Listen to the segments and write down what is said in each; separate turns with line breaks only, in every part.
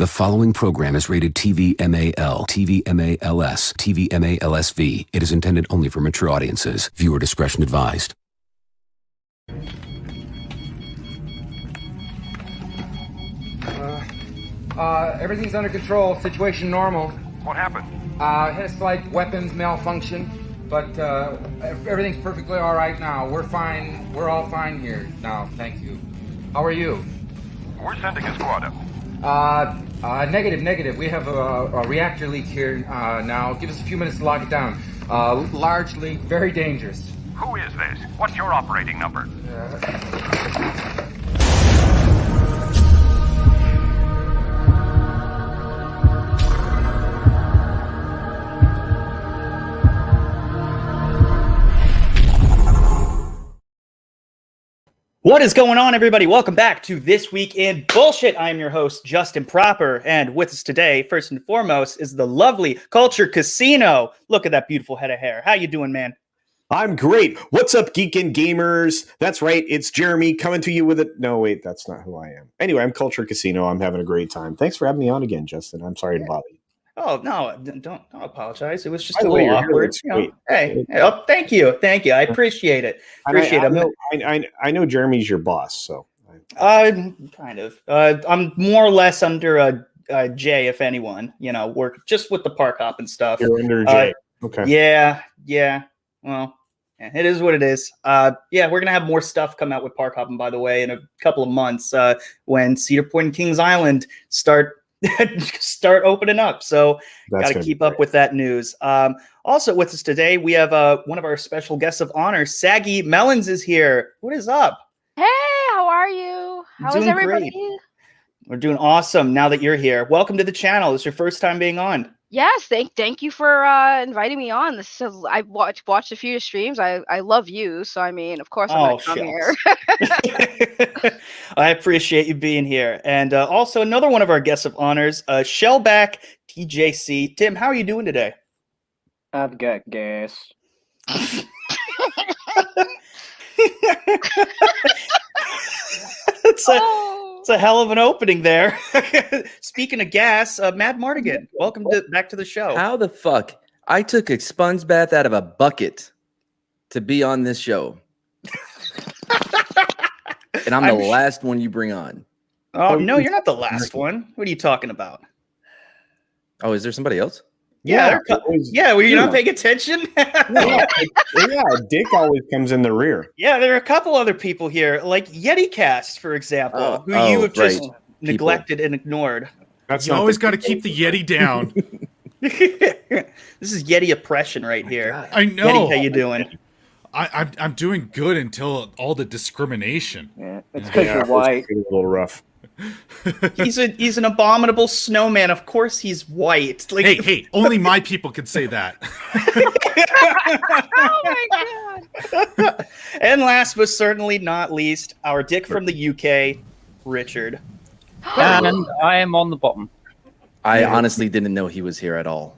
The following program is rated TV MAL, TV MALS, TV MALSV. It is intended only for mature audiences. Viewer discretion advised.
Everything's under control. Situation normal.
What happened?
Had a slight weapons malfunction, but everything's perfectly all right now. We're fine. We're all fine here now. Thank you. How are you?
We're sending a squad up.
Negative. We have a reactor leak here now. Give us a few minutes to lock it down. Large leak, very dangerous.
Who is this? What's your operating number?
What is going on, everybody? Welcome back to This Week in Bullshit. I am your host, Justin Proper, and with us today, first and foremost, is the lovely Culture Casino. Look at that beautiful head of hair. How you doing, man?
I'm great. What's up, geek and gamers? That's right, it's Jeremy coming to you with it. No, wait, that's not who I am. Anyway, I'm Culture Casino. I'm having a great time. Thanks for having me on again, Justin. I'm sorry to bother you.
Oh, no, don't apologize. It was just a little awkward. Hey, oh, thank you. I appreciate it.
I know Jeremy's your boss, so.
Kind of. I'm more or less under Jay, if anyone. You know, work just with the park hop and stuff.
You're under Jay. Okay.
Yeah. Well, it is what it is. We're going to have more stuff come out with park hopping, by the way, in a couple of months when Cedar Point and Kings Island start opening up. So got to keep up with that news. Also with us today, we have one of our special guests of honor, Saggy Melonz is here. What is up?
Hey, how are you? How is everybody?
Great. We're doing awesome now that you're here. Welcome to the channel. It's your first time being on.
Yes, thank you for inviting me on. I watched a few streams. I love you, so I mean, of course I'm gonna come here.
I appreciate you being here. And also another one of our guests of honors, Shellback TJC. Tim, how are you doing today?
I've got gas.
It's a hell of an opening there. Speaking of gas, Madmartigan, welcome back to the show.
How the fuck? I took a sponge bath out of a bucket to be on this show. And I'm the last one you bring on.
Oh, no, you're not the last one. What are you talking about?
Oh, is there somebody else?
Yeah, were you not paying attention?
Dick always comes in the rear.
Yeah, there are a couple other people here, like Yeti Cast, for example, who you have just neglected and ignored.
You always got to keep the Yeti down.
This is Yeti oppression right here.
I know.
Yeti, how you doing?
I'm doing good until all the discrimination.
Yeah, it's because you're white.
It's a little rough.
He's an abominable snowman. Of course he's white. Like,
hey, only my people can say that.
Oh my god.
And last but certainly not least, our dick from the UK, Richard.
And I am on the bottom.
I honestly didn't know he was here at all.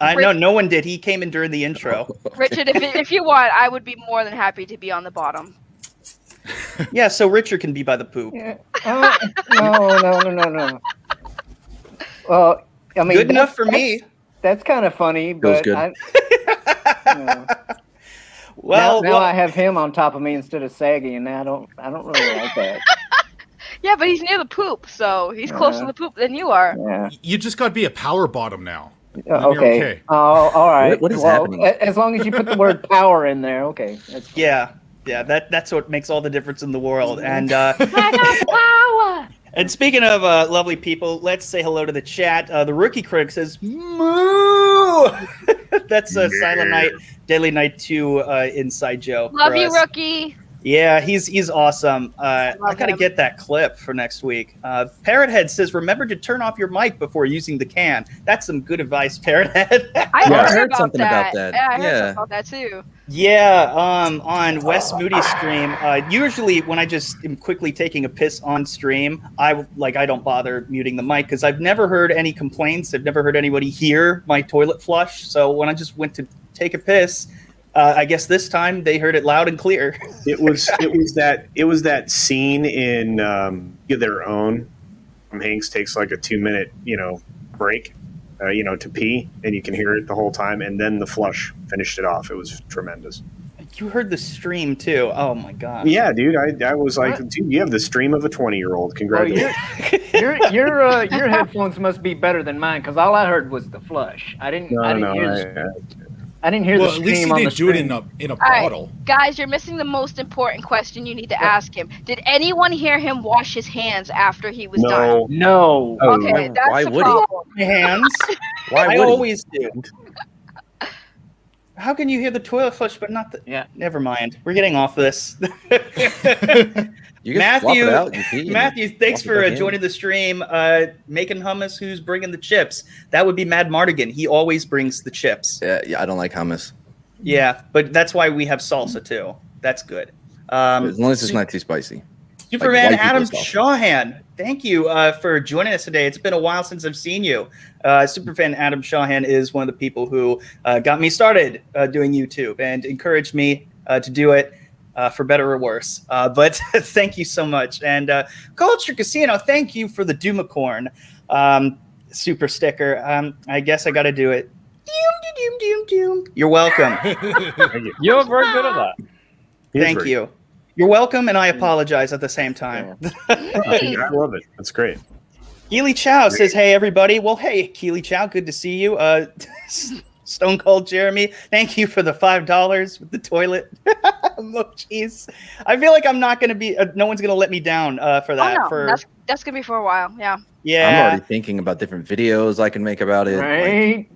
I know no one did. He came in during the intro.
Richard, if you want, I would be more than happy to be on the bottom.
Yeah, so Richard can be by the poop.
Yeah. No. Well, I mean,
good enough for me.
That's kind of funny, but
good.
Now I have him on top of me instead of Saggy, and now I don't really like that.
Yeah, but he's near the poop, so he's closer to the poop than you are.
Yeah.
You just got to be a power bottom now.
Okay. Oh, all right.
What is happening?
As long as you put the word power in there, okay. That's fine.
Yeah, that's what makes all the difference in the world. And
Power.
and speaking of lovely people, let's say hello to the chat. The Rookie Critic says, "Moo." That's Silent Night, Deadly Night 2 inside joke.
Love you, Rookie.
Yeah, he's awesome. I gotta get that clip for next week. Parrothead says, "Remember to turn off your mic before using the can." That's some good advice, Parrothead.
I
heard something about that.
Yeah, I heard something about that too.
Yeah, on Wes Moody's stream, usually when I just am quickly taking a piss on stream, I don't bother muting the mic because I've never heard any complaints. I've never heard anybody hear my toilet flush. So when I just went to take a piss, I guess this time they heard it loud and clear.
It was that scene in Their Own Tom Hanks takes like a 2-minute, break, to pee, and you can hear it the whole time. And then the flush finished it off. It was tremendous.
You heard the stream too. Oh my gosh.
Yeah, dude. I was like, dude, you have the stream of a 20-year-old. Congratulations.
Your headphones must be better than mine because all I heard was the flush. I didn't hear the
At least
stream
he
on the
didn't do it
screen.
in a
All right,
bottle.
guys, you're missing the most important question you need to ask him. Did anyone hear him wash his hands after he was done?
No.
Okay, that's
Why
the
would he?
problem.
My hands.
Why
I
would he?
always do. How can you hear the toilet flush but not the?
Yeah.
Never mind. We're getting off this.
You can swap it out, you pee, and
Matthew, thanks
swap it
for
back in.
joining the stream. Making hummus. Who's bringing the chips? That would be Madmartigan. He always brings the chips.
Yeah, I don't like hummus.
Yeah, but that's why we have salsa too. That's good.
As long as it's not too spicy.
Superman
white
Adam
people's
Shawhan, thank you for joining us today. It's been a while since I've seen you. Superfan Adam Shawhan is one of the people who got me started doing YouTube and encouraged me to do it for better or worse. But thank you so much. And Culture Casino, thank you for the Doomacorn super sticker. I guess I got to do it. You're welcome.
You're very good at that.
Thank you. You're welcome, and I apologize at the same time.
I love it. That's great.
Keely Chow says, "Hey everybody." Well, hey Keely Chow, good to see you. Stone Cold Jeremy, thank you for the $5 with the toilet emojis. I feel like I'm not going to be. No one's going to let me down for that.
Oh, no. That's going to be for a while. Yeah.
Yeah.
I'm already thinking about different videos I can make about it.
Right.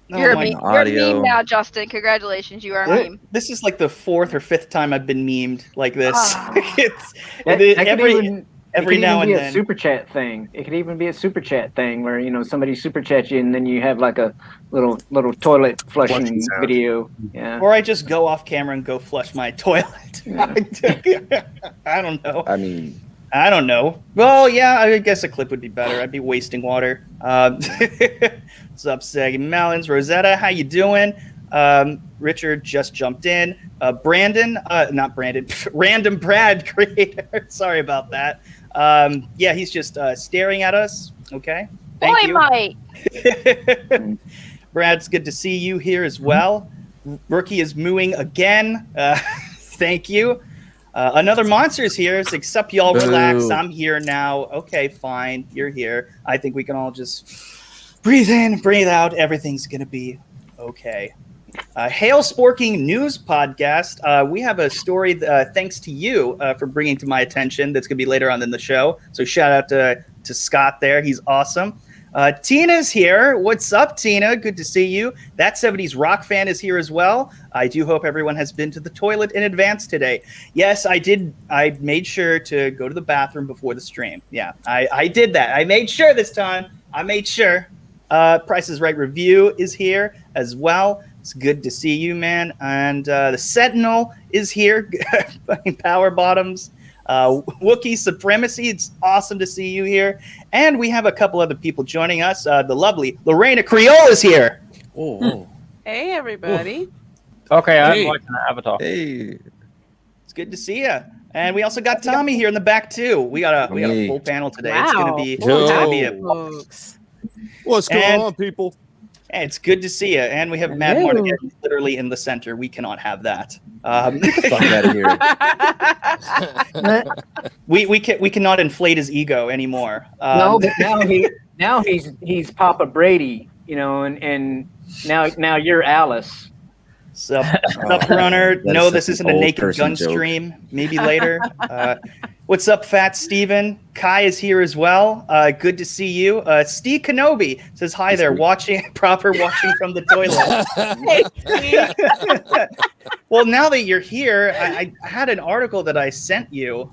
You're a meme. You're a meme now, Justin. Congratulations, you are a meme.
This is like the 4th or 5th time I've been memed like this. It's
That
every
could
now
even
and
be
then.
a super chat thing. It could even be a super chat thing where somebody super chats you and then you have like a little toilet flushing
sound.
video. Yeah.
Or I just go off camera and go flush my toilet. I don't know. I don't know. Well, yeah, I guess a clip would be better. I'd be wasting water. What's up, Saggy Melonz? Rosetta, how you doing? Richard just jumped in. Brandon, not Brandon, Random Brad Creator. Sorry about that. Yeah, he's just staring at us. Okay. Thank you.
Mike.
Brad's good to see you here as well. Rookie is mooing again. Thank you. Another Monster's here, except y'all relax. I'm here now. Okay, fine. You're here. I think we can all just breathe in, breathe out. Everything's going to be okay. Hail Sporking News Podcast. We have a story, thanks to you, for bringing to my attention that's going to be later on in the show. So shout out to Scott there. He's awesome. Tina's here. What's up, Tina? Good to see you. That 70s rock fan is here as well. I do hope everyone has been to the toilet in advance today. Yes, I did. I made sure to go to the bathroom before the stream. Yeah, I did that. I made sure this time. I made sure. Price is Right Review is here as well. It's good to see you, man. And the Sentinel is here. Power Bottoms. Wookiee Supremacy, it's awesome to see you here. And we have a couple other people joining us. The lovely Reina Creole is here.
Oh.
Hey, everybody.
Okay, I'm watching the Avatar.
Hey.
It's good to see you. And we also got Tommy here in the back, too. We got a full panel today.
Wow.
It's going to be,
Folks.
What's going on, people?
And it's good to see you. And we have Madmartigan literally in the center. We cannot have that.
Get the fuck out of here.
we cannot inflate his ego anymore.
No, but now he's Papa Brady, and now you're Alice.
Sup runner? No, this isn't a naked gun
joke.
stream. Maybe later. What's up, Fat Steven? Kai is here as well. Good to see you. Steve Kenobi says hi there. Watching from the toilet. Well, now that you're here, I had an article that I sent you,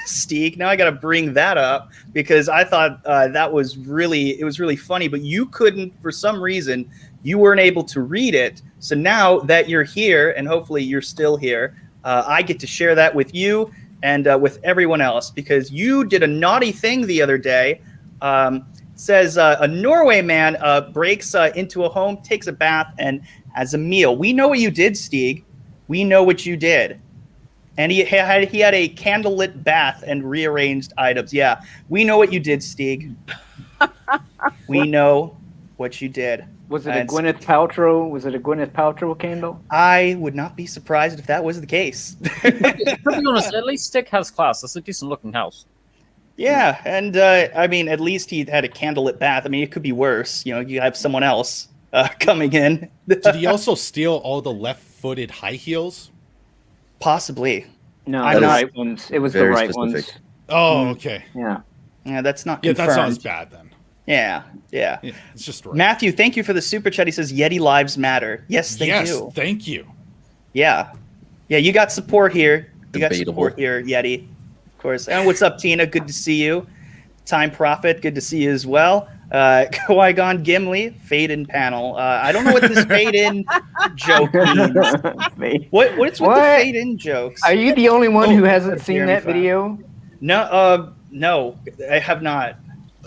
Steve. Now I got to bring that up because I thought that was really funny, but you couldn't, for some reason, you weren't able to read it. So now that you're here, and hopefully you're still here, I get to share that with you and with everyone else because you did a naughty thing the other day. Says a Norway man breaks into a home, takes a bath, and has a meal. We know what you did, Stieg. We know what you did. And he had a candlelit bath and rearranged items. Yeah, we know what you did, Stieg. We know what you did.
Was it a Gwyneth Paltrow? Was it a Gwyneth Paltrow candle?
I would not be surprised if that was the case.
To be honest, at least Stick has class. That's a decent looking house.
Yeah, and I mean, at least he had a candlelit bath. I mean, it could be worse. You know, you have someone else coming in.
Did he also steal all the left-footed high heels?
Possibly.
No, the right ones. It was the right ones.
Oh, okay.
Yeah.
Yeah, that's not
Yeah,
confirmed.
that sounds bad then.
Yeah.
It's just right.
Matthew, thank you for the super chat. He says Yeti lives matter. Yes, they do.
Yes, thank you.
Yeah, you got support here. You got
Debatable.
support here, Yeti. Of course. And what's up, Tina? Good to see you. Time Prophet, good to see you as well. Qui-Gon Gimli, fade in panel. I don't know what this fade in joke means. What's with the fade in jokes?
Are you the only one who hasn't seen that video?
No, no, I have not.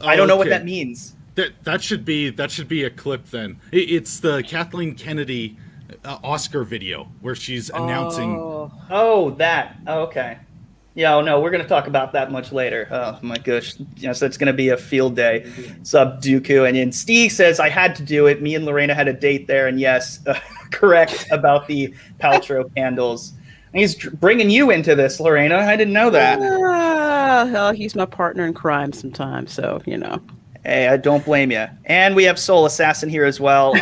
I don't know what that means.
That should be a clip then. It's the Kathleen Kennedy Oscar video where she's announcing.
Oh, that. Oh, okay. Yeah, no, we're going to talk about that much later. Oh, my gosh. Yes, that's going to be a field day. Sub Dooku. And then Steve says, I had to do it. Me and Lorena had a date there. And yes, correct about the Paltrow candles. And he's bringing you into this, Lorena. I didn't know that.
Well, he's my partner in crime sometimes, so, you know.
Hey, I don't blame you. And we have Soul Assassin here as well.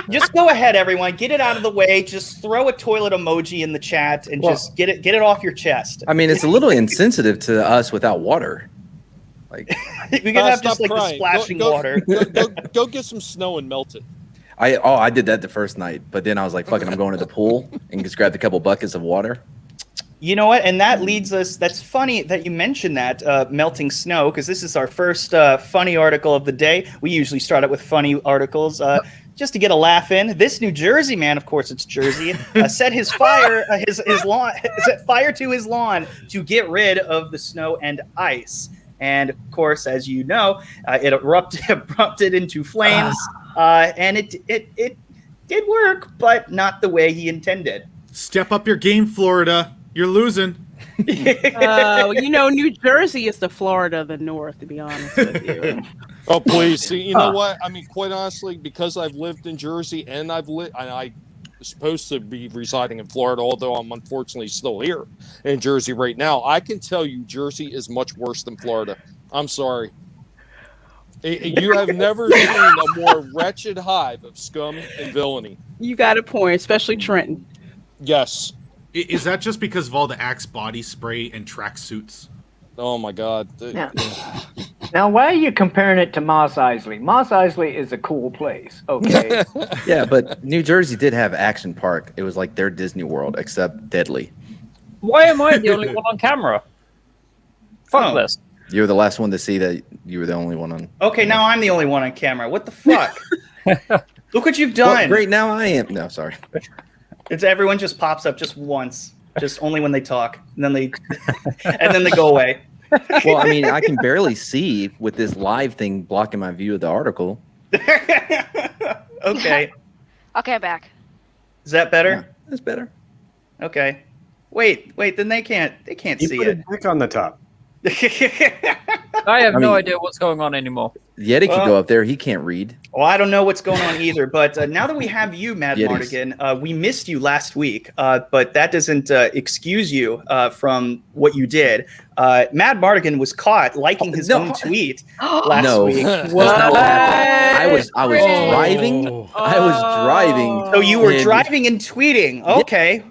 Just go ahead, everyone. Get it out of the way. Just throw a toilet emoji in the chat and just get it off your chest.
I mean, it's a little insensitive to us without water. Like
we could have just like the splashing water.
Go get some snow and melt it.
I did that the first night, but then I was like, fuck it, I'm going to the pool and just grabbed a couple buckets of water.
You know what? And that leads us. That's funny that you mentioned that melting snow, because this is our first funny article of the day. We usually start out with funny articles just to get a laugh in. This New Jersey man, of course, it's Jersey, set his fire to his lawn to get rid of the snow and ice. And of course, as you know, it erupted into flames, and it did work, but not the way he intended.
Step up your game, Florida. You're losing.
You know, New Jersey is the Florida of the North, to be honest with you.
Oh, please. See, you know what? I mean, quite honestly, because I've lived in Jersey and I'm supposed to be residing in Florida, although I'm unfortunately still here in Jersey right now, I can tell you Jersey is much worse than Florida. I'm sorry. You have never seen a more wretched hive of scum and villainy.
You got a point, especially Trenton.
Yes.
Is that just because of all the Axe body spray and track suits?
Oh my God!
Now, why are you comparing it to Mos Eisley? Mos Eisley is a cool place. Okay.
Yeah, but New Jersey did have Action Park. It was like their Disney World, except deadly.
Why am I the only one on camera? Fuck this.
You were the last one to see that. You were the only one on.
Okay, now I'm the only one on camera. What the fuck? Look what you've done.
Well, great, now I am. No, sorry.
It's everyone just pops up just once, just only when they talk, and then they go away.
Well, I mean, I can barely see with this live thing blocking my view of the article.
Okay.
Okay, I'm back.
Is that better?
Yeah, that's better.
Okay. Wait. Then they can't see
put it back on the top.
I have no idea what's going on anymore.
Yeti could go up there. He can't read.
Well, I don't know what's going on either. But now that we have you, Madmartigan, we missed you last week. But that doesn't excuse you from what you did. Madmartigan was caught liking his own tweet last week.
What? I was driving. I was driving.
So you were driving and tweeting. Okay.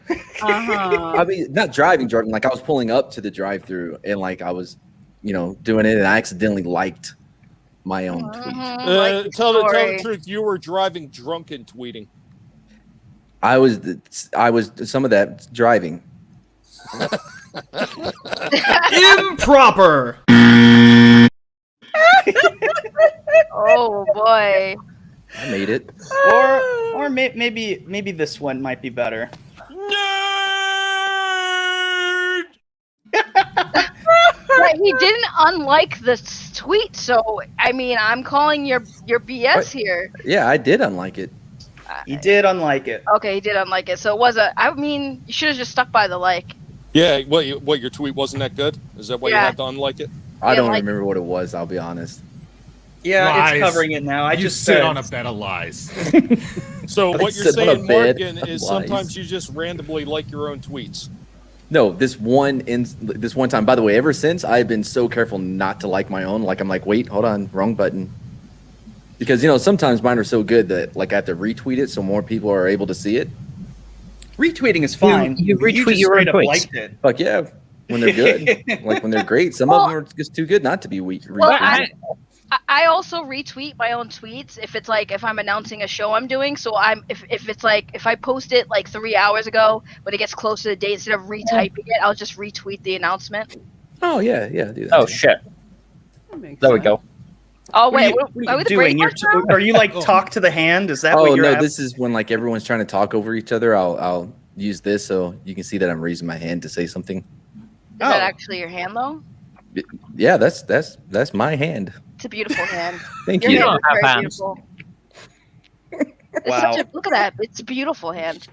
I mean, not driving, Jordan. Like I was pulling up to the drive-through, and like I was, doing it, and I accidentally liked my own tweet.
Tell the truth. You were driving drunk and tweeting.
I was some of that driving.
Improper.
Oh boy.
I made it.
Or maybe this one might be better.
Right, he didn't unlike the tweet, so I mean, I'm calling your BS here.
Yeah, I did unlike it.
He did unlike it.
Okay, he did unlike it. So it was I mean, you should have just stuck by the like.
Yeah, what your tweet wasn't that good? Is that why you had to unlike it?
I don't remember what it was. I'll be honest.
Yeah,
Lies.
it's covering it now. I
You
just
sit on a bed of lies.
So what you're
sit on a
saying,
bed
Morgan,
of
is
lies.
sometimes you just randomly like your own tweets.
No, this one time. By the way, ever since I've been so careful not to like my own. Like I'm like, wait, hold on, wrong button. Because sometimes mine are so good that like I have to retweet it so more people are able to see it.
Retweeting is fine.
You retweet
just
your own
straight up
tweets.
liked it.
Fuck yeah, when they're good, like when they're great. Some of them are just too good not to be retweeted.
Well, I also retweet my own tweets if it's like if I'm announcing a show I'm doing. So if it's like if I post it like 3 hours ago, when it gets close to the date, instead of retyping it, I'll just retweet the announcement.
Oh yeah, do that.
Oh shit. There we go.
Oh wait,
what
are
are
we
you
the
doing?
break
Are you like talk to the hand? Is that
Oh
what you're
no,
at?
this is when like everyone's trying to talk over each other. I'll use this so you can see that I'm raising my hand to say something.
Is that actually your hand though?
Yeah, that's my hand.
It's a beautiful hand.
Thank
Your
you.
hand is
Have
very
hands.
beautiful. It's
Wow.
look at that. It's a beautiful hand.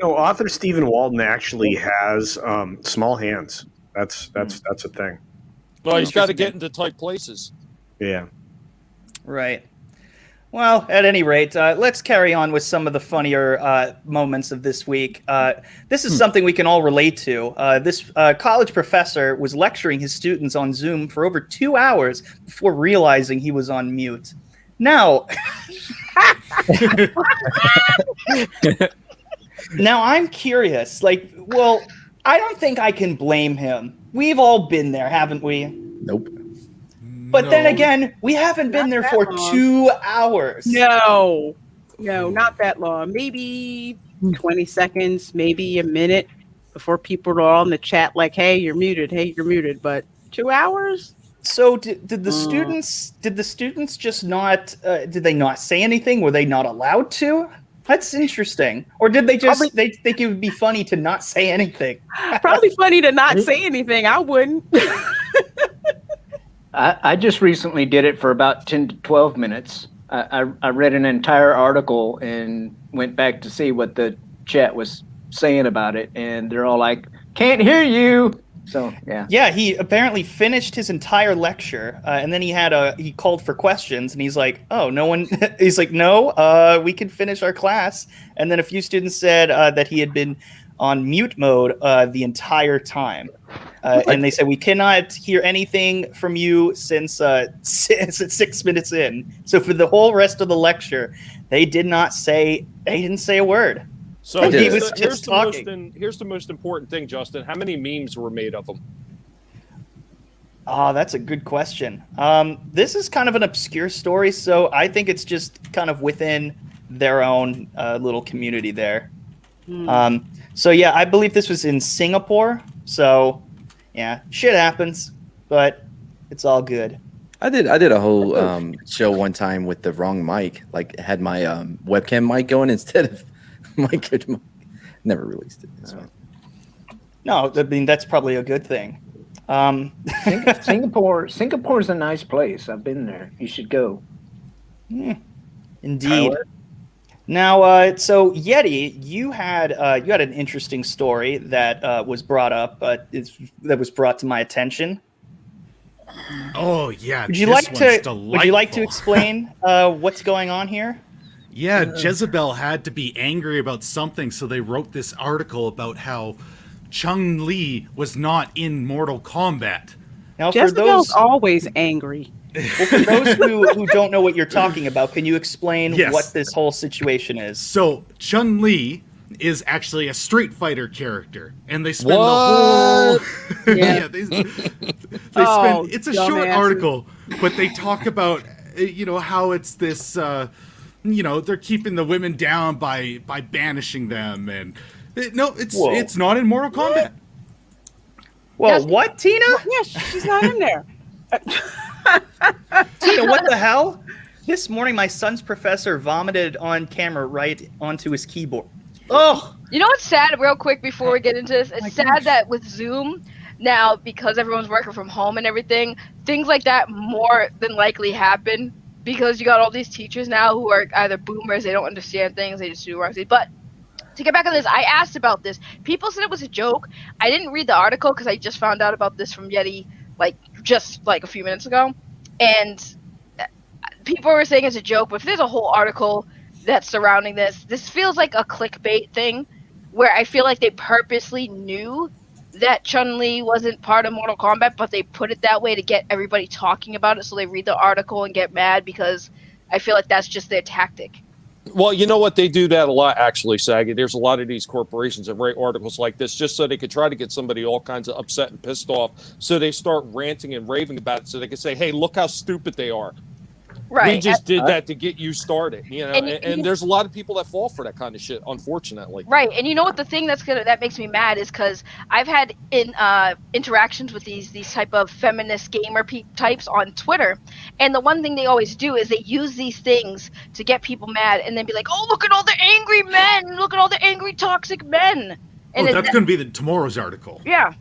Author Stephen Walton actually has small hands. That's a thing.
Well, he's got to get into tight places.
Yeah.
Right. Well, at any rate, let's carry on with some of the funnier moments of this week. This is something we can all relate to. This college professor was lecturing his students on Zoom for over 2 hours before realizing he was on mute. Now, now I'm curious. I don't think I can blame him. We've all been there, haven't we?
Nope.
But then again, we haven't been there for 2 hours.
No, not that long. Maybe 20 seconds, maybe a minute before people are all in the chat like, hey, you're muted. Hey, you're muted. But 2 hours?
So did the students? Did the students just not? Did they not say anything? Were they not allowed to? That's interesting. Or did they just? They think it would be funny to not say anything.
Probably funny to not say anything. I wouldn't.
I just recently did it for about 10 to 12 minutes. I read an entire article and went back to see what the chat was saying about it, and they're all like, "Can't hear you." So yeah.
Yeah, he apparently finished his entire lecture, and then he called for questions, and he's like, "Oh, no one." He's like, "No, we can finish our class." And then a few students said that he had been on mute mode the entire time, and they said, "We cannot hear anything from you since it's 6 minutes in." So for the whole rest of the lecture, they didn't say a word.
So
he was just talking.
Here's the most important thing, Justin. How many memes were made of him?
Oh, that's a good question. This is kind of an obscure story, so I think it's just kind of within their own little community there. So yeah, I believe this was in Singapore. So yeah, shit happens, but it's all good.
I did a whole show one time with the wrong mic. Like had my webcam mic going instead of my good mic. Never released it. That's fine.
No, I mean that's probably a good thing.
Singapore's a nice place. I've been there. You should go.
Indeed.
Tyler?
Now, so Yeti, you had an interesting story that was brought up. That was brought to my attention.
Oh yeah.
Would you like to explain what's going on here?
Yeah, Jezebel had to be angry about something, so they wrote this article about how Chun-Li was not in Mortal Kombat.
Now,
Jezebel's always angry.
Well, for those who don't know what you're talking about, can you explain what this whole situation is?
So Chun-Li is actually a Street Fighter character, and they spend the whole they spend. It's a short article, but they talk about how it's this. They're keeping the women down by banishing them, and it's not in Mortal Kombat.
Well, what, Tina?
Yeah, she's not in there.
Tina, what the hell? This morning, my son's professor vomited on camera right onto his keyboard. Oh!
You know what's sad, real quick, before we get into this? It's sad that with Zoom, now, because everyone's working from home and everything, things like that more than likely happen because you got all these teachers now who are either boomers, they don't understand things, they just do the wrong thing. But to get back on this, I asked about this. People said it was a joke. I didn't read the article because I just found out about this from Yeti just a few minutes ago, and people were saying it's a joke. But if there's a whole article that's surrounding this feels like a clickbait thing, where I feel like they purposely knew that Chun-Li wasn't part of Mortal Kombat, but they put it that way to get everybody talking about it, so they read the article and get mad, because I feel like that's just their tactic.
Well, you know what? They do that a lot, actually, Saggy. There's a lot of these corporations that write articles like this just so they could try to get somebody all kinds of upset and pissed off, so they start ranting and raving about it so they can say, hey, look how stupid they are.
Right.
We just did that to get you started, and there's a lot of people that fall for that kind of shit, unfortunately.
Right, and you know what the thing that makes me mad is because I've had interactions with these type of feminist gamer types on Twitter, and the one thing they always do is they use these things to get people mad, and then be like, "Oh, look at all the angry men! Look at all the angry toxic men!" And
that's going to be tomorrow's article.
Yeah.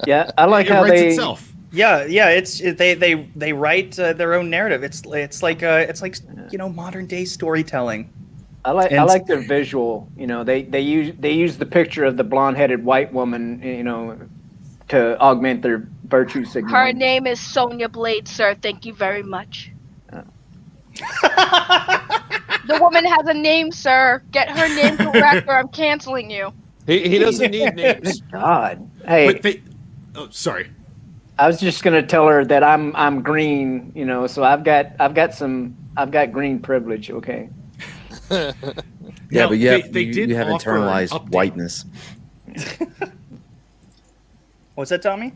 Yeah, I like
it
how
writes
they.
itself.
Yeah, they write their own narrative. It's like modern day storytelling.
I like their visual. They use the picture of the blonde-headed white woman, to augment their virtue signal.
Her name is Sonya Blade, sir. Thank you very much. The woman has a name, sir. Get her name correct, or I'm canceling you.
He doesn't need names.
God, hey.
Sorry.
I was just gonna tell her that I'm green, so I've got green privilege, okay?
Yeah,
Now,
but
they did
you have
offer
internalized
update.
whiteness.
What's that, Tommy?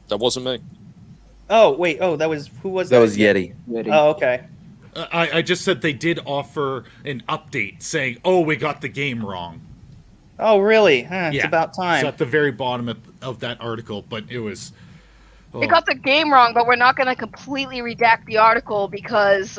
That wasn't me.
Oh wait, that was who was that?
That was Yeti.
Oh, okay.
I just said they did offer an update saying, "Oh, we got the game wrong."
Oh, really? It's about time.
It's at the very bottom of that article, but it was.
They got the game wrong, but we're not going to completely redact the article because,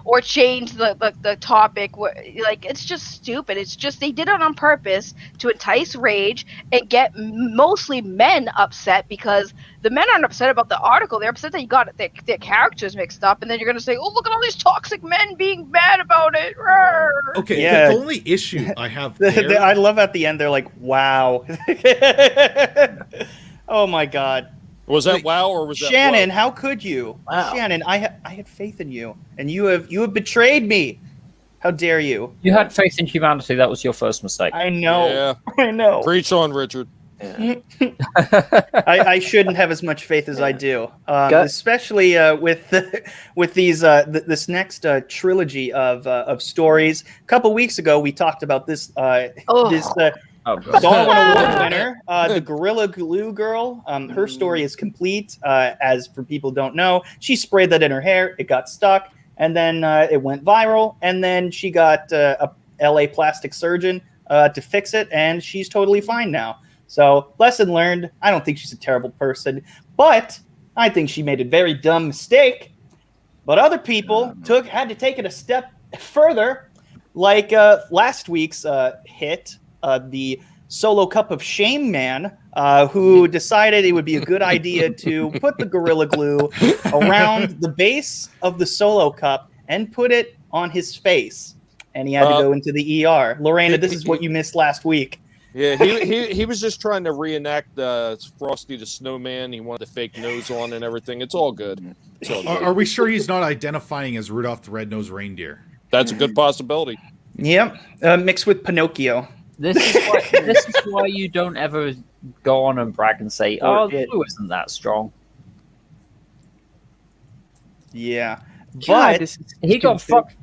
or change the topic. It's just stupid. It's just they did it on purpose to entice rage and get mostly men upset, because the men aren't upset about the article. They're upset that you got their characters mixed up, and then you're going to say, "Oh, look at all these toxic men being mad about it."
Okay,
Yeah.
the only issue I have there...
I love at the end they're like, "Wow." Oh my God.
Was that wow, or was that
Shannon?
whoa?
How could you?
Wow.
Shannon, I had faith in you, and you have betrayed me. How dare you?
You had faith in humanity. That was your first mistake.
I know.
Yeah.
I know.
Preach on, Richard.
I shouldn't have as much faith as I do, especially with these this next trilogy of stories. A couple weeks ago, we talked about this Darwin Award winner, the Gorilla Glue Girl. Her story is complete. As for people who don't know, she sprayed that in her hair. It got stuck, and then it went viral. And then she got a LA plastic surgeon to fix it, and she's totally fine now. So, lesson learned. I don't think she's a terrible person, but I think she made a very dumb mistake. But other people had to take it a step further, like last week's hit, the Solo Cup of Shame man, who decided it would be a good idea to put the Gorilla Glue around the base of the Solo Cup and put it on his face. And he had to go into the ER. Lorena, this is what you missed last week.
Yeah, he was just trying to reenact Frosty the Snowman. He wanted the fake nose on and everything. It's all good. It's all good.
Are we sure he's not identifying as Rudolph the Red-Nosed Reindeer?
That's a good possibility.
Yep, mixed with Pinocchio.
This is why you don't ever go on and brag and say, "Oh, the glue isn't that strong."
Yeah,
God,
but
he got fucked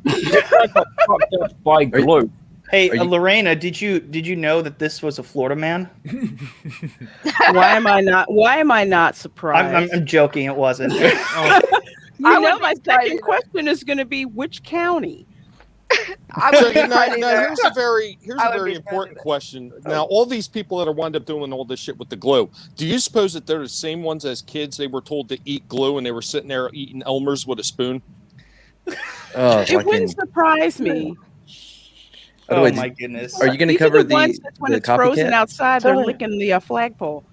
up by glue.
Hey, Lorena, did you know that this was a Florida man?
Why am I not surprised?
I'm joking. It wasn't.
I know my second question is going to be which county.
So, here's a very important question. Now, all these people that are wound up doing all this shit with the glue, do you suppose that they're the same ones as kids? They were told to eat glue and they were sitting there eating Elmer's with a spoon?
It wouldn't surprise me.
Oh my goodness!
Are you going to cover
ones that when it's frozen outside, they're licking the flagpole.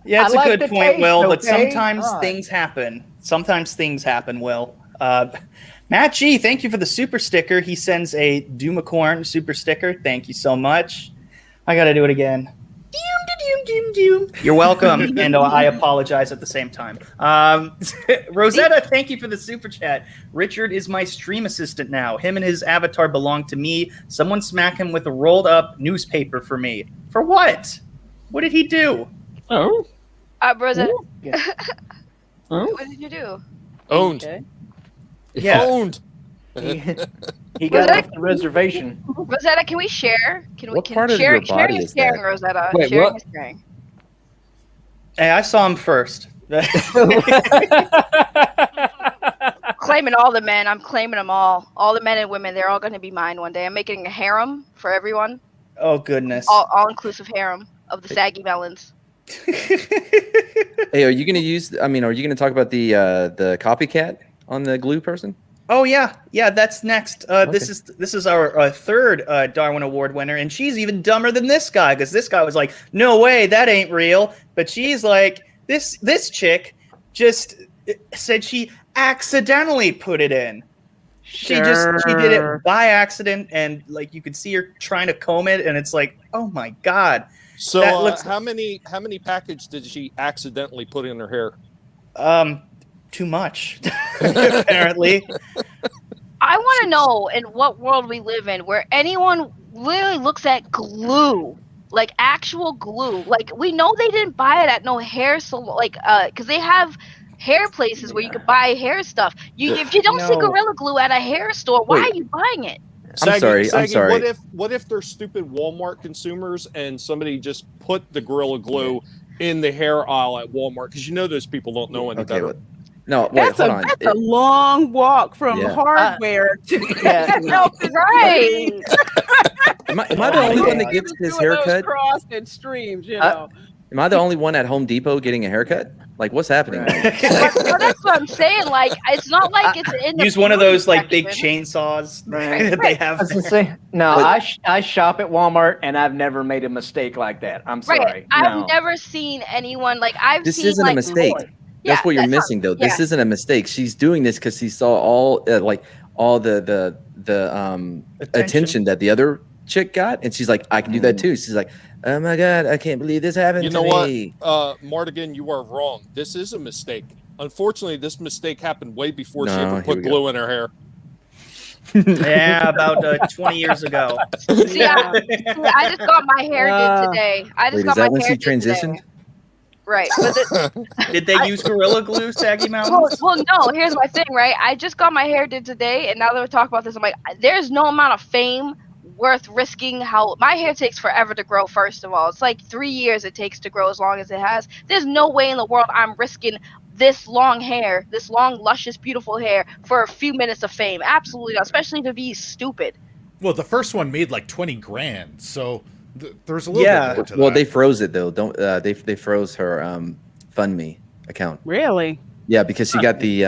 Yeah, it's
I
a
like
good
the
point,
taste,
Will. But
okay?
sometimes
All right.
things happen. Sometimes things happen, Will. Matt G, thank you for the super sticker. He sends a Doomacorn super sticker. Thank you so much. I got to do it again. You're welcome, and I apologize at the same time. Rosetta, thank you for the super chat. Richard is my stream assistant now. Him and his avatar belong to me. Someone smack him with a rolled up newspaper for me. For what? What did he do?
Oh.
Rosetta,
Oh.
what did you do?
Owned.
Okay. Yeah.
Owned.
He got off the reservation.
Rosetta, can we share? Can we?
What
Can
part of
sharing,
your body
sharing
is
sharing,
that?
Rosetta.
Wait,
sharing
what?
is sharing.
Hey, I saw him first.
Claiming all the men. I'm claiming them all. All the men and women. They're all going to be mine one day. I'm making a harem for everyone.
Oh, goodness.
All inclusive harem of the Saggy Melonz.
Hey, are you going to use? I mean, are you going to talk about the copycat on the glue person?
Oh yeah, that's next. This is our third Darwin Award winner, and she's even dumber than this guy because this guy was like, "No way, that ain't real." But she's like, this chick just said she accidentally put it in. She did it by accident, and like you could see her trying to comb it, and it's like, oh my god.
So
That looks-
how many package did she accidentally put in her hair?
Too much, apparently.
I want to know in what world we live in where anyone really looks at glue, like actual glue. Like we know they didn't buy it at no hair salon, like because they have hair places where you can buy hair stuff. If you don't see Gorilla Glue at a hair store, why are you buying it?
I'm sorry.
What if they're stupid Walmart consumers and somebody just put the Gorilla Glue in the hair aisle at Walmart? Because you know those people don't know any better.
No, wait, hold on.
That's a long walk from hardware to
right.
Am I the only one that gets his haircut?
Crossed and streams, you know.
Am I the only one at Home Depot getting a haircut? Like, what's happening?
Well, that's what I'm saying. Like, it's not like it's in the
Use one of those like
section.
big chainsaws
Right.
that they have.
I was gonna say, no, I shop at Walmart and I've never made a mistake like that. I'm sorry.
Right. I've never seen anyone like
This
seen
isn't
like
a mistake. That's what you're missing, though. This isn't a mistake. She's doing this because she saw all the attention that the other chick got, and she's like, I can do that too. She's like, oh my god, I can't believe this happened.
You
to
know
me.
what, Martigan, you are wrong. This is a mistake. Unfortunately, this mistake happened way before she ever put glue in her hair.
Yeah, about 20 years ago.
See, I just got my hair did today. I just
Wait,
got
is that
my
when
hair
she
did today.
transitioned?
Right. But
Did they use Gorilla Glue, Saggy Melonz?
well, no. Here's my thing, right? I just got my hair did today, and now that we're talking about this, I'm like, there's no amount of fame worth risking. How my hair takes forever to grow. First of all, it's like 3 years it takes to grow as long as it has. There's no way in the world I'm risking this long hair, this long, luscious, beautiful hair for a few minutes of fame. Absolutely not, especially to be stupid.
Well, the first one made like 20 grand, so there's a little bit more to
Well,
that.
they froze it though. They froze her FundMe account.
Really?
Yeah, because she got the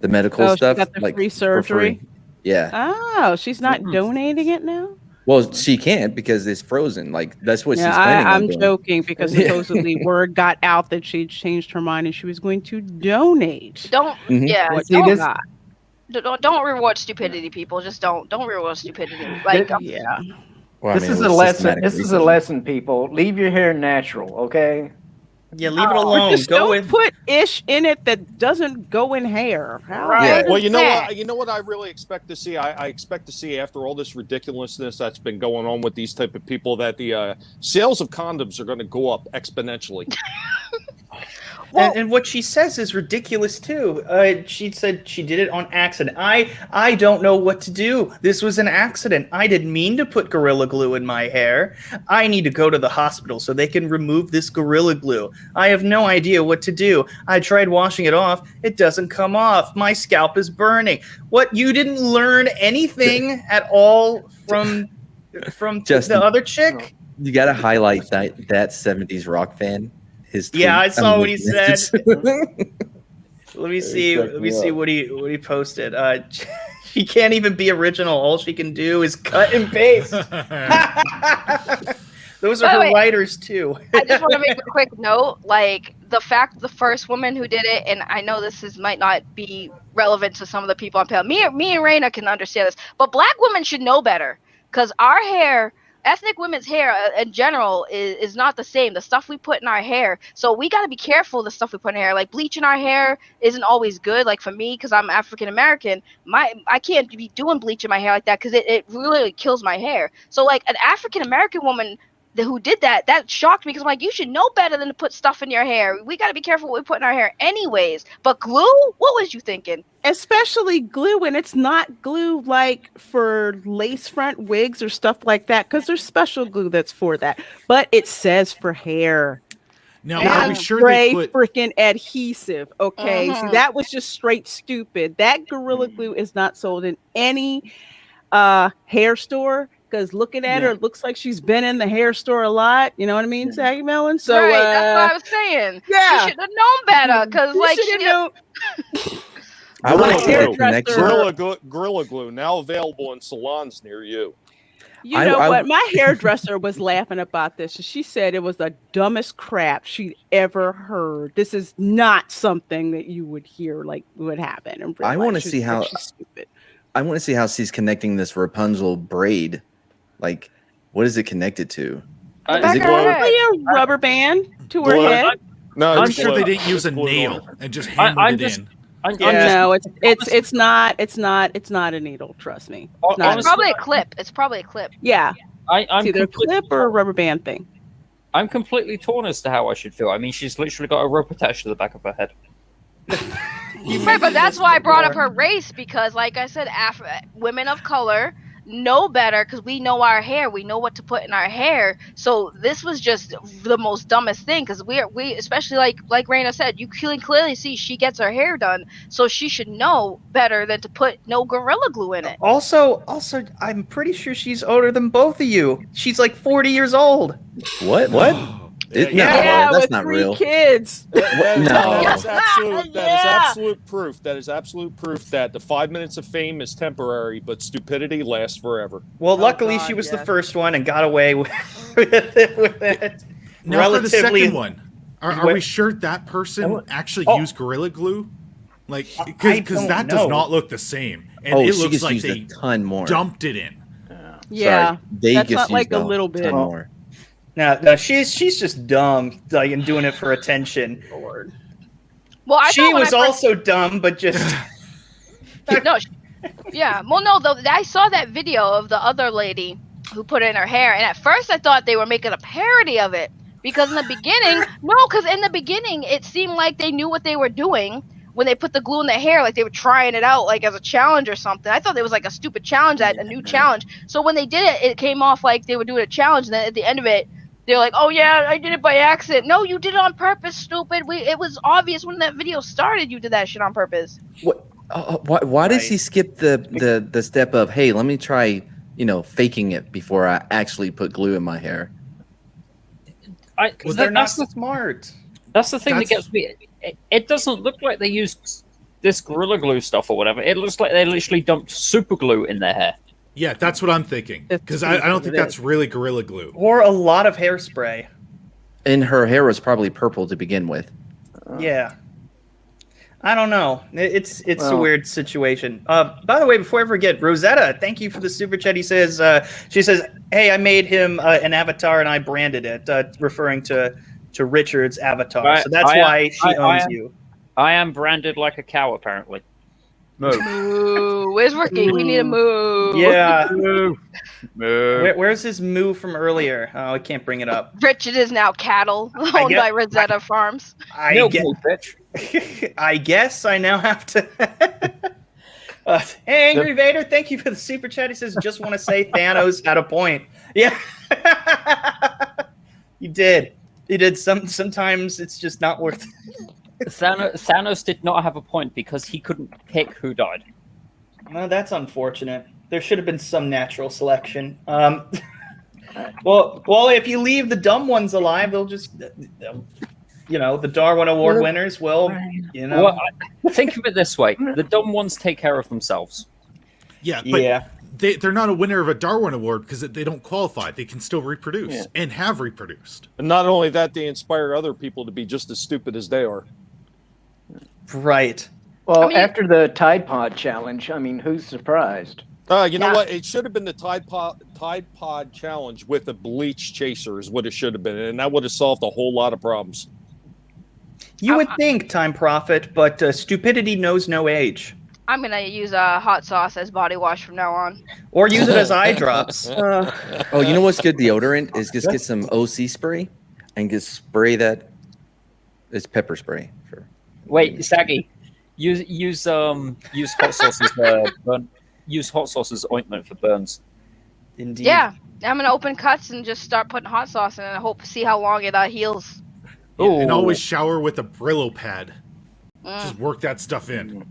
medical
Oh, she
stuff.
got the
like,
free
for
surgery?
free. Yeah.
Oh, she's not donating it now?
Well, she can't because it's frozen. Like that's what she's planning on
I'm
doing.
joking because supposedly word got out that she'd changed her mind and she was going to donate.
Don't
Mhm.
yeah.
What
Don't,
she got.
don't reward stupidity, people. Just don't reward stupidity. Like
yeah.
Well,
This is a lesson. This is a lesson, people. Leave your hair natural, okay?
Yeah, leave it alone.
Just
Go
don't
with
put ish in it that doesn't go in hair. How
Right.
hard
Well,
is
you know
that?
what? You know what I really expect to see. I expect to see after all this ridiculousness that's been going on with these type of people that the sales of condoms are going to go up exponentially.
and what she says is ridiculous too. She said she did it on accident. I don't know what to do. This was an accident. I didn't mean to put Gorilla Glue in my hair. I need to go to the hospital so they can remove this Gorilla Glue. I have no idea what to do. I tried washing it off. It doesn't come off. My scalp is burning. What? You didn't learn anything at all from
Justin,
the other chick?
You got to highlight that 70s rock fan. His tweet.
Yeah, I saw what he
mean,
said. Let me see. Let me see what he posted. She can't even be original. All she can do is cut and paste. Those are her writers too.
I just want to make a quick note, like the fact the first woman who did it, and I know might not be relevant to some of the people on panel. Me and Reina can understand this, but Black women should know better because our hair, ethnic women's hair in general, is not the same. The stuff we put in our hair, so we got to be careful of the stuff we put in our hair. Like bleaching our hair isn't always good. Like for me, because I'm African American, I can't be doing bleach in my hair like that because it really kills my hair. So like an African American woman who did that shocked me because I'm like, you should know better than to put stuff in your hair. We got to be careful what we put in our hair anyways. But glue, what was you thinking?
Especially glue, and it's not glue like for lace front wigs or stuff like that, because there's special glue that's for that. But it says for hair.
Now, are we sure they put
freaking adhesive? Okay, see, that was just straight stupid. That Gorilla Glue is not sold in any hair store. Because looking at her, it looks like she's been in the hair store a lot. You know what I mean, Saggy Melonz? So
right, that's what I was saying.
Yeah,
she should have known better. Because like
I want Gorilla Glue now available in salons near you.
You know what? My hairdresser was laughing about this. She said it was the dumbest crap she'd ever heard. This is not something that you would hear like would happen. In real
I want to
life.
see how.
Stupid.
I want to see how she's connecting this Rapunzel braid. Like, what is it connected to?
Is it probably a rubber band to her head?
No, I'm sure they didn't use a nail and just hammered it in.
No, it's not a needle. Trust me.
It's probably a clip. It's probably a clip.
Yeah,
I'm
it's either a clip or a rubber band thing.
I'm completely torn as to how I should feel. I mean, she's literally got a rope attached to the back of her head.
Right, but that's why I brought up her race because, like I said, women of color know better because we know our hair, we know what to put in our hair. So this was just the most dumbest thing because we especially like Reina said, you can clearly see she gets her hair done, so she should know better than to put no Gorilla Glue in it.
Also, I'm pretty sure she's older than both of you. She's like 40 years old.
What?
Yeah,
that's
with
not
3
real.
kids.
That is absolute proof. That is absolute proof that the 5 minutes of fame is temporary, but stupidity lasts forever.
Well, luckily she was the first one and got away with it.
Now for the second one, are we sure that person actually used Gorilla Glue? Like, because that does not look the same, and it looks like they
a ton more.
dumped it in.
Yeah,
Vegas
that's not like a little bit.
More.
No, she's just dumb, like, and doing it for attention.
Lord.
Well,
she was also dumb, but just
no. Yeah, well, no, though I saw that video of the other lady who put it in her hair, and at first I thought they were making a parody of it because in the beginning, it seemed like they knew what they were doing when they put the glue in their hair, like they were trying it out, like as a challenge or something. I thought it was like a stupid challenge, a new challenge. So when they did it, it came off like they were doing a challenge, and then at the end of it, they're like, "Oh yeah, I did it by accident." No, you did it on purpose, stupid. It was obvious when that video started. You did that shit on purpose.
What? Why does he skip the step of, hey, let me try, faking it before I actually put glue in my hair?
They're not smart.
That's the thing that gets me. It doesn't look like they used this Gorilla Glue stuff or whatever. It looks like they literally dumped super glue in their hair.
Yeah, that's what I'm thinking. Because I don't think that's really Gorilla Glue.
Or a lot of hairspray.
And her hair was probably purple to begin with.
Yeah. I don't know. It's a weird situation. By the way, before I forget, Rosetta, thank you for the super chat. She says, "Hey, I made him an avatar and I branded it," referring to Richard's avatar. So that's why she owns you.
I am branded like a cow, apparently.
Moo. Where's Ricky? We need a moo.
Yeah.
Moo.
Where's his moo from earlier? Oh, I can't bring it up.
Richard is now cattle owned by Rosetta Farms.
I guess I now have to. Hey, Angry Vader, thank you for the super chat. He says, "Just want to say Thanos had a point." Yeah. He did. Sometimes it's just not worth it.
Thanos did not have a point because he couldn't pick who died.
Well, that's unfortunate. There should have been some natural selection. Well, if you leave the dumb ones alive, they'll the Darwin Award winners will,
Well, think of it this way: the dumb ones take care of themselves.
Yeah, but they're not a winner of a Darwin Award because they don't qualify. They can still reproduce and have reproduced.
And not only that, they inspire other people to be just as stupid as they are.
Right.
Well, after the Tide Pod challenge, I mean, who's surprised?
You know what? It should have been the Tide Pod challenge with a bleach chaser is what it should have been, and that would have solved a whole lot of problems.
You would think, Time Prophet, but stupidity knows no age.
I'm gonna use hot sauce as body wash from now on.
Or use it as eye drops.
Oh, you know what's good deodorant is just get some OC spray and just spray that. It's pepper spray.
Wait, Saggy, use hot sauce as use hot sauce as ointment for burns.
Indeed.
Yeah, I'm gonna open cuts and just start putting hot sauce in it and hope see how long it heals.
Yeah, and always shower with a Brillo pad. Just work that stuff in.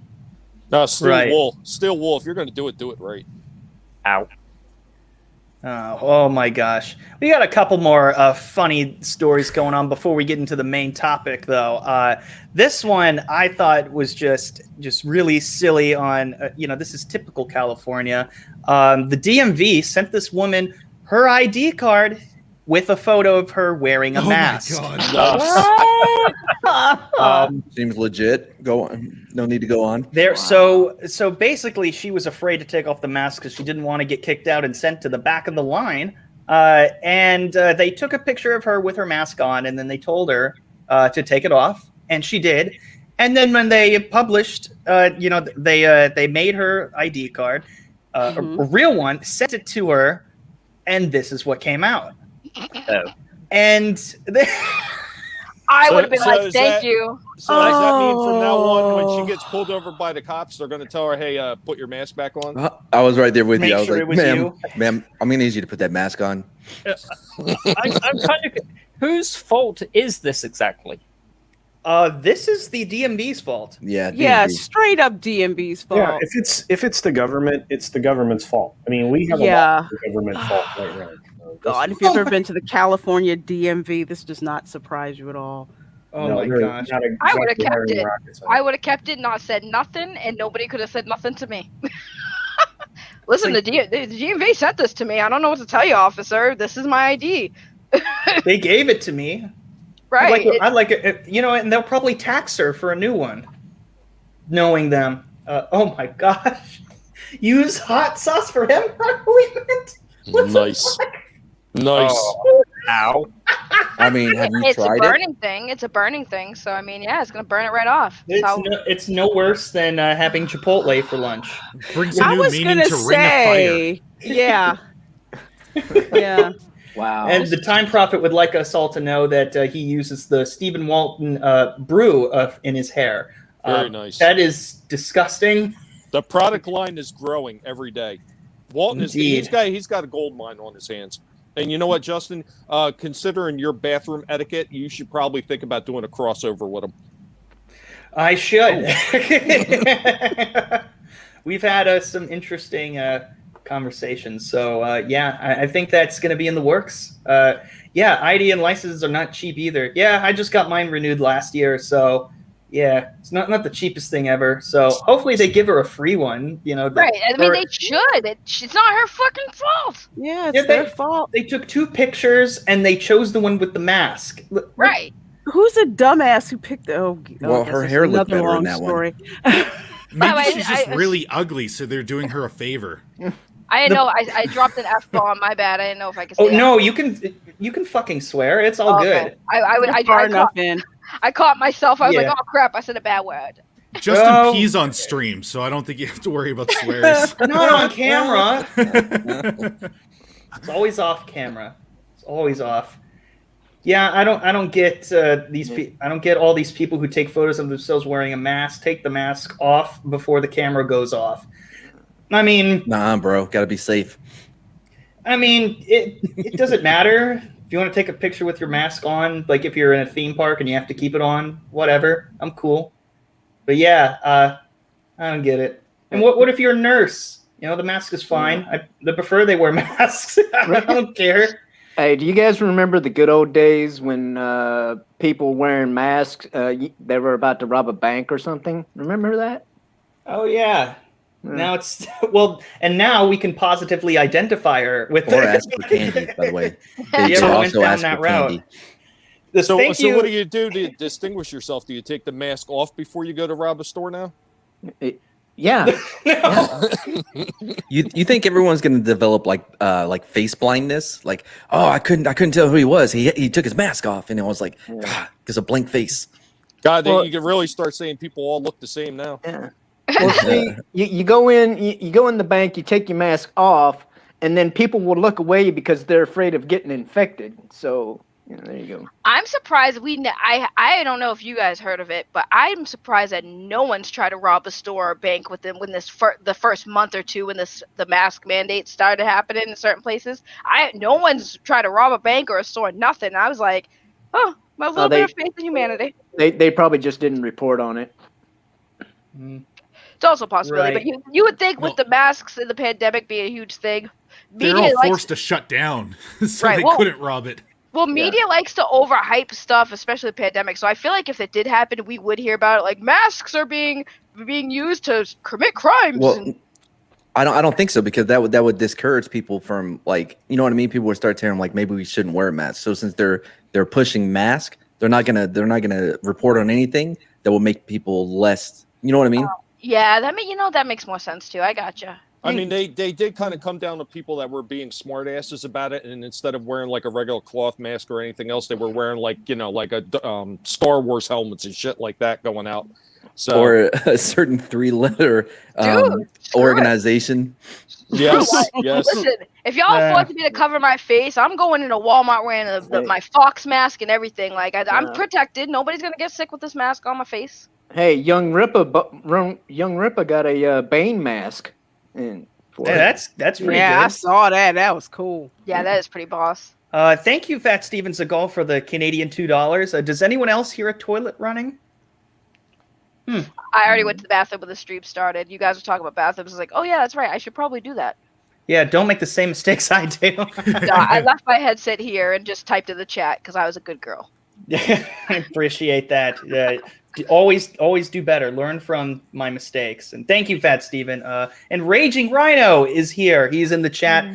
No, steel wool. Steel wool. If you're going to do it right.
Ow.
Oh my gosh. We got a couple more funny stories going on before we get into the main topic, though. This one I thought was just really silly on, this is typical California. The DMV sent this woman her ID card with a photo of her wearing a mask.
My God. Seems legit. Go on. No need to go on.
There. So basically, she was afraid to take off the mask because she didn't want to get kicked out and sent to the back of the line. And they took a picture of her with her mask on, and then they told her to take it off, and she did. And then when they published, they made her ID card, a real one, sent it to her, and this is what came out. And
I would have been like, thank you.
So does that mean from now on, when she gets pulled over by the cops, they're going to tell her, hey, put your mask back on?
I was right there with you. I was
sure
like, ma'am, I'm going to need you to put that mask on.
I'm kind of... Whose fault is this exactly?
This is the DMV's fault.
Yeah.
Yeah, straight up DMV's fault.
Yeah, if it's the government, it's the government's fault. I mean, we have a lot of government fault right now.
God, if you've ever been to the California DMV, this does not surprise you at all.
Oh my gosh.
I would have kept it. I would have kept it, not said nothing, and nobody could have said nothing to me. Listen, the DMV sent this to me. I don't know what to tell you, officer. This is my ID.
They gave it to me.
Right.
I'd like it, and they'll probably tax her for a new one. Knowing them. Oh my gosh. Use hot sauce for hemorrhoid.
Nice. Nice.
Oh.
Ow.
I mean, have you
It's
tried
a burning thing. It's a burning thing. So, I mean, yeah, it's going to burn it right off.
It's no worse than having Chipotle for lunch.
Brings a new meaning to Ring of Fire.
Yeah. Yeah.
Wow.
And the Time Prophet would like us all to know that he uses the Stephen Walton brew in his hair.
Very nice.
That is disgusting.
The product line is growing every day. Walton he's got a gold mine on his hands. And you know what, Justin? Considering your bathroom etiquette, you should probably think about doing a crossover with him.
I should. We've had some interesting conversations. So, I think that's going to be in the works. ID and licenses are not cheap either. Yeah, I just got mine renewed last year. So, yeah, it's not the cheapest thing ever. So hopefully they give her a free one.
Right. I mean, they should. It's not her fucking fault.
Yeah, it's their fault.
They took 2 pictures and they chose the one with the mask.
Right.
Who's a dumbass who picked the?
Well, her hair looked better in that
story.
one.
Maybe she's just really ugly, so they're doing her a favor.
I didn't know. I dropped an F-bomb. My bad. I didn't know if I could say that.
No, you can fucking swear. It's all good.
I caught myself. I was like, oh crap, I said a bad word.
Justin pees on stream, so I don't think you have to worry about swears.
Not on camera. It's always off camera. It's always off. Yeah, I don't get I don't get all these people who take photos of themselves wearing a mask. Take the mask off before the camera goes off. I mean,
nah, bro, gotta be safe.
I mean, it doesn't matter. If you want to take a picture with your mask on, like if you're in a theme park and you have to keep it on, whatever, I'm cool. But yeah, I don't get it. And what if you're a nurse? The mask is fine. I prefer they wear masks. I don't care.
Hey, do you guys remember the good old days when people wearing masks, they were about to rob a bank or something? Remember that?
Oh, yeah. Now it's and now we can positively identify her with.
Or ask for candy, by the way.
They also ask for candy.
So what do you do to distinguish yourself? Do you take the mask off before you go to rob a store now?
Yeah.
You think everyone's going to develop like face blindness? Like, oh, I couldn't tell who he was. He took his mask off, and it was like, because a blank face.
God, then you can really start saying people all look the same now.
Yeah. Well, see, you go in the bank, you take your mask off, and then people will look away because they're afraid of getting infected. So, there you go.
I'm surprised I don't know if you guys heard of it, but I'm surprised that no one's tried to rob a store or bank with them when the first month or two when the mask mandate started happening in certain places. No one's tried to rob a bank or a store, nothing. I was like, oh, my little bit of faith in humanity.
They probably just didn't report on it.
It's also a possibility, but you would think with the masks and the pandemic being a huge thing,
they're all forced to shut down, so they couldn't rob it.
Well, media likes to overhype stuff, especially the pandemic. So I feel like if it did happen, we would hear about it. Like masks are being used to commit crimes.
Well, I don't think so, because that would discourage people from, like, you know what I mean. People would start telling them, like, maybe we shouldn't wear masks. So since they're pushing mask, they're not gonna report on anything that will make people less. You know what I mean?
Yeah, that makes more sense too. I gotcha.
I mean, they did kind of come down to people that were being smart asses about it, and instead of wearing like a regular cloth mask or anything else, they were wearing like a Star Wars helmets and shit like that going out. So,
or a certain 3-letter organization.
Yes, yes.
Listen, if y'all force me to cover my face, I'm going into Walmart wearing my Fox mask and everything. Like I'm protected. Nobody's gonna get sick with this mask on my face.
Hey, Young Ripper got a Bane mask.
That's pretty good.
Yeah, I saw that. That was cool.
Yeah, that is pretty boss.
Thank you, Fat Steven Seagal, for the Canadian $2. Does anyone else hear a toilet running?
I already went to the bathroom when the stream started. You guys were talking about bathrooms. I was like, oh yeah, that's right. I should probably do that.
Yeah, don't make the same mistakes I do.
No, I left my headset here and just typed in the chat because I was a good girl.
I appreciate that. Always do better. Learn from my mistakes. And thank you, Fat Steven. And Raging Rhino is here. He's in the chat.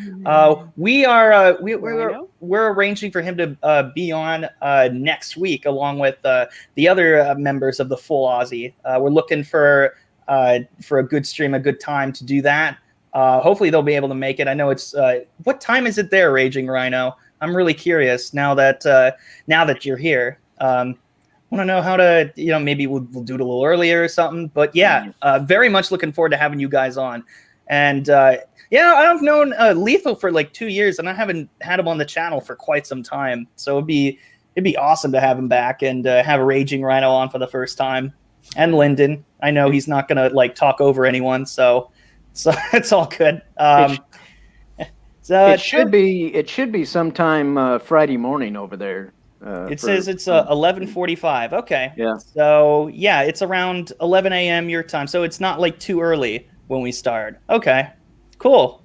We're arranging for him to be on next week along with the other members of the Full Aussie. We're looking for a good stream, a good time to do that. Hopefully they'll be able to make it. I know it's what time is it there, Raging Rhino? I'm really curious now that you're here. Want to know how to, maybe we'll do it a little earlier or something. But yeah, very much looking forward to having you guys on. And I've known Lethal for like 2 years, and I haven't had him on the channel for quite some time. So it'd be awesome to have him back and have a Raging Rhino on for the first time. And Lyndon, I know he's not gonna like talk over anyone, so it's all good.
It should be sometime Friday morning over there.
It says it's 11:45. Okay.
Yeah.
So yeah, it's around 11 a.m. your time. So it's not like too early when we start. Okay. Cool.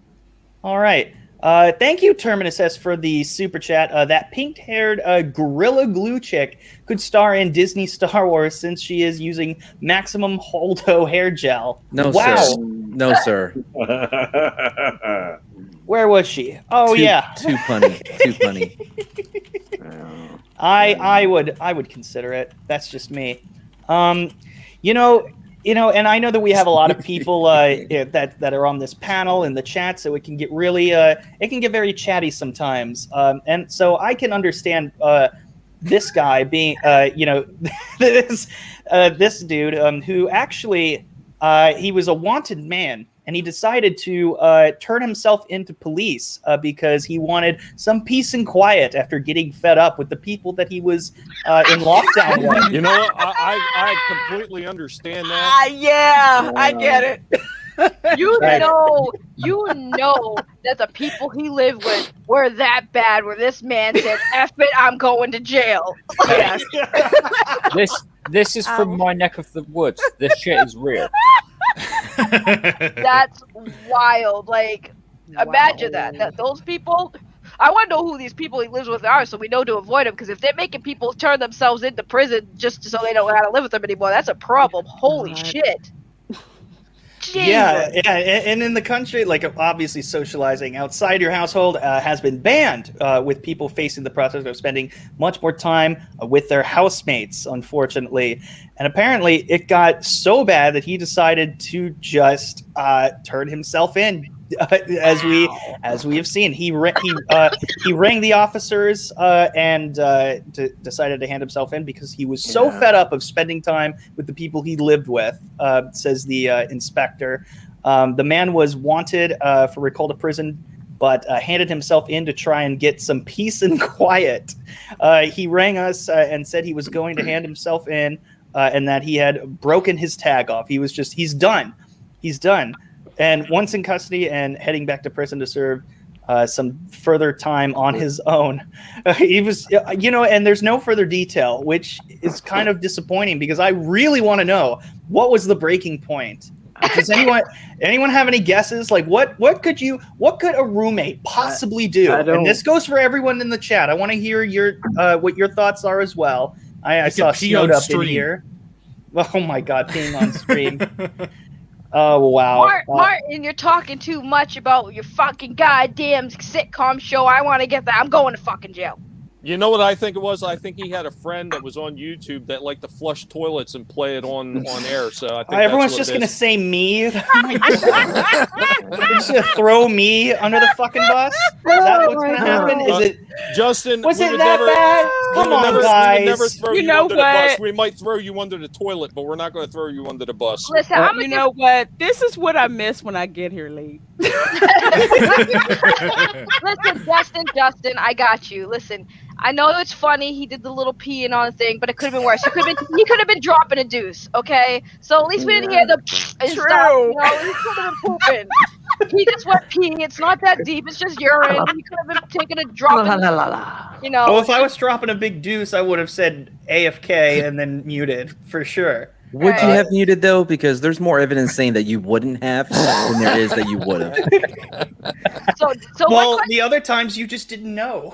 All right. Thank you, Terminus S, for the super chat. That pink-haired Gorilla Glue chick could star in Disney Star Wars since she is using Maximum Holdo hair gel.
No,
wow.
sir. No, sir.
Where was she? Oh, yeah.
Too punny. Too punny.
I would consider it. That's just me. And I know that we have a lot of people that are on this panel in the chat, so it can get really it can get very chatty sometimes. And so I can understand this guy being this dude who actually he was a wanted man. And he decided to turn himself into police because he wanted some peace and quiet after getting fed up with the people that he was in lockdown with.
You know what? I completely understand that.
I get it.
You know that the people he lived with were that bad where this man said, F it, I'm going to jail.
Yes.
This is from my neck of the woods. This shit is real.
That's wild. Like, imagine that those people. I want to know who these people he lives with are, so we know to avoid them. Because if they're making people turn themselves into prison just so they don't know how to live with them anymore, that's a problem. Holy shit!
Yeah, and in the country, like obviously socializing outside your household has been banned, with people facing the prospect of spending much more time with their housemates, unfortunately. And apparently it got so bad that he decided to just turn himself in. As we have seen, he rang the officers and decided to hand himself in because he was so fed up of spending time with the people he lived with. Says the inspector. The man was wanted for recall to prison, but handed himself in to try and get some peace and quiet. He rang us and said he was going to hand himself in and that he had broken his tag off. He's done. He's done. And once in custody and heading back to prison to serve some further time on his own. He was, and there's no further detail, which is kind of disappointing because I really want to know what was the breaking point. Does anyone have any guesses? Like what could a roommate possibly do? And this goes for everyone in the chat. I want to hear your what your thoughts are as well. I saw Snowed Up in here. Oh my God, peeing on stream. Oh wow,
Martin, you're talking too much about your fucking goddamn sitcom show. I want to get that. I'm going to fucking jail.
You know what I think it was? I think he had a friend that was on YouTube that liked to flush toilets and play it on air. So I think
everyone's just gonna say me. Just gonna throw me under the fucking bus. Is that what's gonna happen? Is it,
Justin?
Was it that bad? Come on, guys.
We would never throw you under the bus. We might throw you under the toilet, but we're not going to throw you under the bus.
Listen,
you know what? This is what I miss when I get here late.
Listen, Justin, I got you. Listen, I know it's funny. He did the little peeing on thing, but it could have been worse. He could have been dropping a deuce. Okay, so at least we didn't hear the and
True.
stuff. You know, he could have been pooping. He just went peeing. It's not that deep. It's just urine. He could have been taking a drop. You know.
Well, if I was dropping a big deuce, I would have said AFK and then muted for sure.
Would you have muted though? Because there's more evidence saying that you wouldn't have than there is that you would have.
So
well, the other times you just didn't know.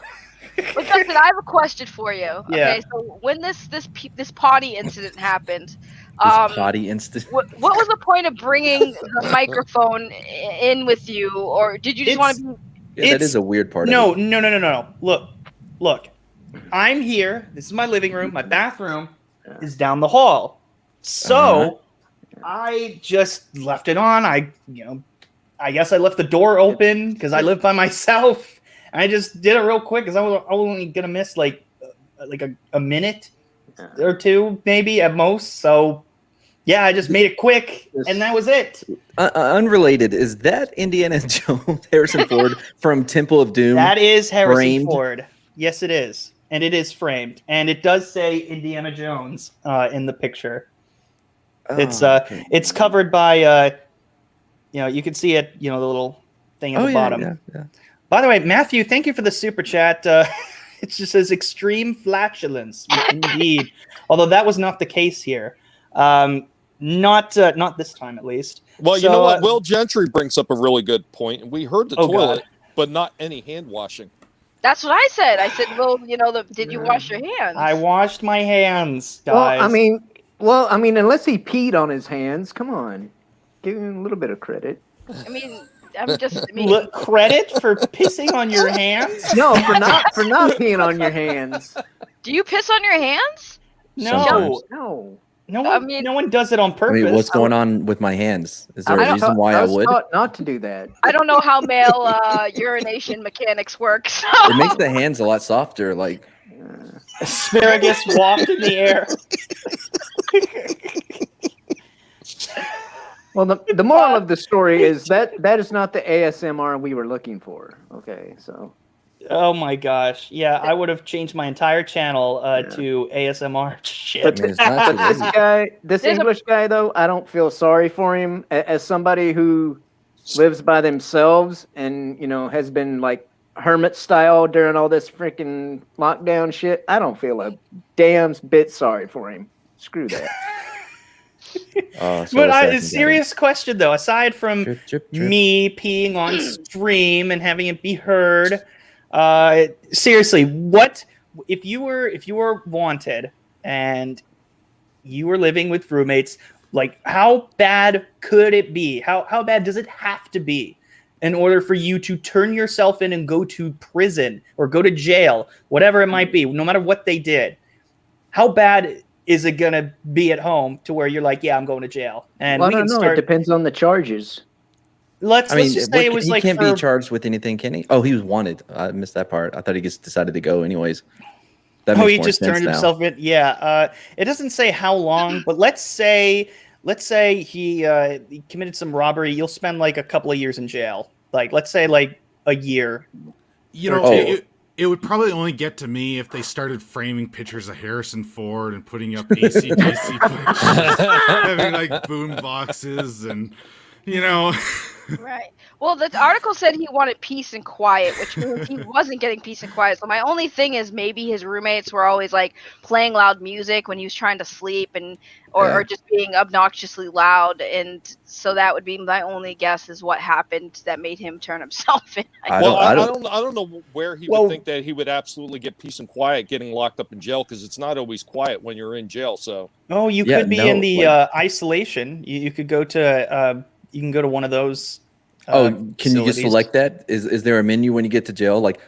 But Justin, I have a question for you.
Yeah.
Okay, so when this potty incident happened,
potty incident.
What was the point of bringing the microphone in with you, or did you just want to be?
Yeah, that is a weird part.
No.
of it.
No. Look. I'm here. This is my living room. My bathroom is down the hall. So I just left it on. I guess I left the door open because I live by myself. I just did it real quick because I was only gonna miss like a minute or two, maybe at most. So yeah, I just made it quick, and that was it.
Unrelated, is that Indiana Jones, Harrison Ford from Temple of Doom?
That is Harrison
framed?
Ford. Yes, it is, and it is framed, and it does say Indiana Jones in the picture. It's covered by you can see it, the little thing at the bottom.
Yeah.
By the way, Matthew, thank you for the super chat. It just says extreme flatulence, indeed. Although that was not the case here, not this time at least.
Well, you know what? Will Gentry brings up a really good point. We heard the toilet, but not any hand washing.
That's what I said. I said, well, did you wash your hands?
I washed my hands, guys.
Well, I mean, unless he peed on his hands, come on, give him a little bit of credit.
Credit for pissing on your hands?
No, for not peeing on your hands.
Do you piss on your hands?
No. No one does it on purpose.
I mean, what's going on with my hands? Is there a reason why I would?
Not to do that.
I don't know how male urination mechanics work. So.
It makes the hands a lot softer. Like
asparagus waft in the air.
Well, the moral of the story is that is not the ASMR we were looking for. Okay, so.
Oh my gosh! Yeah, I would have changed my entire channel to ASMR shit.
But this English guy, though, I don't feel sorry for him. As somebody who lives by themselves and has been like hermit style during all this freaking lockdown shit, I don't feel a damn bit sorry for him. Screw that.
But a serious question though, aside from me peeing on stream and having it be heard, seriously, what if you were wanted and you were living with roommates? Like, how bad could it be? How bad does it have to be in order for you to turn yourself in and go to prison or go to jail, whatever it might be, no matter what they did? How bad is it going to be at home to where you're like, yeah, I'm going to jail? And
Well,
we
I
can
don't know.
start.
It depends on the charges.
Let's just say it was
he
like
can't be charged with anything, can he? Oh, he was wanted. I missed that part. I thought he just decided to go anyways. That makes
he
more
just
sense
turned
now.
himself in. Yeah. It doesn't say how long, but let's say he committed some robbery. You'll spend like a couple of years in jail. Like, let's say like a year.
You know, it would probably only get to me if they started framing pictures of Harrison Ford and putting up AC/DC pictures, having like boom boxes and, you know.
Right. Well, the article said he wanted peace and quiet, which means he wasn't getting peace and quiet. So my only thing is maybe his roommates were always like playing loud music when he was trying to sleep, and or just being obnoxiously loud, and so that would be my only guess is what happened that made him turn himself in.
I don't know where he would think that he would absolutely get peace and quiet getting locked up in jail, because it's not always quiet when you're in jail. So
you could be in the isolation. You could go to you can go to one of those.
Can you just select that? Is there a menu when you get to jail? Like,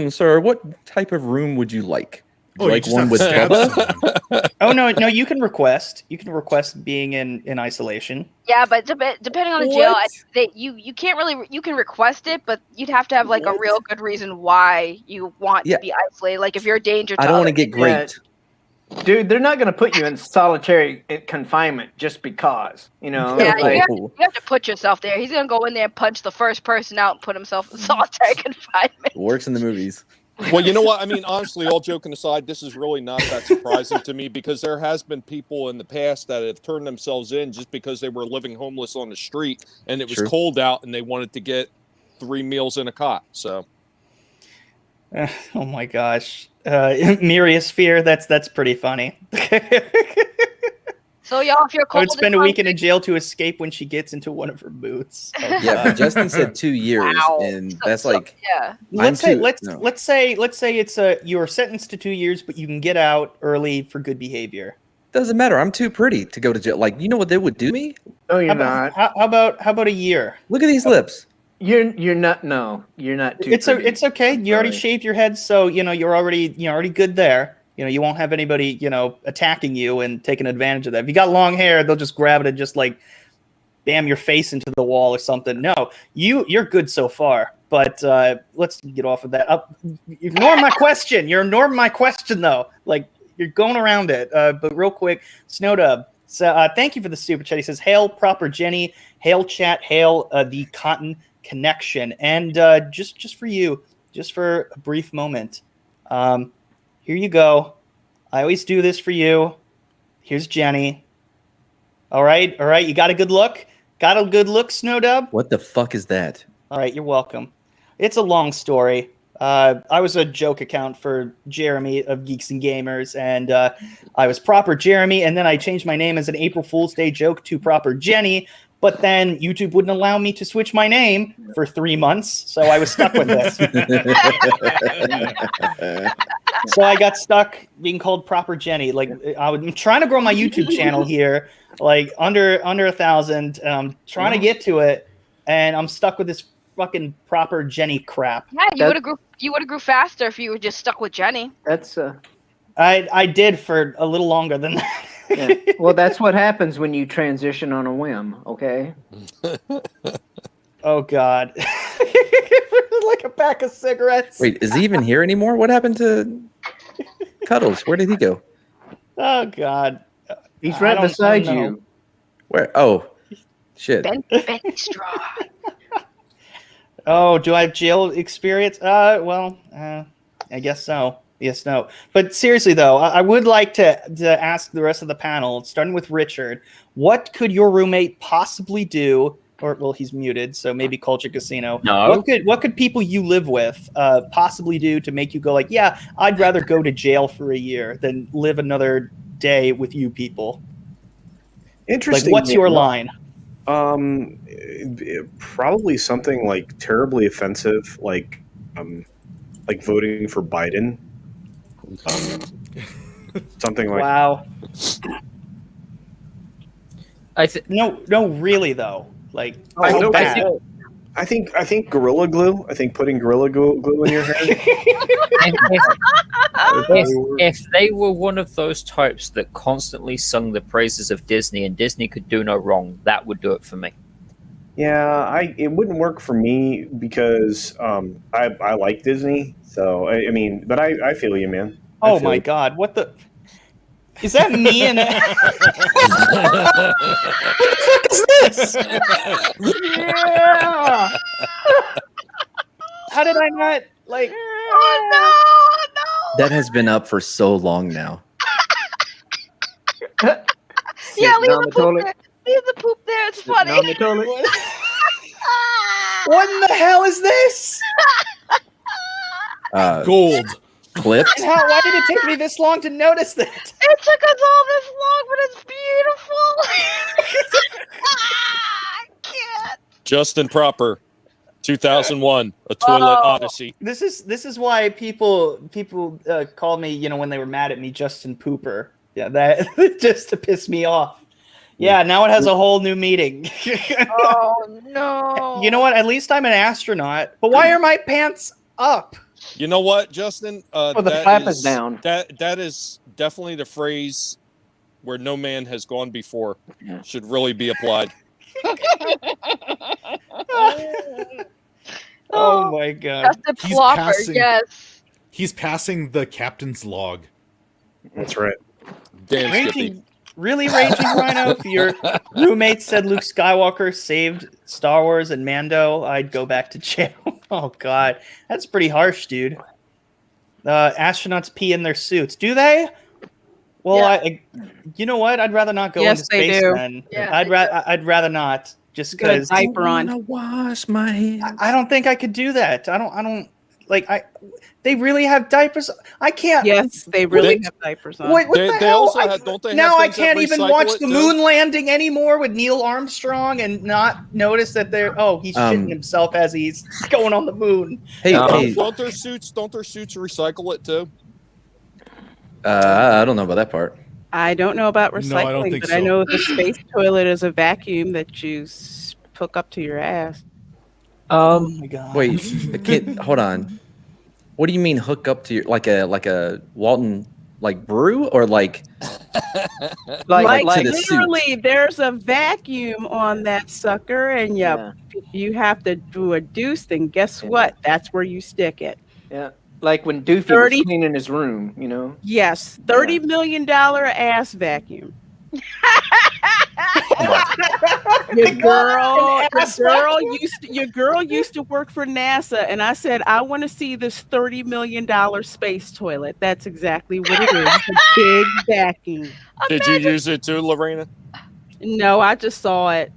sir, what type of room would you like? Would you like one with Bubba?
Oh no, you can request. You can request being in isolation.
Yeah, but depending on the jail, you can't really, you can request it, but you'd have to have like a real good reason why you want to be isolated. Like if you're a danger to
I don't want to
others.
get great.
Dude, they're not going to put you in solitary confinement just because, you know.
Yeah, you have to put yourself there. He's going to go in there and punch the first person out and put himself in solitary confinement.
Works in the movies.
Well, you know what? I mean, honestly, all joking aside, this is really not that surprising to me, because there has been people in the past that have turned themselves in just because they were living homeless on the street and it was cold out and they wanted to get 3 meals in a cot. So,
oh my gosh, Myriosphere, that's pretty funny.
So y'all, if you're cold,
I would spend a weekend in jail to escape when she gets into one of her boots. Oh,
yeah, but Justin said 2 years, and that's like
Let's say it's you're sentenced to 2 years, but you can get out early for good behavior.
Doesn't matter. I'm too pretty to go to jail. Like, you know what they would do me?
No, you're not.
How about a year?
Look at these lips.
You're not. No, you're not too.
It's okay. You already shaved your head, so you're already good there. You won't have anybody, attacking you and taking advantage of that. If you got long hair, they'll just grab it and just like bam your face into the wall or something. No, you're good so far. But let's get off of that. Ignore my question. You're ignoring my question though. Like you're going around it. But real quick, Snowdub. So thank you for the super chat. He says, "Hail proper Jenny. Hail chat. Hail the Cotton Connection." And just for you, just for a brief moment. Here you go. I always do this for you. Here's Jenny. All right. You got a good look? Got a good look, Snowdub?
What the fuck is that?
All right, you're welcome. It's a long story. I was a joke account for Jeremy of Geeks and Gamers, and I was proper Jeremy, and then I changed my name as an April Fool's Day joke to proper Jenny, but then YouTube wouldn't allow me to switch my name for 3 months, so I was stuck with it. So I got stuck being called proper Jenny. Like I'm trying to grow my YouTube channel here, like under 1,000. Trying to get to it, and I'm stuck with this fucking proper Jenny crap.
Yeah, you would have grew faster if you were just stuck with Jenny.
That's
I did for a little longer than that.
Yeah. Well, that's what happens when you transition on a whim. Okay.
Oh God. Like a pack of cigarettes.
Wait, is he even here anymore? What happened to Cuddles? Where did he go?
Oh God.
He's right beside you.
Where? Oh, shit.
Ben Straw.
Oh, do I have jail experience? Well, I guess so. Yes, no. But seriously, though, I would like to ask the rest of the panel, starting with Richard, what could your roommate possibly do? Or, well, he's muted, so maybe Culture Casino.
No.
What could people you live with possibly do to make you go like, yeah, I'd rather go to jail for a year than live another day with you people?
Interesting.
Like, what's your line?
Probably something like terribly offensive, like voting for Biden. Something like
wow. No, really though. Like,
I think Gorilla Glue. I think putting Gorilla Glue in your hair.
if they were one of those types that constantly sung the praises of Disney and Disney could do no wrong, that would do it for me.
Yeah, it wouldn't work for me because I like Disney. So I mean, but I feel you, man.
Oh my God, what the? Is that me? And what the fuck is this? Yeah. How did I not like?
Oh no!
That has been up for so long now.
Yeah, leave the poop there. Leave the poop there. It's funny.
On the toilet.
What in the hell is this?
Gold.
Clipped.
And why did it take me this long to notice that?
It took us all this long, but it's beautiful. I can't.
Justin Proper, 2001, A Toilet Odyssey.
This is why people called me, when they were mad at me, Justin Pooper. Yeah, that just to piss me off. Yeah, now it has a whole new meaning.
Oh no!
You know what? At least I'm an astronaut. But why are my pants up?
You know what, Justin?
The flap is down.
That is definitely the phrase where no man has gone before. Should really be applied.
Oh my God!
Justin Plopper, yes.
He's passing the captain's log.
That's right.
Damn,
Raging Rhino. If your roommate said Luke Skywalker saved Star Wars and Mando, I'd go back to jail. Oh God, that's pretty harsh, dude. Astronauts pee in their suits, do they? Well,
Yeah.
You know what? I'd rather not go
Yes,
into
they
space
do.
then.
Yeah,
I'd rather not, just
Good
because
diaper on.
Wash my hands.
I don't think I could do that. I don't like. They really have diapers. I can't.
Yes, they really have diapers on.
What the
They
hell?
also have, don't they?
Now
have
I
things that
can't even
recycle
watch
it,
the
too?
moon landing anymore with Neil Armstrong and not notice that he's shitting himself as he's going on the moon.
Hey,
Don't their suits recycle it too?
I don't know about that part.
I don't know about
No, I
recycling,
don't think
but
so.
I know the space toilet is a vacuum that you hook up to your ass.
Oh my God!
Wait, hold on. What do you mean hook up to your like a Walton brew or like
Like
to the suit?
literally, there's a vacuum on that sucker, and you have to do a deuce thing. Guess what? That's where you stick it.
Yeah, like when Doofy was cleaning his room,
Yes, $30 million ass vacuum. Your girl used to work for NASA, and I said, I want to see this $30 million space toilet. That's exactly what it is. It's a big vacuum.
Did you use it too, Lorena?
No, I just saw it.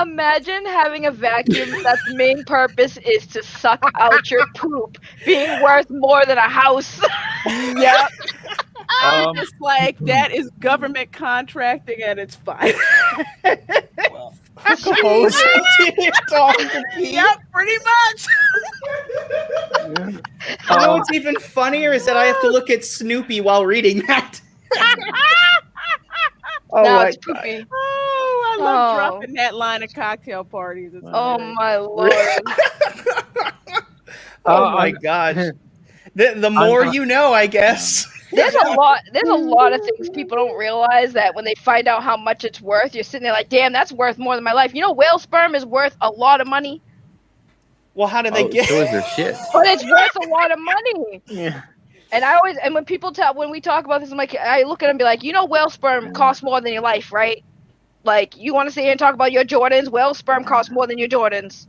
Imagine having a vacuum that's main purpose is to suck out your poop, being worth more than a house.
Yep. I'm just like, that is government contracting at its finest. Yep, pretty much.
You know what's even funnier is that I have to look at Snoopy while reading that.
Now it's poopy.
Oh, I love dropping that line at cocktail parties. It's
my Lord.
Oh my gosh. The more you know, I guess.
There's a lot of things people don't realize that when they find out how much it's worth, you're sitting there like, damn, that's worth more than my life. You know, whale sperm is worth a lot of money.
Well, how do they get
so is their shit?
But it's worth a lot of money.
Yeah.
And when we talk about this, I'm like, I look at them and be like, you know, whale sperm costs more than your life, right? Like, you want to sit here and talk about your Jordans? Whale sperm costs more than your Jordans.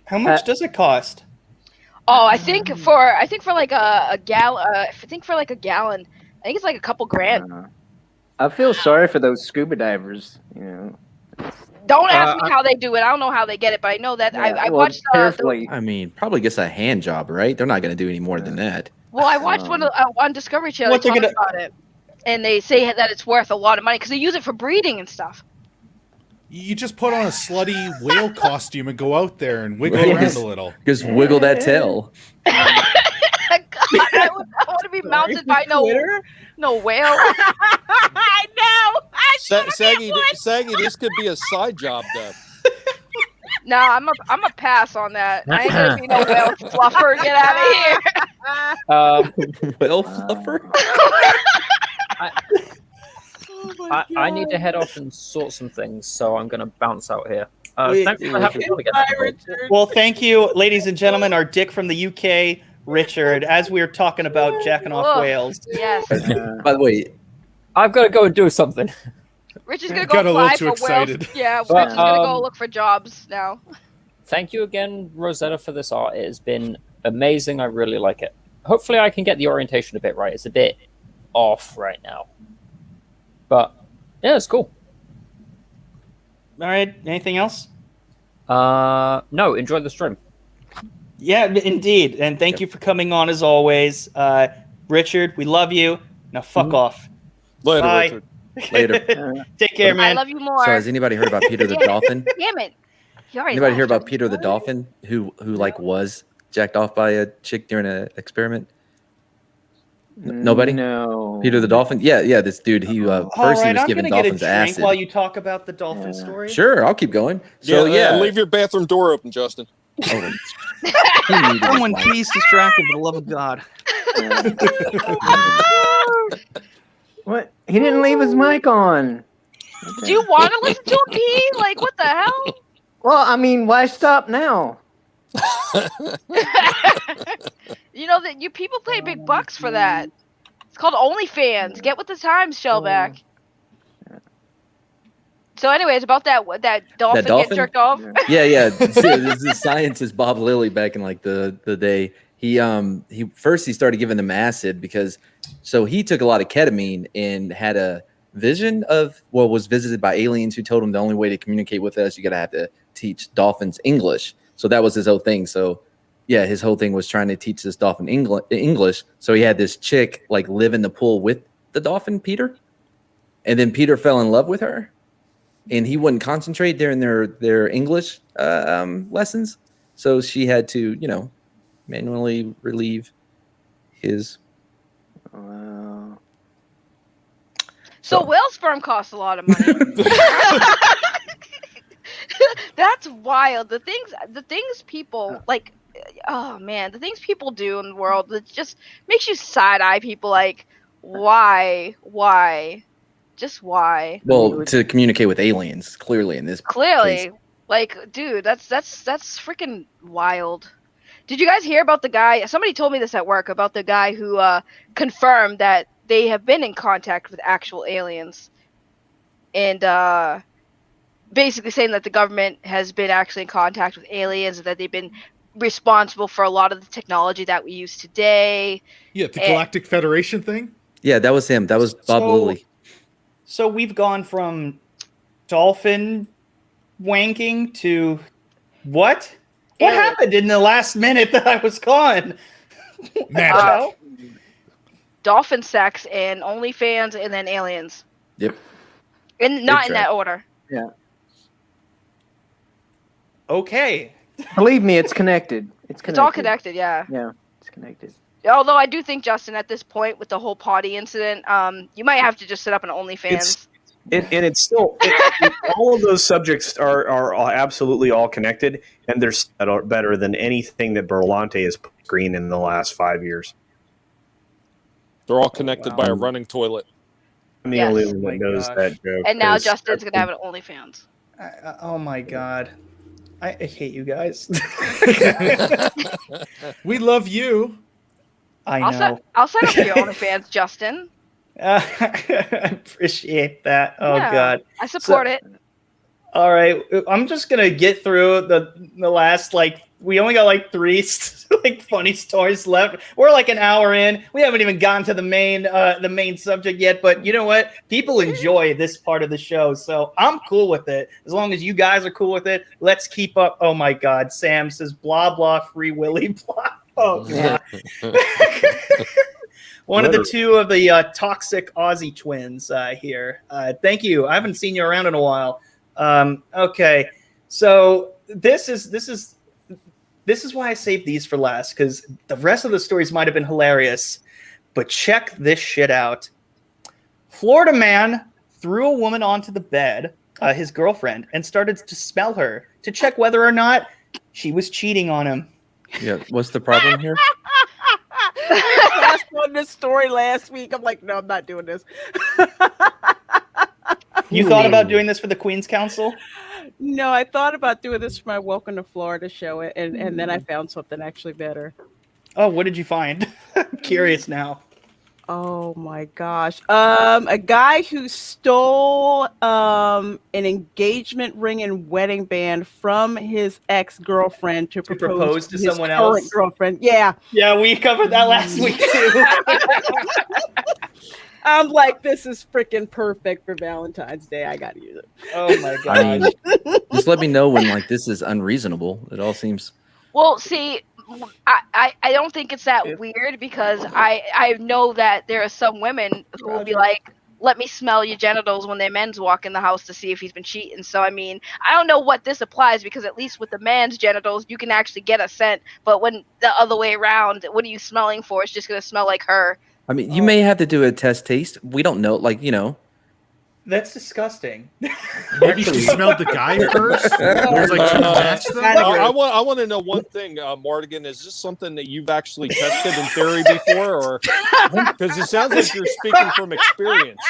How much does it cost?
Oh, I think for like a gallon. I think it's like a couple grand.
I feel sorry for those scuba divers.
Don't ask me how they do it. I don't know how they get it, but I know that I watched.
I mean, probably gets a hand job, right? They're not going to do any more than that.
Well, I watched one on Discovery Channel. They talk about it, and they say that it's worth a lot of money because they use it for breeding and stuff.
You just put on a slutty whale costume and go out there and wiggle around a little.
Just wiggle that tail.
God, I want to be mounted by no whale.
I know. I
Saggy, this could be a side job though.
Nah, I'm a pass on that. I ain't gonna be no whale fluffer. Get out of here.
Whale fluffer.
I need to head off and sort some things, so I'm going to bounce out here.
Wait,
Thanks for having me on again.
Well, thank you, ladies and gentlemen. Our dick from the UK, Richard, as we were talking about jacking off whales.
Yes.
By the way,
I've got to go and do something.
Rich is gonna go apply for whales. Yeah, Rich is gonna go look for jobs now.
Thank you again, Rosetta, for this art. It has been amazing. I really like it. Hopefully, I can get the orientation a bit right. It's a bit off right now, but yeah, it's cool.
All right. Anything else?
No. Enjoy the stream.
Yeah, indeed. And thank you for coming on as always. Richard, we love you. Now fuck off.
Later,
Bye.
Richard.
Later.
Take care, man.
I love you more.
So has anybody heard about Peter the Dolphin?
Damn it.
Anybody hear about Peter the Dolphin who like was jacked off by a chick during an experiment? Nobody?
No.
Peter the Dolphin? Yeah, this dude, he first he was giving dolphins acid.
While you talk about the dolphin story.
Sure, I'll keep going. So
leave your bathroom door open, Justin.
Oh,
someone please distract him, for the love of God.
What? He didn't leave his mic on.
Do you want to listen to him pee? Like, what the hell?
Well, I mean, why stop now?
You know that you people pay big bucks for that. It's called OnlyFans. Get with the times, Shellback. So, anyways, about that dolphin getting jerked off.
Yeah. This is scientist Bob Lilly back in like the day. He started giving them acid because he took a lot of ketamine and had a vision of was visited by aliens who told him the only way to communicate with us, you gotta have to teach dolphins English. So that was his whole thing. So yeah, his whole thing was trying to teach this dolphin English. So he had this chick like live in the pool with the dolphin, Peter. And then Peter fell in love with her. And he wouldn't concentrate during their English lessons. So she had to, manually relieve his.
So whale sperm costs a lot of money. That's wild. The things people like. Oh man, the things people do in the world that just makes you side eye people. Like, why, just why?
Well, to communicate with aliens, clearly in this.
Clearly,
case.
like, dude, that's freaking wild. Did you guys hear about the guy? Somebody told me this at work about the guy who confirmed that they have been in contact with actual aliens, and basically saying that the government has been actually in contact with aliens and that they've been responsible for a lot of the technology that we use today.
Yeah, the Galactic Federation thing?
Yeah, that was him. That was Bob Lilly.
So we've gone from dolphin wanking to what? What happened in the last minute that I was gone?
Magic.
Dolphin sex and OnlyFans and then aliens.
Yep.
And not in that order.
Yeah.
Okay.
Believe me, it's connected.
It's all connected, yeah.
Yeah, it's connected.
Although I do think, Justin, at this point with the whole potty incident, you might have to just set up an OnlyFans.
It's still all of those subjects are absolutely all connected, and they're better than anything that Berlante has put green in the last 5 years.
They're all connected by a running toilet.
I'm the only one that knows that joke.
And now Justin's gonna have an OnlyFans.
Oh my God. I hate you guys.
We love you.
I know.
I'll set up your OnlyFans, Justin.
I appreciate that. Oh
yeah,
God.
I support it.
All right. I'm just going to get through the last, we only got 3 funny stories left. We're an hour in. We haven't even gotten to the main subject yet, but you know what? People enjoy this part of the show, so I'm cool with it. As long as you guys are cool with it, let's keep up. Oh my God. Sam says blah, blah, free Willy, blah. Oh God. One of the two of the toxic Aussie twins here. Thank you. I haven't seen you around in a while. Okay. So this is why I saved these for last, because the rest of the stories might have been hilarious, but check this shit out. Florida man threw a woman onto the bed, his girlfriend, and started to smell her to check whether or not she was cheating on him.
Yeah, what's the problem here?
I told this story last week. I'm like, no, I'm not doing this.
You thought about doing this for the Queen's Council?
No, I thought about doing this for my Welcome to Florida show, and then I found something actually better.
Oh, what did you find? I'm curious now.
Oh my gosh. A guy who stole an engagement ring and wedding band from his ex-girlfriend to propose to
someone
his
else.
current girlfriend. Yeah.
Yeah, we covered that last week too.
I'm like, this is freaking perfect for Valentine's Day. I gotta use it.
Oh my god.
I mean, just let me know when like this is unreasonable. It all seems.
Well, see, I don't think it's that weird because I know that there are some women who will be like, let me smell your genitals when their men's walk in the house to see if he's been cheating. So, I mean, I don't know what this applies because at least with the man's genitals, you can actually get a scent. But when the other way around, what are you smelling for? It's just going to smell like her.
I mean, you may have to do a test taste. We don't know. Like, you know.
That's disgusting.
Maybe she smelled the guy first. There's like two match them.
I want to know one thing, Mardigan. Is this something that you've actually tested in theory before, or because it sounds like you're speaking from experience?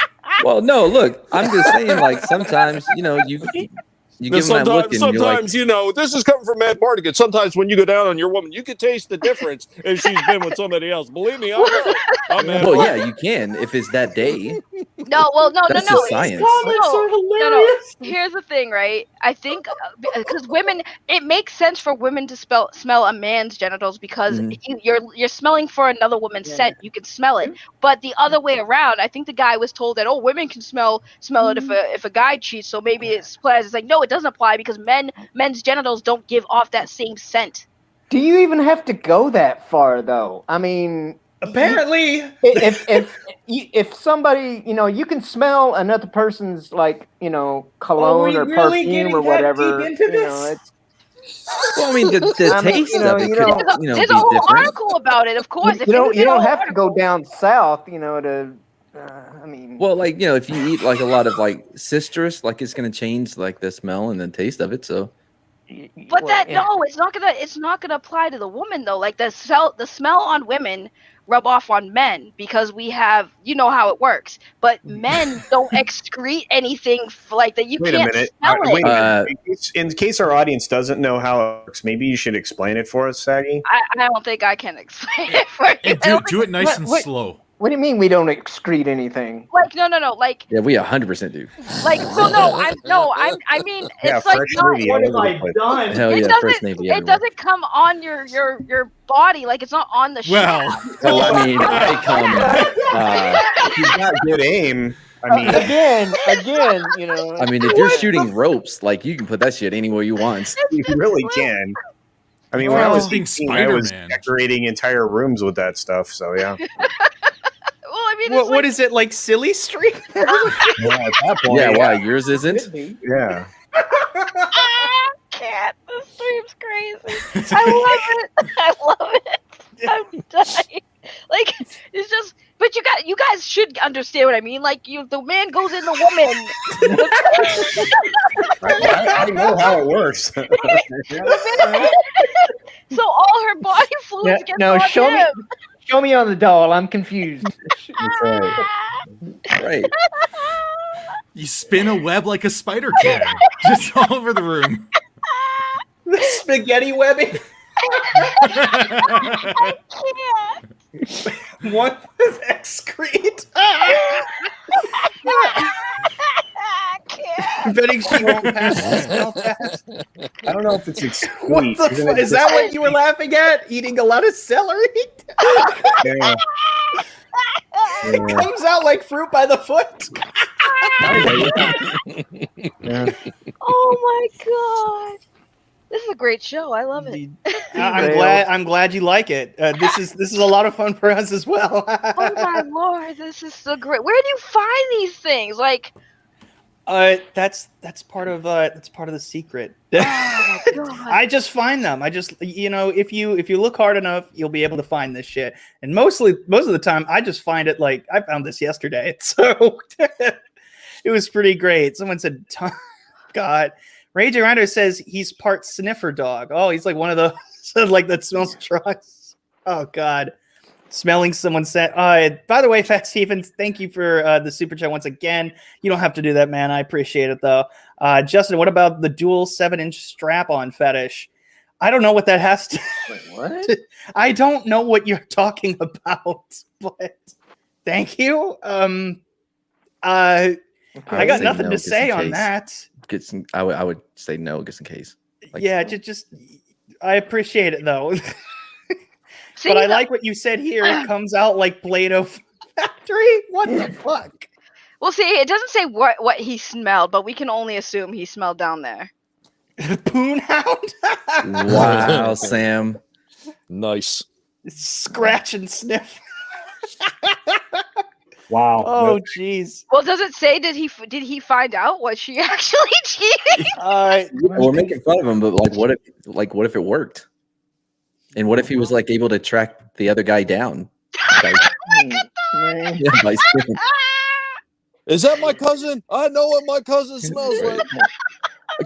Well, no. Look, I'm just saying. Like sometimes, you know, you give them that look, and you're like,
sometimes, you know, this is coming from Madmartigan. Sometimes when you go down on your woman, you can taste the difference if she's been with somebody else. Believe me, I know.
well, yeah, you can if it's that day.
No, well, no.
That's the science.
No. Here's the thing, right? I think because women, it makes sense for women to smell a man's genitals because you're smelling for another woman's scent. You can smell it, but the other way around, I think the guy was told that women can smell it if a guy cheats. So maybe it's like no, it doesn't apply because men's genitals don't give off that same scent.
Do you even have to go that far though? I mean.
Apparently,
if somebody, you know, you can smell another person's like, you know, cologne or perfume or whatever. You know, it's.
Well, I mean, the taste of it could,
there's a whole article about it. Of course,
you don't have to go down south, you know, to. I mean.
Well, like, you know, if you eat like a lot of like citrus, like it's gonna change like the smell and the taste of it. So.
But no, it's not gonna apply to the woman though. Like the smell on women rub off on men because we have, you know how it works. But men don't excrete anything like that. You can't smell it.
Wait a minute. In case our audience doesn't know how it works, maybe you should explain it for us, Saggy.
I don't think I can explain it for you.
And do it nice and slow.
What do you mean we don't excrete anything?
Like no, like
yeah, we 100% do.
Like I mean it's like not,
what have I done?
Hell yeah, First Navy.
It doesn't come on your body, like it's not on the
well,
I mean, it comes.
He's got good aim. I mean,
again, you know.
I mean, if you're shooting ropes, like you can put that shit anywhere you want.
You really can. I mean, when I was being I was decorating entire rooms with that stuff. So yeah.
What is it like? Silly Street?
Yeah, at that point,
yeah, why yours isn't?
Yeah.
Cat, this stream's crazy. I love it. I'm dying. Like it's just, but you guys should understand what I mean. Like the man goes in the woman.
I know how it works.
So all her body fluids get on him.
Show me on the doll. I'm confused.
That's right.
Right.
You spin a web like a spider can, just all over the room.
The spaghetti webbing.
I can't.
What was excrete? I'm betting she won't pass the smell test.
I don't know if it's excrete.
What the fuck? Is that what you were laughing at? Eating a lot of celery?
Yeah.
It comes out like fruit by the foot.
Yeah.
Oh my god. This is a great show. I love it.
I'm glad you like it. This is a lot of fun for us as well.
Oh my lord, this is so great. Where do you find these things? Like
that's part of the secret. I just find them. I just, you know, if you look hard enough, you'll be able to find this shit. And most of the time, I just find it like I found this yesterday. So It was pretty great. Someone said, God. Raging Rider says he's part sniffer dog. Oh, he's like one of those like that smells trucks. Oh, God. Smelling someone said. By the way, Fat Stevens, thank you for the super chat once again. You don't have to do that, man. I appreciate it, though. Justin, what about the dual 7-inch strap-on fetish? I don't know what that has to.
Wait, what?
I don't know what you're talking about, but thank you. I got nothing to say on that.
I would say no, just in case. Like,
yeah, just I appreciate it though. But I like what you said here. It comes out like Play-Doh factory. What the fuck?
Well, see, it doesn't say what he smelled, but we can only assume he smelled down there.
Poon hound.
Wow, Sam.
Nice.
Scratch and sniff.
Wow.
Oh, jeez.
Well, does it say did he find out was she actually cheating?
We're making fun of him, but what if it worked? And what if he was able to track the other guy down?
Is that my cousin? I know what my cousin smells like.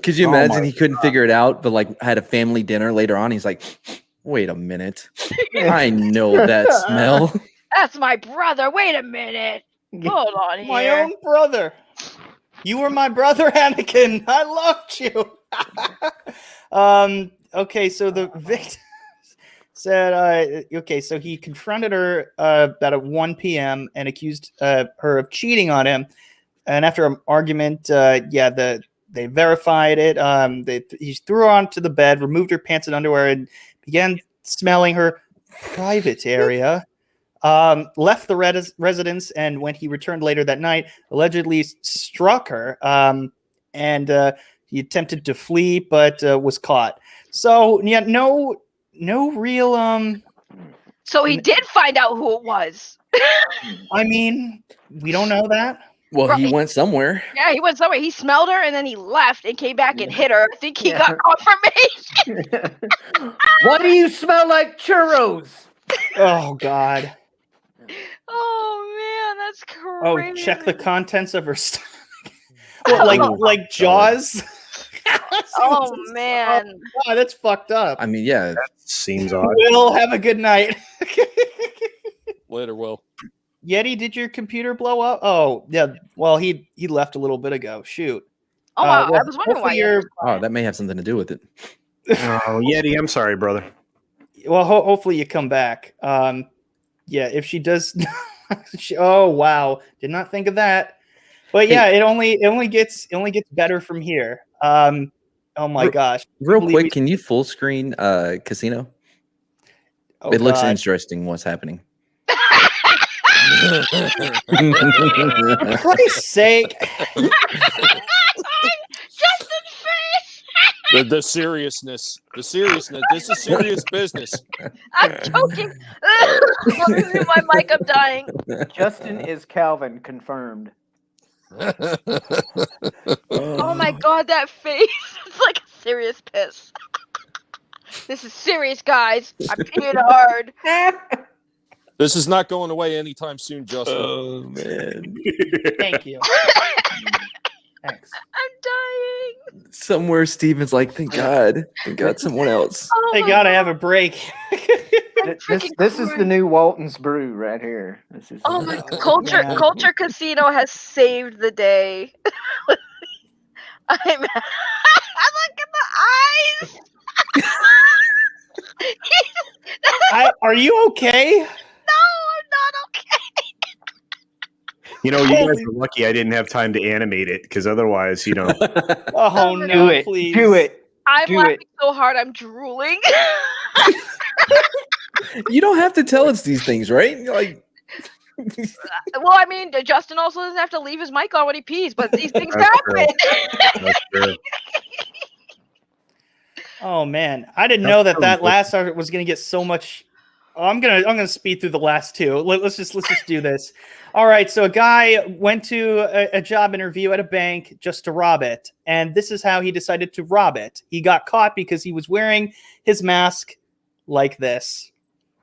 Could you imagine he couldn't figure it out, but had a family dinner later on? He's like, wait a minute. I know that smell.
That's my brother. Wait a minute. Hold on here.
My own brother. You were my brother, Anakin. I loved you. Okay, so the victim said, okay, so he confronted her about at 1 p.m. and accused her of cheating on him. And after an argument, they verified it. He threw her onto the bed, removed her pants and underwear, and began smelling her private area. Left the residence, and when he returned later that night, allegedly struck her. And he attempted to flee, but was caught. So yeah, no real.
So he did find out who it was.
I mean, we don't know that.
Well, he went somewhere.
Yeah, he went somewhere. He smelled her, and then he left and came back and hit her. I think he got confirmation.
Why do you smell like churros?
Oh, God.
Oh, man, that's crazy.
Oh, check the contents of her stomach. What, like Jaws?
Oh, man.
Oh, that's fucked up.
I mean, yeah.
That seems odd.
Will, have a good night.
Later, Will.
Yeti, did your computer blow up? Oh, yeah. Well, he left a little bit ago. Shoot.
Oh, wow. I was wondering why.
Oh, that may have something to do with it.
Oh, Yeti, I'm sorry, brother.
Well, hopefully you come back. Yeah, if she does. Oh, wow. Did not think of that. But yeah, it only gets better from here. Oh my gosh.
Real quick, can you full screen Casino?
Oh,
it looks
God.
interesting what's happening.
For Christ's sake.
Justin's face.
The seriousness. This is serious business.
I'm choking. Let me mute my mic. I'm dying.
Justin is Calvin, confirmed.
Oh my God, that face. It's like a serious piss. This is serious, guys. I'm peeing hard.
This is not going away anytime soon, Justin.
Oh, man.
Thank you. Thanks.
I'm dying.
Somewhere Steven's like, thank God someone else.
Oh
Thank God I have a break.
This is the new Walton's brew right here. This is
Oh my Culture Casino has saved the day. I'm look at the eyes.
Are you okay?
No, I'm not okay.
You know, you guys are lucky I didn't have time to animate it, because otherwise, you know.
Oh no, please.
Do it.
I'm laughing so hard I'm drooling.
You don't have to tell us these things, right? Like,
well, I mean, Justin also doesn't have to leave his mic on when he pees, but these things happen.
That's true.
Oh man, I didn't know that last art was going to get so much. Oh, I'm gonna speed through the last two. Let's just do this. All right, so a guy went to a job interview at a bank just to rob it, and this is how he decided to rob it. He got caught because he was wearing his mask like this.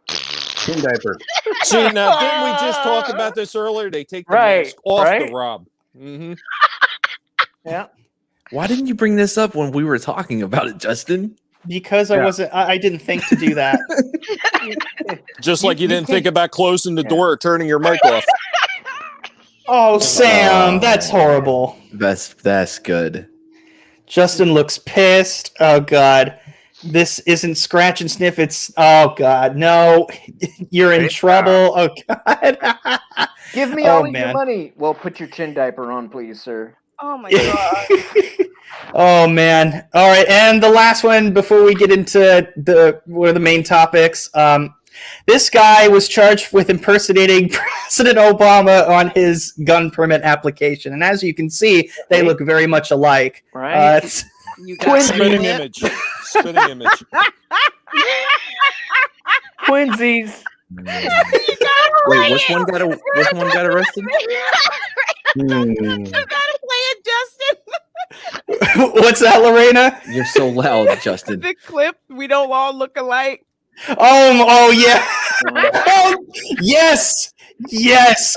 Chin diaper.
See, now didn't we just talk about this earlier? They take the mask off the rob. Mm-hmm.
Yeah.
Why didn't you bring this up when we were talking about it, Justin?
Because I didn't think to do that.
Just like you didn't think about closing the door or turning your mic off.
Oh, Sam, that's horrible.
That's good.
Justin looks pissed. Oh God, this isn't scratch and sniff. It's God, no, you're in trouble. Oh God,
Give me all of your money. Well, put your chin diaper on, please, sir.
Oh my God.
Oh man. All right, and the last one before we get into one of the main topics. This guy was charged with impersonating President Obama on his gun permit application, and as you can see, they look very much alike.
Right.
Spinning image. Spinning image.
Twinsies.
Wait, which one got arrested?
What's that, Lorena?
You're so loud, Justin.
The clip, we don't all look alike.
Oh yeah. Oh, yes.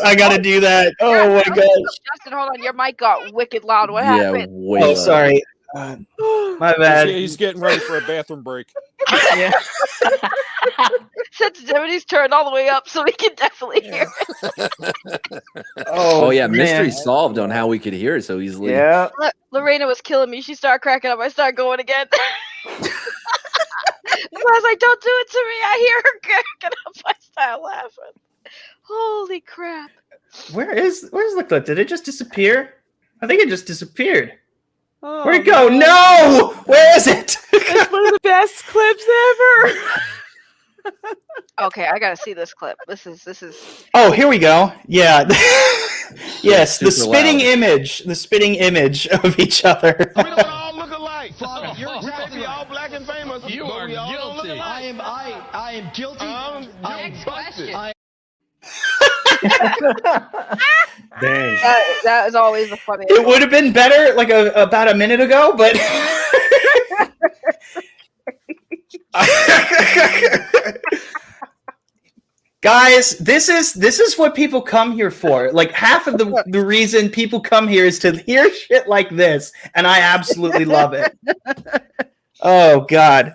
I gotta do that. Oh my gosh.
Justin, hold on. Your mic got wicked loud. What happened?
Way
sorry. My bad.
He's getting ready for a bathroom break.
Yeah.
Sensitivity's turned all the way up, so we can definitely hear it.
Oh yeah,
man.
mystery solved on how we could hear it so easily.
Yeah.
Lorena was killing me. She started cracking up. I started going again. I was like, "Don't do it to me!" I hear her cracking up. I start laughing. Holy crap!
Where's the clip? Did it just disappear? I think it just disappeared.
Oh,
Where'd it go? No! Where is it?
It's one of the best clips ever.
Okay, I gotta see this clip. This is.
Oh, here we go. Yeah. Yes, the
Super
spitting
loud.
image. The spitting image of each other.
We don't all look alike. You're exactly all black and famous. You are guilty. I am guilty.
Next question.
Dang.
That is always the funniest.
It would have been better like about a minute ago, but guys, this is what people come here for. Like half of the reason people come here is to hear shit like this, and I absolutely love it. Oh God.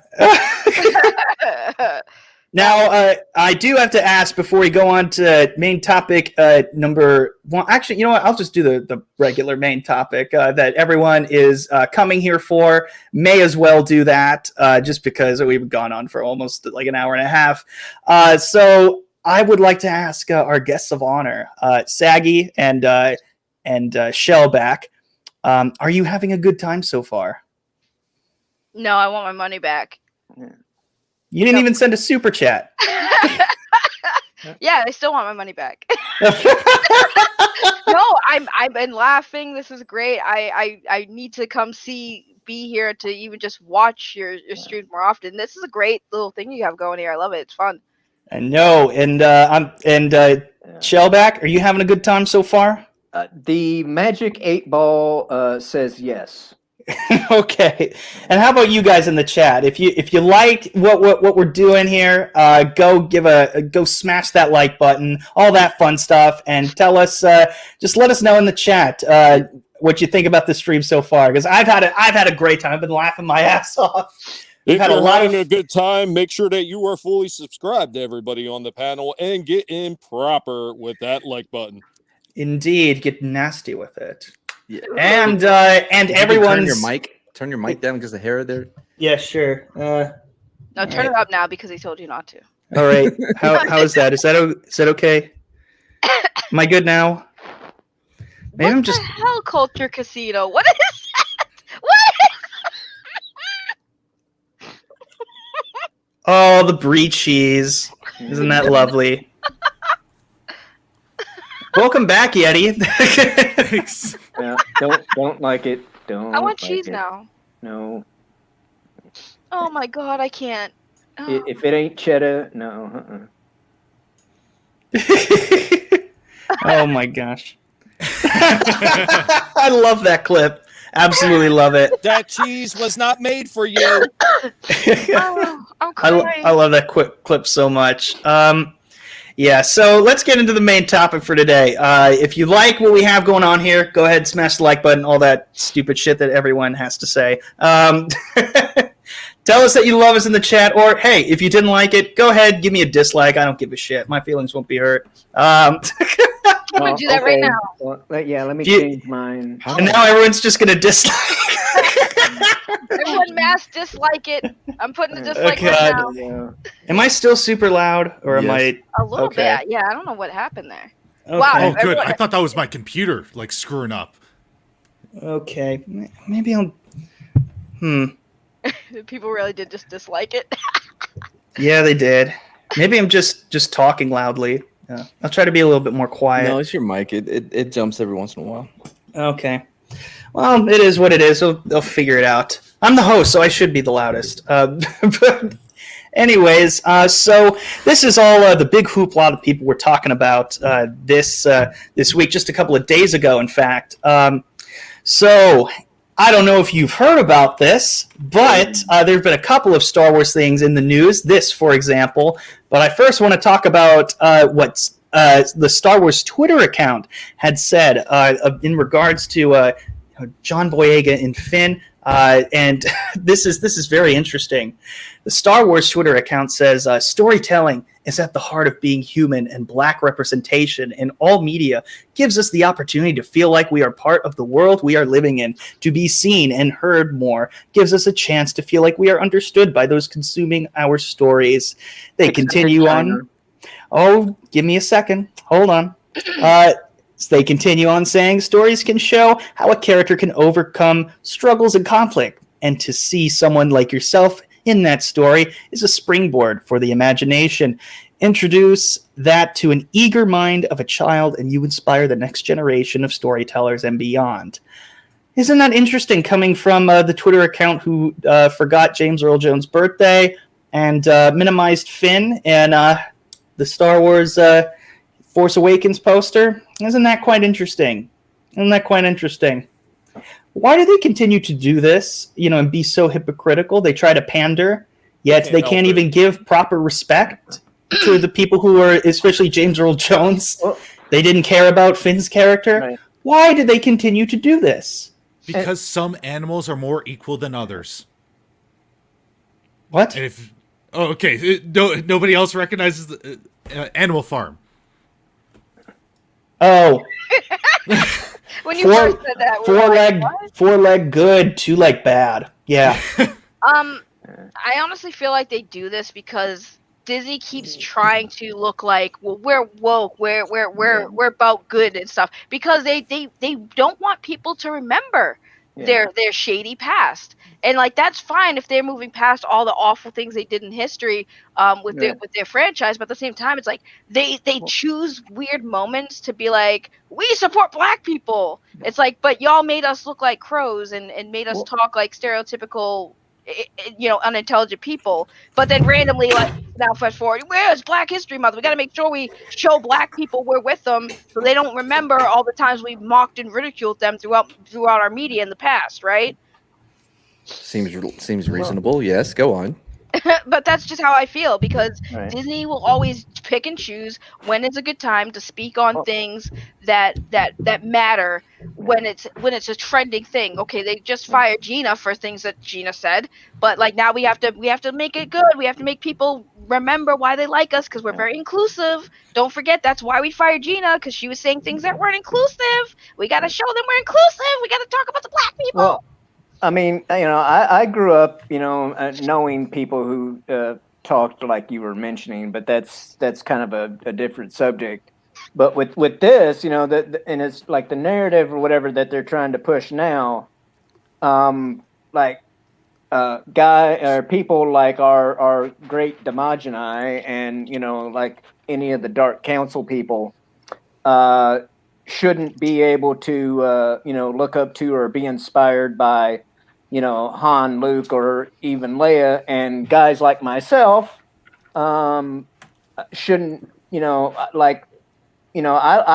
Now, I do have to ask before we go on to main topic number one. Actually, you know what? I'll just do the regular main topic that everyone is coming here for. May as well do that just because we've gone on for almost like an hour and a half. So I would like to ask our guests of honor, Saggy and Shellback, are you having a good time so far?
No, I want my money back.
You didn't even send a super chat.
Yeah, I still want my money back. No, I've been laughing. This is great. I need to come be here to even just watch your streams more often. This is a great little thing you have going here. I love it. It's fun.
I know. And Shellback, are you having a good time so far?
The Magic 8-Ball says yes.
Okay. And how about you guys in the chat? If you like what we're doing here, go smash that like button, all that fun stuff, and tell us. Just let us know in the chat what you think about the stream so far. Because I've had a great time. I've been laughing my ass off.
If you're having a good time, make sure that you are fully subscribed to everybody on the panel and get in proper with that like button.
Indeed, get nasty with it.
Yeah.
And everyone's
turn your mic down because the hair there.
Yeah, sure.
No, turn it up now because he told you not to.
All right. How is that? Is that okay? Am I good now? Maybe I'm just.
What the hell, Culture Casino? What is that? What?
Oh, the brie cheese. Isn't that lovely? Welcome back, Yeti.
Thanks.
Yeah, don't like it. Don't.
I want
like
cheese
it.
now.
No.
Oh my God, I can't. Oh.
If it ain't cheddar, no.
Oh my gosh. I love that clip. Absolutely love it.
That cheese was not made for you.
Oh, I'm crying.
I love that clip so much. Yeah, so let's get into the main topic for today. If you like what we have going on here, go ahead and smash the like button, all that stupid shit that everyone has to say. Tell us that you love us in the chat, or hey, if you didn't like it, go ahead, give me a dislike. I don't give a shit. My feelings won't be hurt.
I'm going to do that right now.
Well, let me change mine.
And now everyone's just going to dislike.
Everyone mass dislike it. I'm putting a dislike right now.
Yeah.
Am I still super loud, or am I?
A little
Okay.
bit. Yeah, I don't know what happened there.
Okay.
Wow.
Oh, good.
everyone-
I thought that was my computer, like, screwing up.
Okay, maybe I'll.
People really did just dislike it.
Yeah, they did. Maybe I'm just talking loudly. I'll try to be a little bit more quiet.
No, it's your mic. It jumps every once in a while.
Okay. Well, it is what it is. They'll figure it out. I'm the host, so I should be the loudest. But anyways, so this is all the big hoopla that people were talking about this week, just a couple of days ago, in fact. So I don't know if you've heard about this, but there have been a couple of Star Wars things in the news. This, for example. But I first want to talk about what the Star Wars Twitter account had said in regards to John Boyega and Finn. And this is very interesting. The Star Wars Twitter account says, storytelling is at the heart of being human, and Black representation in all media gives us the opportunity to feel like we are part of the world we are living in. To be seen and heard more gives us a chance to feel like we are understood by those consuming our stories. They continue on. Oh, give me a second. Hold on. They continue on saying stories can show how a character can overcome struggles and conflict, and to see someone like yourself in that story is a springboard for the imagination. Introduce that to an eager mind of a child, and you inspire the next generation of storytellers and beyond. Isn't that interesting, coming from the Twitter account who forgot James Earl Jones' birthday and minimized Finn and the Star Wars Force Awakens poster? Isn't that quite interesting? Why do they continue to do this, and be so hypocritical? They try to pander, yet they can't even give proper respect to the people who are, especially James Earl Jones. They didn't care about Finn's character. Right. Why do they continue to do this?
Because some animals are more equal than others.
What?
Okay. Nobody else recognizes the Animal Farm.
Oh.
When you first said that,
four leg good, 2 leg bad. Yeah.
I honestly feel like they do this because Disney keeps trying to look like, well, we're woke, we're about good and stuff, because they don't want people to remember their shady past. And like, that's fine if they're moving past all the awful things they did in history with their franchise, but at the same time, it's like they choose weird moments to be like, we support Black people. It's like, but y'all made us look like crows and made us talk like stereotypical, unintelligent people. But then randomly, like, now fast forward, where's Black History Month? We got to make sure we show Black people we're with them, so they don't remember all the times we mocked and ridiculed them throughout our media in the past, right?
Seems reasonable. Yes, go on.
But that's just how I feel, because Disney will always pick and choose when it's a good time to speak on things that matter when it's a trending thing. Okay, they just fired Gina for things that Gina said, but like, now we have to make it good. We have to make people remember why they like us, because we're very inclusive. Don't forget, that's why we fired Gina, because she was saying things that weren't inclusive. We got to show them we're inclusive. We got to talk about the Black people.
Well, I mean, I grew up, knowing people who talked like you were mentioning, but that's kind of a different subject. But with this, and it's like the narrative or whatever that they're trying to push now, like people like our great Demogeny and like any of the Dark Council people shouldn't be able to look up to or be inspired by Han, Luke, or even Leia, and guys like myself shouldn't, I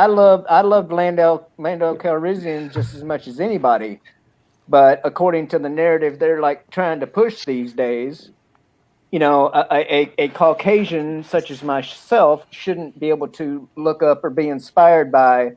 loved Lando Calrissian just as much as anybody, but according to the narrative they're like trying to push these days, you know, a Caucasian such as myself shouldn't be able to look up or be inspired by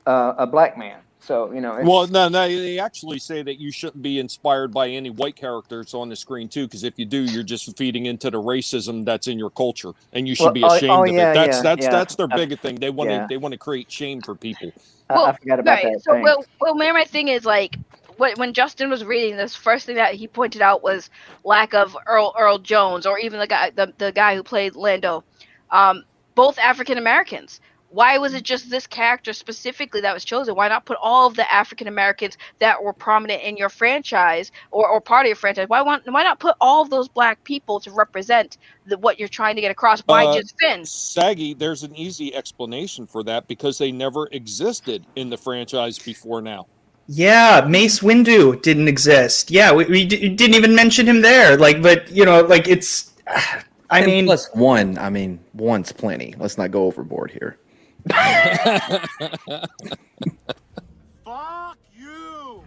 a black man. So, you know,
well, no, they actually say that you shouldn't be inspired by any white characters on the screen too, because if you do, you're just feeding into the racism that's in your culture, and you should be ashamed of it. That's their big thing. They want to create shame for people.
Well,
I forgot about that.
So, my thing is like, when Justin was reading this, first thing that he pointed out was lack of Earl Jones, or even the guy who played Lando, both African Americans. Why was it just this character specifically that was chosen? Why not put all of the African Americans that were prominent in your franchise or part of your franchise? Why not put all of those black people to represent what you're trying to get across? Why just Finn?
Saggy, there's an easy explanation for that, because they never existed in the franchise before now.
Yeah, Mace Windu didn't exist. Yeah, we didn't even mention him there. Like, but you know, like it's. I mean,
plus one. I mean, one's plenty. Let's not go overboard here.
Fuck you!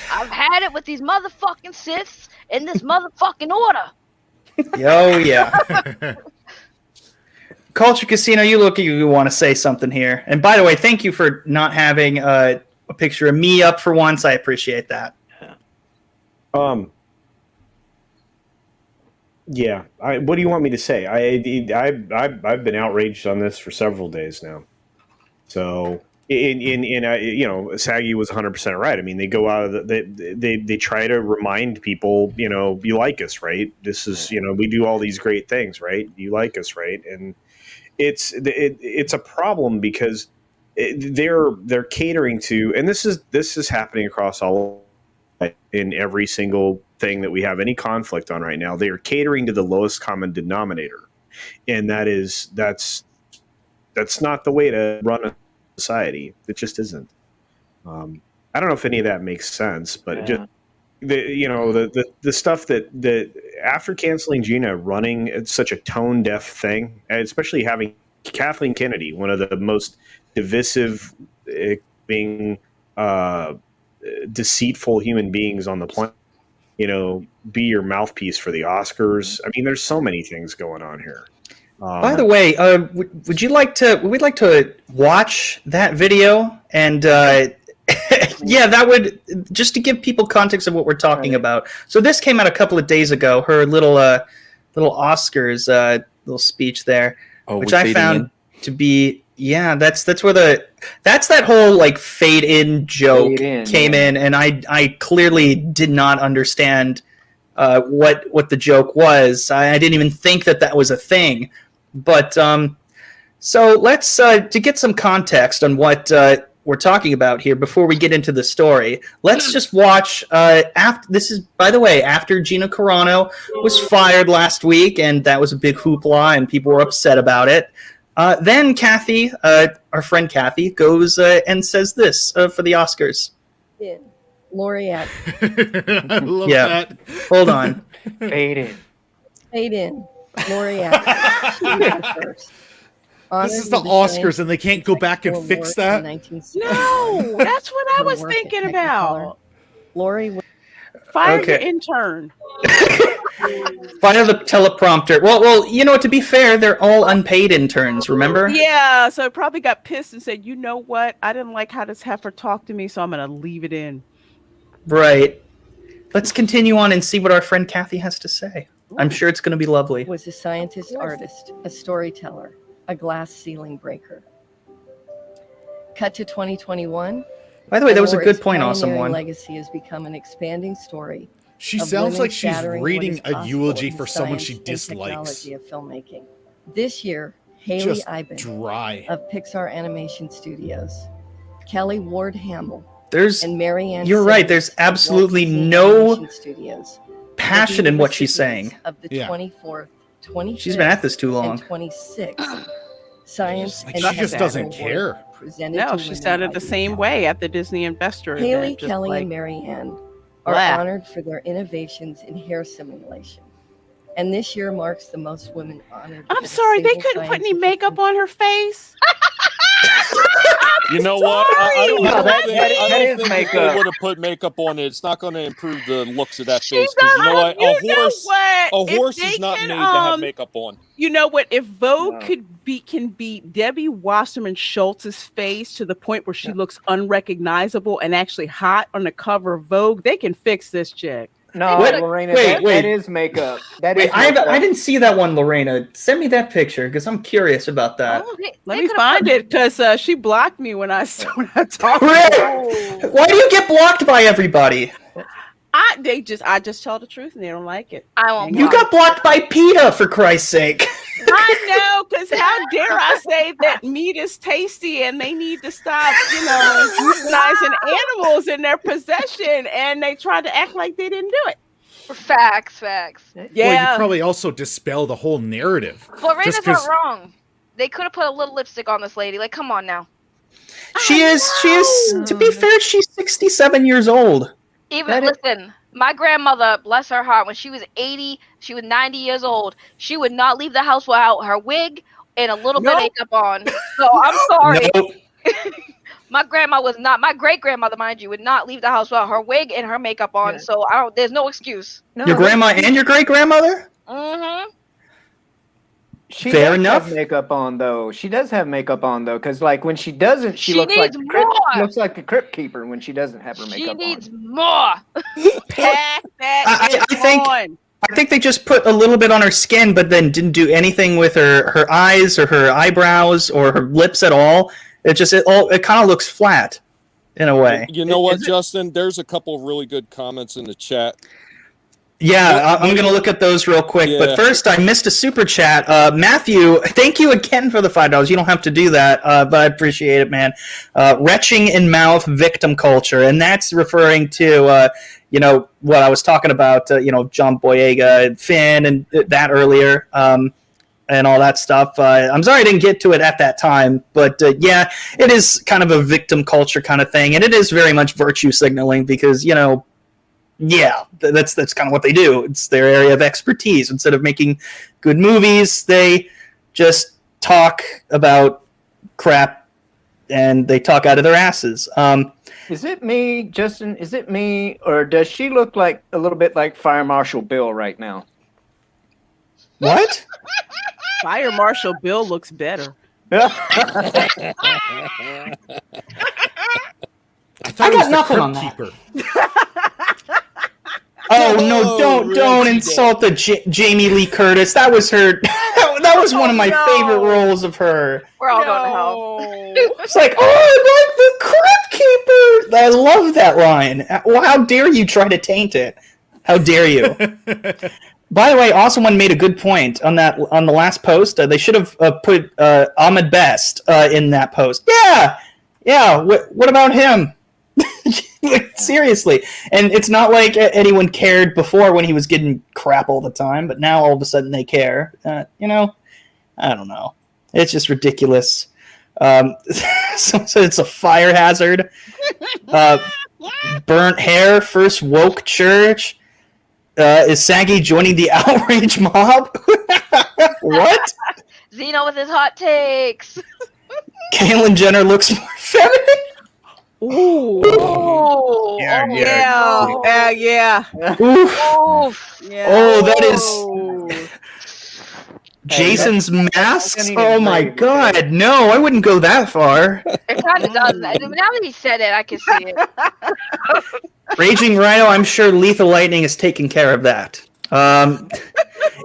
I've had it with these motherfucking Siths in this motherfucking order.
Oh yeah. Culture Casino, you look like you want to say something here. And by the way, thank you for not having a picture of me up for once. I appreciate that.
Yeah. What do you want me to say? I've been outraged on this for several days now. So, you know, Saggy was 100% right. I mean, they go out of they try to remind people, you know, you like us, right? This is, you know, we do all these great things, right? You like us, right? And it's a problem because they're catering to, and this is happening across all in every single thing that we have any conflict on right now. They are catering to the lowest common denominator, and that's not the way to run a society. It just isn't. I don't know if any of that makes sense, but just the stuff that after canceling Gina, running it's such a tone deaf thing, especially having Kathleen Kennedy, one of the most divisive, being deceitful human beings on the planet, you know, be your mouthpiece for the Oscars. I mean, there's so many things going on here.
By the way, would you like to? We'd like to watch that video, and yeah, that would just to give people context of what we're talking about. So this came out a couple of days ago. Her little Oscars little speech there, which I found to be that's where that's that whole like fade in joke came in, and I clearly did not understand what the joke was. I didn't even think that was a thing. But so let's to get some context on what we're talking about here before we get into the story. Let's just watch. This is, by the way, after Gina Carano was fired last week, and that was a big hoopla, and people were upset about it. Then Kathy, our friend Kathy, goes and says this for the Oscars.
Laureate.
I love that.
Hold on.
Fade in.
Fade in. Laureate.
This is the Oscars, and they can't go back and fix that?
No, that's what I was thinking about.
Lori,
fire the intern.
Fire the teleprompter. Well, you know, to be fair, they're all unpaid interns, remember?
Yeah, so it probably got pissed and said, you know what? I didn't like how this heifer talked to me, so I'm going to leave it in.
Right. Let's continue on and see what our friend Kathy has to say. I'm sure it's going to be lovely.
Was a scientist, artist, a storyteller, a glass ceiling breaker. Cut to 2021.
By the way, that was a good point, Awesome One.
Legacy has become an expanding story.
She sounds like she's reading a eulogy for someone she dislikes.
Of filmmaking. This year, Haley
Just
Iben
dry.
of Pixar Animation Studios, Kelly Ward Hamill,
and Marianne. You're right. There's absolutely no passion in what she's saying.
Of the 24th, 25th,
she's been at this too long.
And 26th Science and
she just doesn't care.
No, she sounded the same way at the Disney Investor
Haley,
event.
Kelly, and Marianne are honored for their innovations in hair simulation. And this year marks the most women honored.
I'm sorry, they couldn't put any makeup on her face.
You know what? I don't
No, that is
think if
makeup.
they would have put makeup on it, it's not going to improve the looks of that
She
face. Because you know what?
You know what?
A horse
If
is
they
not
can,
made to have makeup on.
You know what? If Vogue
No.
can beat Debbie Wasserman Schultz's face to the point where she looks unrecognizable and actually hot on the cover of Vogue, they can fix this chick.
No, Lorena,
wait.
that is makeup. That
Wait,
is makeup.
I didn't see that one, Lorena. Send me that picture because I'm curious about that.
Let me find it because she blocked me when I talked.
Why do you get blocked by everybody?
I just tell the truth and they don't like it.
I won't.
You got blocked by PETA, for Christ's sake.
I know, because how dare I say that meat is tasty and they need to stop, euthanizing animals in their possession, and they tried to act like they didn't do it.
Facts.
Well,
Yeah.
you probably also dispel the whole narrative.
But Reina's
Just 'cause-
not wrong. They could have put a little lipstick on this lady. Like, come on now.
She is, to be fair, she's 67 years old.
Listen, my grandmother, bless her heart, when she was 80, she was 90 years old. She would not leave the house without her wig and a little bit of makeup on. So I'm sorry. My grandma was not. My great grandmother, mind you, would not leave the house without her wig and her makeup on. So there's no excuse.
Your grandma and your great grandmother?
Mm-hmm.
She
Fair
does
enough.
Have makeup on though. She does have makeup on though, because like when she doesn't, she looks like
needs
the crypt,
more.
looks like the crypt keeper when she doesn't have her makeup
She needs
on.
more.
Pack that
I think they just put a little bit on her skin, but then didn't do anything with her eyes or her eyebrows or her lips at all. It kind of looks flat in a way.
You know what, Justin? There's a couple of really good comments in the chat.
Yeah, I'm going to look at those real quick.
Yeah.
But first, I missed a super chat. Matthew, thank you again for the $5. You don't have to do that, but I appreciate it, man. Retching in mouth victim culture. And that's referring to, what I was talking about, John Boyega, Finn, and that earlier, and all that stuff. I'm sorry I didn't get to it at that time. But, yeah, it is kind of a victim culture kind of thing. And it is very much virtue signaling because, yeah, that's kind of what they do. It's their area of expertise. Instead of making good movies, they just talk about crap and they talk out of their asses.
Is it me, Justin? Is it me, or does she look like a little bit like Fire Marshal Bill right now?
What?
Fire Marshal Bill looks better.
I
got nothing on that.
Keeper.
Oh no! Don't insult the Jamie Lee Curtis. That was her. That was one of my favorite roles of her.
We're all going to hell.
It's like, I like the Crypt Keeper. I love that line. Well, how dare you try to taint it? How dare you? By the way, awesome one made a good point on the last post. They should have put Ahmed Best in that post. Yeah. What about him? Seriously. And it's not like anyone cared before when he was getting crap all the time, but now all of a sudden they care. I don't know. It's just ridiculous. So it's a fire hazard. Burnt hair, first woke church. Is Saggy joining the outrage mob? What?
Zeno with his hot takes.
Caitlyn Jenner looks more feminine.
Ooh.
Yeah.
Oof. Yeah.
Oh, that is Jason's masks. Oh my god, no! I wouldn't go that far.
It kind of does. Now that he said it, I can see it.
Raging Rhino, I'm sure Lethal Lightning is taking care of that.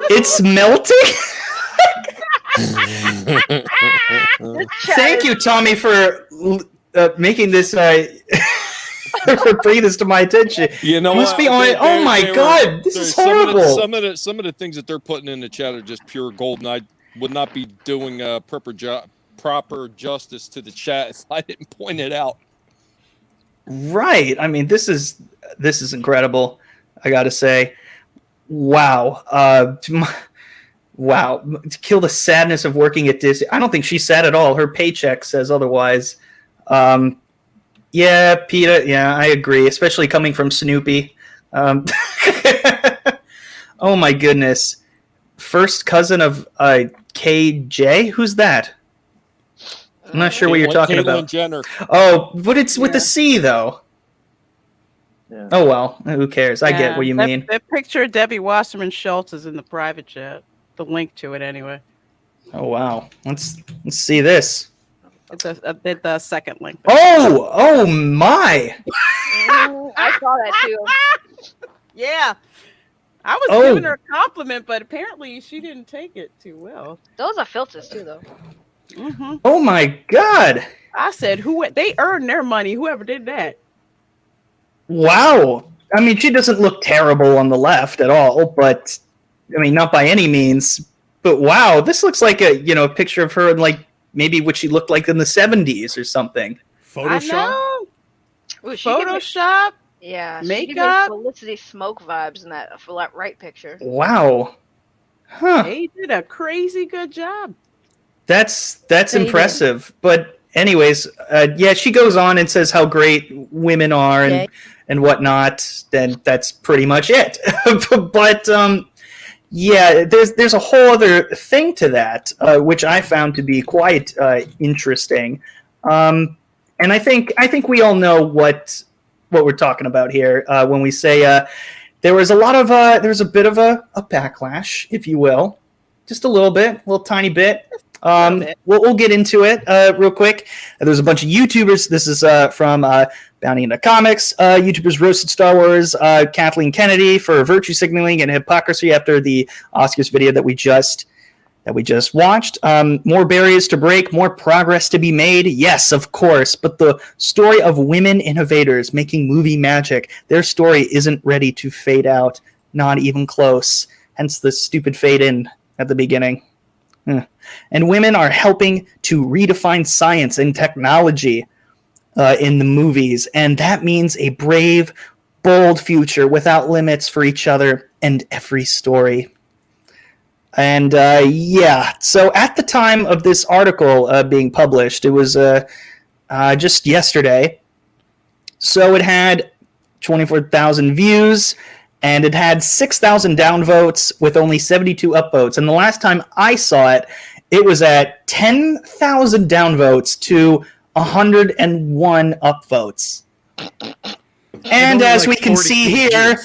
It's melting. Thank you, Tommy, for making this. For bringing this to my attention.
You know
Must
what?
be on. Oh my god, this is horrible.
Some of the things that they're putting in the chat are just pure gold, and I would not be doing proper justice to the chat if I didn't point it out.
Right. I mean, this is incredible. I got to say, wow. Wow. To kill the sadness of working at Disney. I don't think she's sad at all. Her paycheck says otherwise. Yeah, PETA. Yeah, I agree. Especially coming from Snoopy. Oh my goodness. First cousin of KJ? Who's that? I'm not sure what you're talking
Caitlyn
about.
Jenner.
Oh, but it's with the C though.
Yeah.
Oh well, who cares? I get what you mean.
That picture of Debbie Wasserman Schultz is in the private chat. The link to it, anyway.
Oh wow, let's see this.
It's the second link.
Oh my!
I saw that too.
Yeah. I was giving her a compliment, but apparently she didn't take it too well.
Those are filters too, though.
Mm-hmm.
Oh my god!
I said, they earned their money. Whoever did that.
Wow. I mean, she doesn't look terrible on the left at all, but I mean, not by any means. But wow, this looks like a picture of her in like maybe what she looked like in the 70s or something.
Photoshop.
I know.
Ooh,
Photoshop.
Yeah,
makeup.
Felicity Smoke vibes in that right picture.
Wow. Huh.
They did a crazy good job.
That's impressive. But anyways, yeah, she goes on and says how great women are and whatnot. Then that's pretty much it. But yeah, there's a whole other thing to that, which I found to be quite interesting. And I think we all know what we're talking about here when we say there was a bit of a backlash, if you will, just a little tiny bit. We'll get into it real quick. There's a bunch of YouTubers. This is from Bounty into Comics. YouTubers roasted Star Wars, Kathleen Kennedy for virtue signaling and hypocrisy after the Oscars video that we just watched. More barriers to break, more progress to be made. Yes, of course. But the story of women innovators making movie magic, their story isn't ready to fade out. Not even close. Hence the stupid fade in at the beginning. And women are helping to redefine science and technology in the movies. And that means a brave, bold future without limits for each other and every story. And yeah, so at the time of this article being published, it was just yesterday. So it had 24,000 views, and it had 6,000 downvotes with only 72 upvotes. And the last time I saw it, it was at 10,000 downvotes to 101 upvotes. And as we can see here,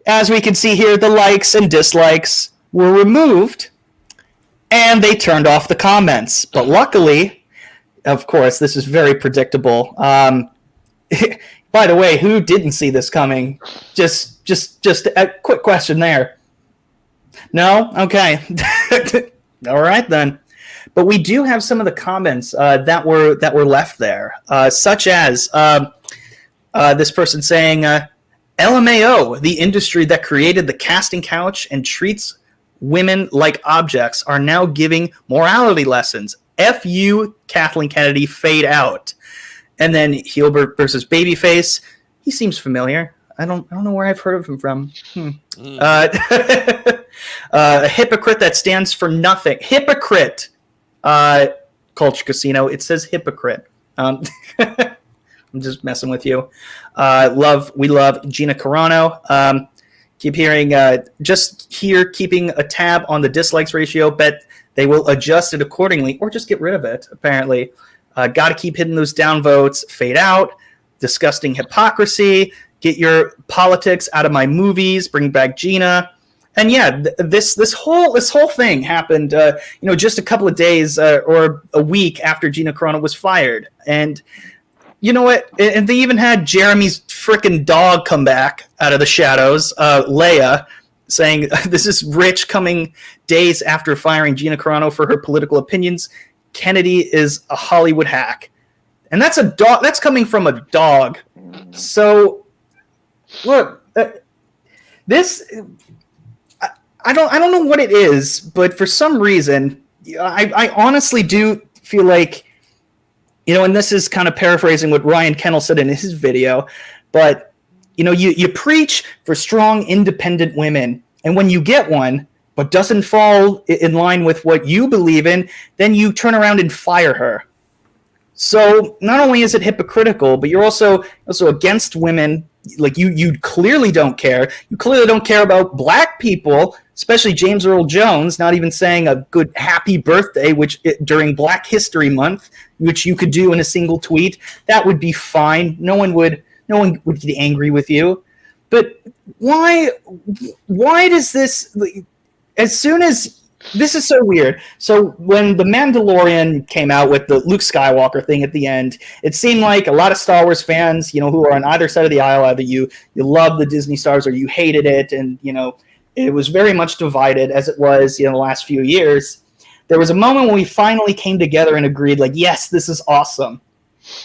the likes and dislikes were removed, and they turned off the comments. But luckily, of course, this is very predictable. By the way, who didn't see this coming? Just a quick question there. No? Okay. All right then. But we do have some of the comments that were left there, such as this person saying, LMAO, the industry that created the casting couch and treats women like objects, are now giving morality lessons. F you, Kathleen Kennedy, fade out. And then Heelbert versus Babyface. He seems familiar. I don't know where I've heard of him from. A hypocrite that stands for nothing. Hypocrite. Culture Casino. It says hypocrite. I'm just messing with you. We love Gina Carano. Keep hearing, keeping a tab on the dislikes ratio. Bet they will adjust it accordingly, or just get rid of it, apparently. Got to keep hitting those downvotes. Fade out. Disgusting hypocrisy. Get your politics out of my movies. Bring back Gina. And yeah, this whole thing happened, just a couple of days or a week after Gina Carano was fired. And you know what? And they even had Jeremy's frickin' dog come back out of the shadows, Leia, saying this is Rich coming days after firing Gina Carano for her political opinions. Kennedy is a Hollywood hack. And that's a dog. That's coming from a dog. So, look, this... I don't know what it is, but for some reason, I honestly do feel like, and this is kind of paraphrasing what Ryan Kennel said in his video, but, you preach for strong, independent women, and when you get one, but doesn't fall in line with what you believe in, then you turn around and fire her. So not only is it hypocritical, but you're also against women like you clearly don't care. You clearly don't care about black people, especially James Earl Jones, not even saying a good happy birthday, during Black History Month, which you could do in a single tweet. That would be fine. No one would get angry with you. But why does this, as soon as, this is so weird. So when The Mandalorian came out with the Luke Skywalker thing at the end, it seemed like a lot of Star Wars fans, who are on either side of the aisle, either you love the Disney stars or you hated it, and it was very much divided, as it was the last few years. There was a moment when we finally came together and agreed, like, yes, this is awesome.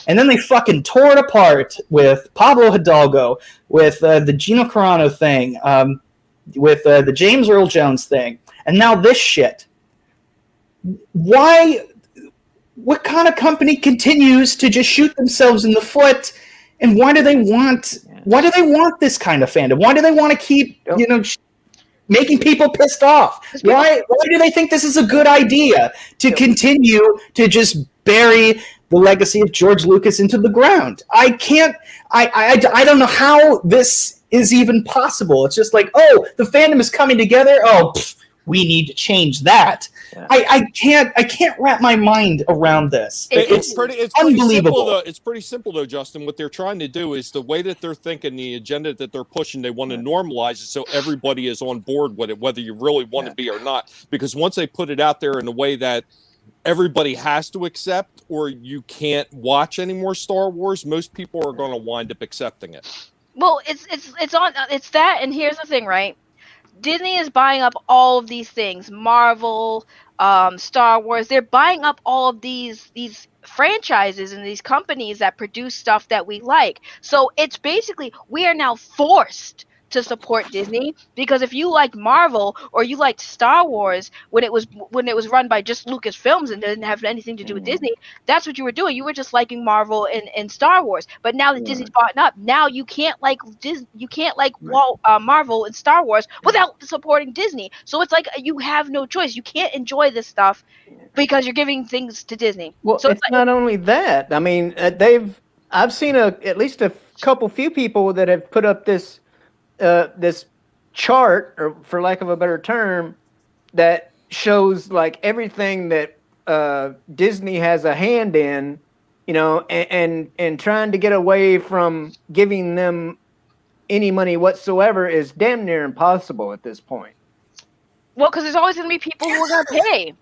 And then they fucking tore it apart with Pablo Hidalgo, with the Gina Carano thing, with the James Earl Jones thing. And now this shit. Why? What kind of company continues to just shoot themselves in the foot? And why do they want this kind of fandom? Why do they want to keep making people pissed off? Why do they think this is a good idea to continue to just bury the legacy of George Lucas into the ground? I don't know how this is even possible. It's just like, oh, the fandom is coming together. Oh, we need to change that. Yeah. I can't wrap my mind around this. It's unbelievable.
It's pretty simple though, Justin. What they're trying to do is the way that they're thinking, the agenda that they're pushing, they want to normalize it so everybody is on board with it, whether you really want to be or not. Because once they put it out there in a way that everybody has to accept, or you can't watch any more Star Wars, most people are going to wind up accepting it.
Well, it's that, and here's the thing, right? Disney is buying up all of these things, Marvel, Star Wars. They're buying up all of these franchises and these companies that produce stuff that we like. So it's basically, we are now forced to support Disney, because if you liked Marvel or you liked Star Wars when it was run by just Lucasfilms and didn't have anything to do with Disney, that's what you were doing. You were just liking Marvel and Star Wars. But now that Disney's bought up, now you can't like Marvel and Star Wars without supporting Disney. So it's like you have no choice. You can't enjoy this stuff because you're giving things to Disney.
Well,
so
it's not only that. I mean, I've seen at least a few people that have put up this chart, or for lack of a better term, that shows like everything that Disney has a hand in, and trying to get away from giving them any money whatsoever is damn near impossible at this point.
Well, because there's always going to be people who are going to pay.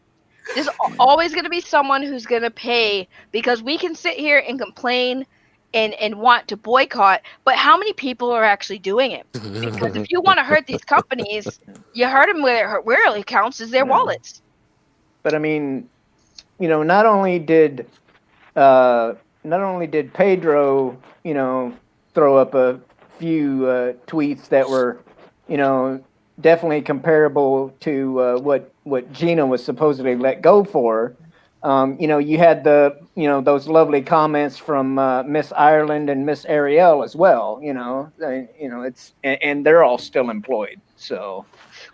There's always going to be someone who's going to pay, because we can sit here and complain and want to boycott, but how many people are actually doing it? Because if you want to hurt these companies, you hurt them where it really counts, is their wallets.
But I mean, not only did Pedro, throw up a few tweets that were, definitely comparable to what Gina was supposedly let go for. You had those lovely comments from Miss Ireland and Miss Ariel as well. It's and they're all still employed. So,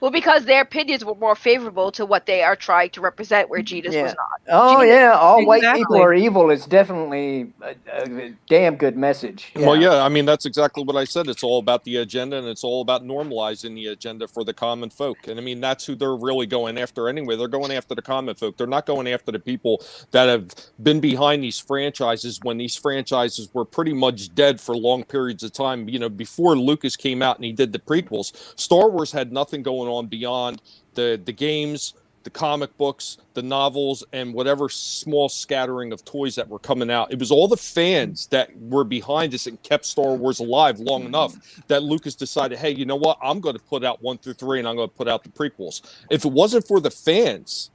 well, because their opinions were more favorable to what they are trying to represent, where Gina's was not.
Oh all white people are evil is definitely a damn good message.
Yeah. Well, I mean, that's exactly what I said. It's all about the agenda, and it's all about normalizing the agenda for the common folk. And I mean, that's who they're really going after anyway. They're going after the common folk. They're not going after the people that have been behind these franchises when these franchises were pretty much dead for long periods of time. Before Lucas came out and he did the prequels, Star Wars had nothing going on beyond the games, the comic books, the novels, and whatever small scattering of toys that were coming out. It was all the fans that were behind us and kept Star Wars alive long enough that Lucas decided, hey, you know what? I'm going to put out 1 through 3, and I'm going to put out the prequels. If it wasn't for the fans,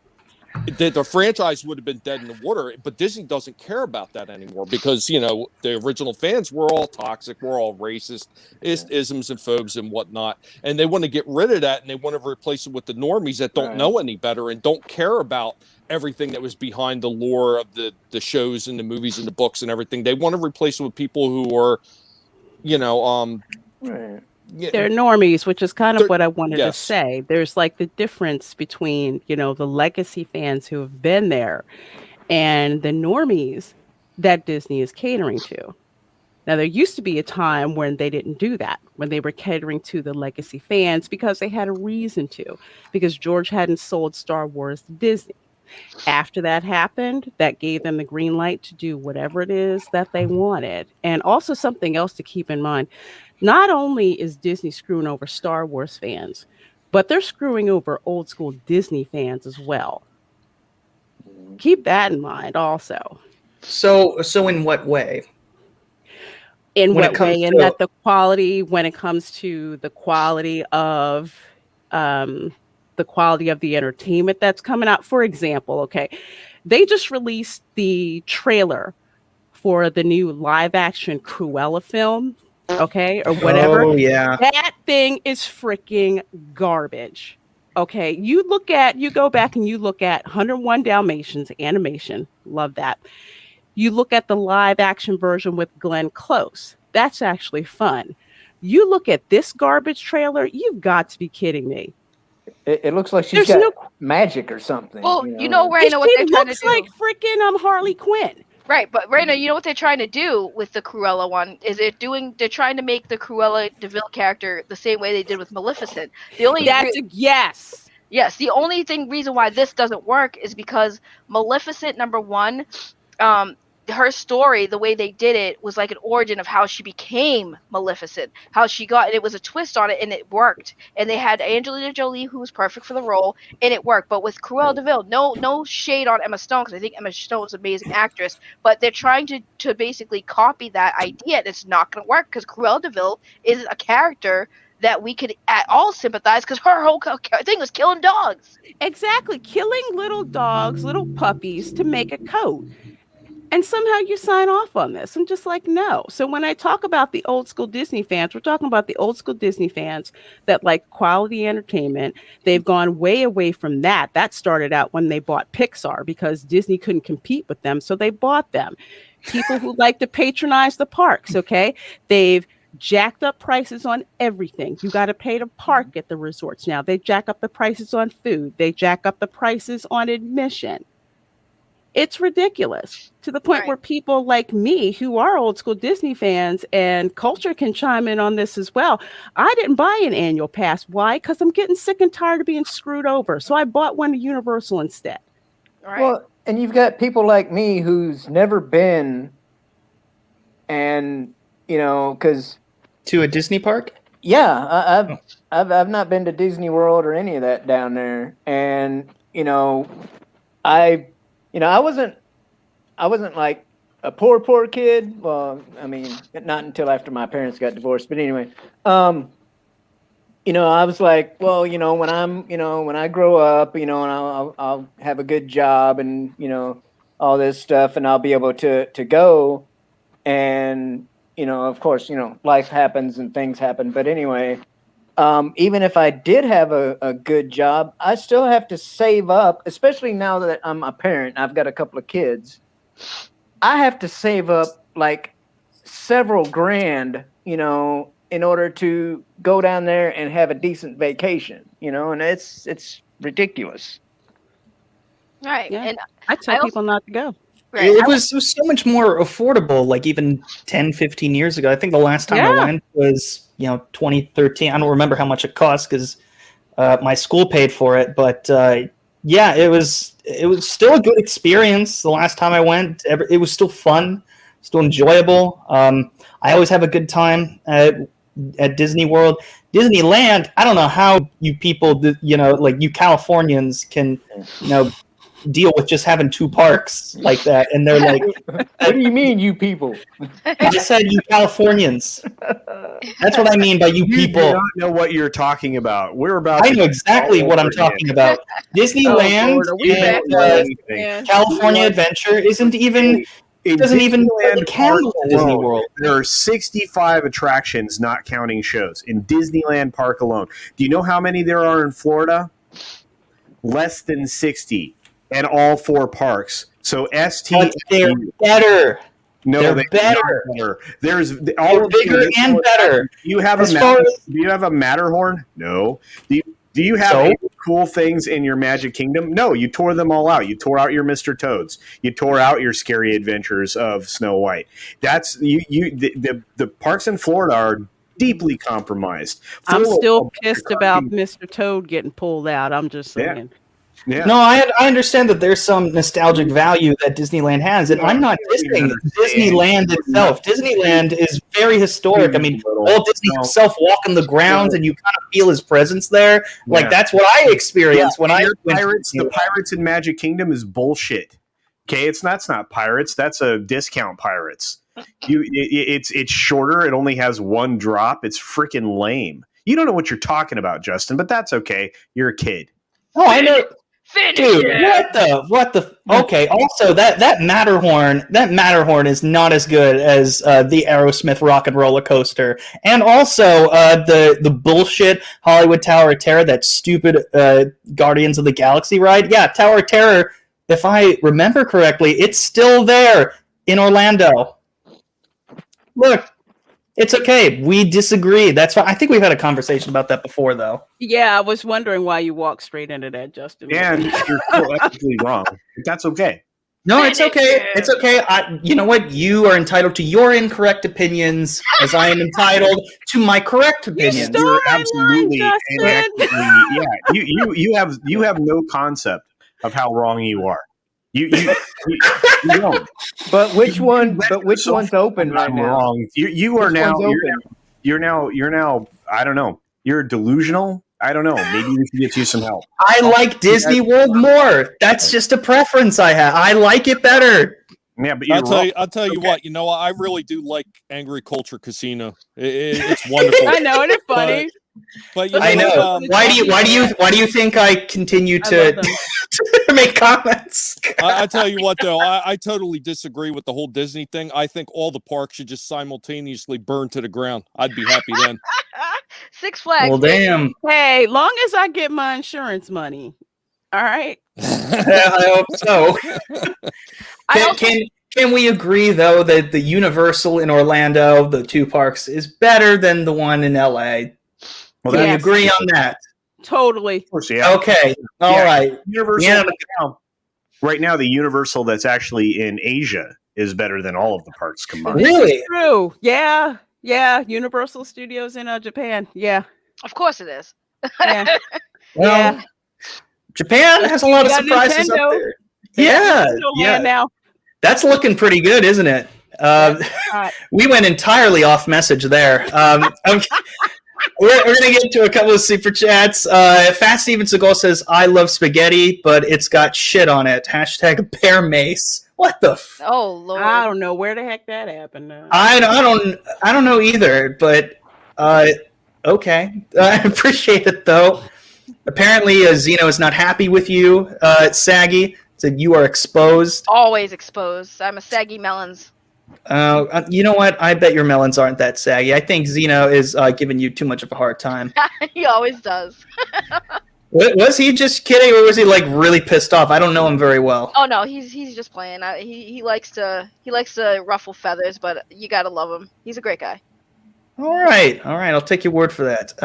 the franchise would have been dead in the water. But Disney doesn't care about that anymore, because the original fans were all toxic, we're all racist, isms and phobes and whatnot, and they want to get rid of that, and they want to replace it with the normies that don't know any better and don't care about everything that was behind the lore of the shows and the movies and the books and everything. They want to replace it with people who are
they're normies, which is kind of what I wanted to say. There's like the difference between, the legacy fans who have been there and the normies that Disney is catering to. Now, there used to be a time when they didn't do that, when they were catering to the legacy fans because they had a reason to, because George hadn't sold Star Wars to Disney. After that happened, that gave them the green light to do whatever it is that they wanted. And also, something else to keep in mind, not only is Disney screwing over Star Wars fans, but they're screwing over old school Disney fans as well. Keep that in mind also.
So in what way?
In what way? In that the quality, when it comes to the quality of the entertainment that's coming out. For example, okay, they just released the trailer for the new live action Cruella film, okay, or whatever.
Oh yeah,
that thing is freaking garbage. Okay, you go back and you look at 101 Dalmatians animation, love that. You look at the live action version with Glenn Close. That's actually fun. You look at this garbage trailer, you've got to be kidding me.
It looks like she's got magic or something.
Well, you know Raina, what they're trying to do.
Looks like freaking Harley Quinn.
Right, but Raina, you know what they're trying to do with the Cruella one is they're trying to make the Cruella de Vil character the same way they did with Maleficent.
Yes.
Yes, the only reason why this doesn't work is because Maleficent, number one, her story, the way they did it, was like an origin of how she became Maleficent, how she got, and it was a twist on it, and it worked. And they had Angelina Jolie, who was perfect for the role, and it worked. But with Cruella de Vil, no shade on Emma Stone, because I think Emma Stone is an amazing actress, but they're trying to basically copy that idea, and it's not going to work, because Cruella de Vil is a character that we could at all sympathize, because her whole thing was killing dogs.
Exactly, killing little dogs, little puppies to make a coat. And somehow you sign off on this. I'm just like, no. So when I talk about the old school Disney fans, we're talking about the old school Disney fans that like quality entertainment. They've gone way away from that. That started out when they bought Pixar because Disney couldn't compete with them. So they bought them. People who like to patronize the parks, okay? They've jacked up prices on everything. You got to pay to park at the resorts now. They jack up the prices on food. They jack up the prices on admission. It's ridiculous to the point where people like me who are old school Disney fans and culture can chime in on this as well. I didn't buy an annual pass. Why? Because I'm getting sick and tired of being screwed over. So I bought one to Universal instead.
Right.
Well, and you've got people like me who's never been, and because
to a Disney park.
Yeah, I've not been to Disney World or any of that down there, and I wasn't like a poor kid. Well, I mean, not until after my parents got divorced. But anyway, I was like, well, when I grow up, and I'll have a good job and all this stuff, and I'll be able to go. And of course, life happens and things happen. But anyway, even if I did have a good job, I still have to save up, especially now that I'm a parent. I've got a couple of kids. I have to save up like several grand, in order to go down there and have a decent vacation, and it's ridiculous.
Right.
Yeah.
And
I tell people not to go.
Right.
It was so much more affordable, like even 10, 15 years ago. I think the last time I went was, 2013. I don't remember how much it cost because my school paid for it. But it was still a good experience. The last time I went, it was still fun, still enjoyable. I always have a good time at Disney World. Disneyland, I don't know how you people, like you Californians can, deal with just having two parks like that, and they're like,
what do you mean, you people?
I just said you Californians. That's what I mean by you people.
You do not know what you're talking about. We're about.
I know exactly what I'm talking about. Disneyland and California Adventure isn't even. It doesn't even count Disney World.
There are 65 attractions, not counting shows, in Disneyland Park alone. Do you know how many there are in Florida? Less than 60. And all four parks. So ST.
They're better.
No,
they're better.
There's
they're bigger and better.
Do you have a Matterhorn? No. Do you have any cool things in your Magic Kingdom? No, you tore them all out. You tore out your Mr. Toads. You tore out your Scary Adventures of Snow White. That's the parks in Florida are deeply compromised.
I'm still pissed about Mr. Toad getting pulled out. I'm just saying.
Yeah.
No, I understand that there's some nostalgic value that Disneyland has, and I'm not dissing Disneyland itself. Disneyland is very historic. I mean, Walt Disney himself walking the grounds, and you kind of feel his presence there. Like that's what I experienced when I went.
The Pirates in Magic Kingdom is bullshit. Okay, that's not Pirates. That's a discount Pirates. It's shorter. It only has one drop. It's freaking lame. You don't know what you're talking about, Justin, but that's okay. You're a kid.
Oh, I know. Dude, what the? Okay. Also, that Matterhorn is not as good as the Aerosmith Rock and Roller Coaster, and also the bullshit Hollywood Tower of Terror, that stupid Guardians of the Galaxy ride. Yeah, Tower of Terror. If I remember correctly, it's still there in Orlando. Look. It's okay. We disagree. That's fine. I think we've had a conversation about that before, though.
Yeah, I was wondering why you walked straight into that, Justin.
Yeah, you're absolutely wrong. That's okay.
No, it's okay. It's okay. You know what? You are entitled to your incorrect opinions, as I am entitled to my correct opinions.
You're absolutely yeah. You have no concept of how wrong you are. You don't.
But which one? But which one's open right now?
Wrong. You are now. You're now. I don't know. You're delusional. I don't know. Maybe we can get you some help.
I like Disney World more. That's just a preference I have. I like it better.
Yeah, but
I'll tell you what. You know, I really do like Angry Culture Casino. It's wonderful.
I know, it's funny.
But you know,
I know. Why do you think I continue to make comments?
I tell you what, though, I totally disagree with the whole Disney thing. I think all the parks should just simultaneously burn to the ground. I'd be happy then.
Six Flags.
Well, damn.
Hey, long as I get my insurance money. All right.
I hope so. Can we agree, though, that the Universal in Orlando, the two parks, is better than the one in LA? Well, then we agree on that.
Totally.
Of course, yeah.
Okay. All right.
Universal right now, the Universal that's actually in Asia is better than all of the parks combined.
Really?
True. Yeah. Yeah. Universal Studios in Japan. Yeah.
Of course it is.
Yeah.
Well, Japan has a lot of surprises up there. Yeah.
Now.
That's looking pretty good, isn't it? We went entirely off message there. We're going to get to a couple of super chats. Fast Steven Seagal says, I love spaghetti, but it's got shit on it. Hashtag bear mace. What the
Oh, Lord.
I don't know where the heck that happened.
I don't know either, but okay. I appreciate it, though. Apparently, Zeno is not happy with you, Saggy. Said you are exposed.
Always exposed. I'm a Saggy Melonz.
You know what? I bet your melons aren't that saggy. I think Zeno is giving you too much of a hard time.
He always does.
Was he just kidding, or was he like really pissed off? I don't know him very well.
Oh no, he's just playing. He likes to ruffle feathers, but you gotta love him. He's a great guy.
All right. I'll take your word for that.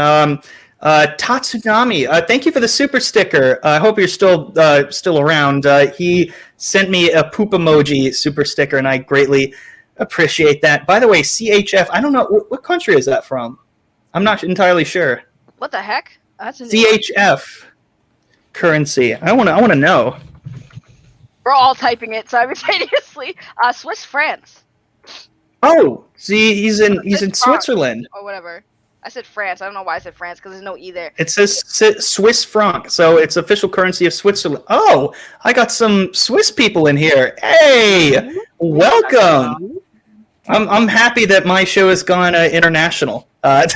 Tatsunami, thank you for the super sticker. I hope you're still around. He sent me a poop emoji super sticker, and I greatly appreciate that. By the way, CHF, I don't know, what country is that from? I'm not entirely sure.
What the heck? That's a new
CHF currency. I want to know.
We're all typing it simultaneously. Swiss France.
Oh, see, he's in Switzerland
or whatever. I said France. I don't know why I said France because there's no E there.
It says Swiss franc, so it's official currency of Switzerland. Oh, I got some Swiss people in here. Hey, welcome. I'm happy that my show has gone international.
Love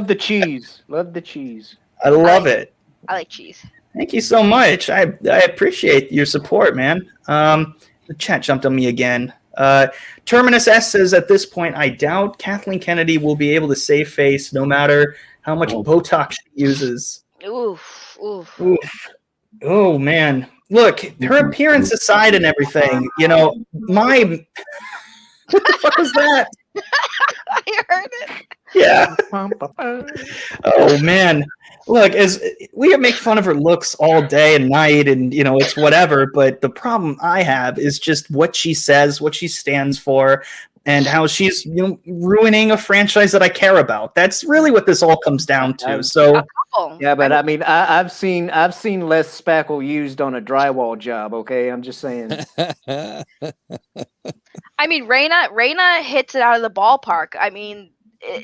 the cheese. Love the cheese.
I love it.
I like cheese.
Thank you so much. I appreciate your support, man. The chat jumped on me again. Terminus S says, at this point, I doubt Kathleen Kennedy will be able to save face no matter how much Botox she uses.
Oof.
Oh, man. Look, her appearance aside and everything, you know, what the fuck was that?
I heard it.
Yeah. Oh man. Look, as we make fun of her looks all day and night, and it's whatever. But the problem I have is just what she says, what she stands for, and how she's ruining a franchise that I care about. That's really what this all comes down to. So
yeah, but I mean, I've seen less spackle used on a drywall job. Okay, I'm just saying.
I mean, Reina hits it out of the ballpark. I mean,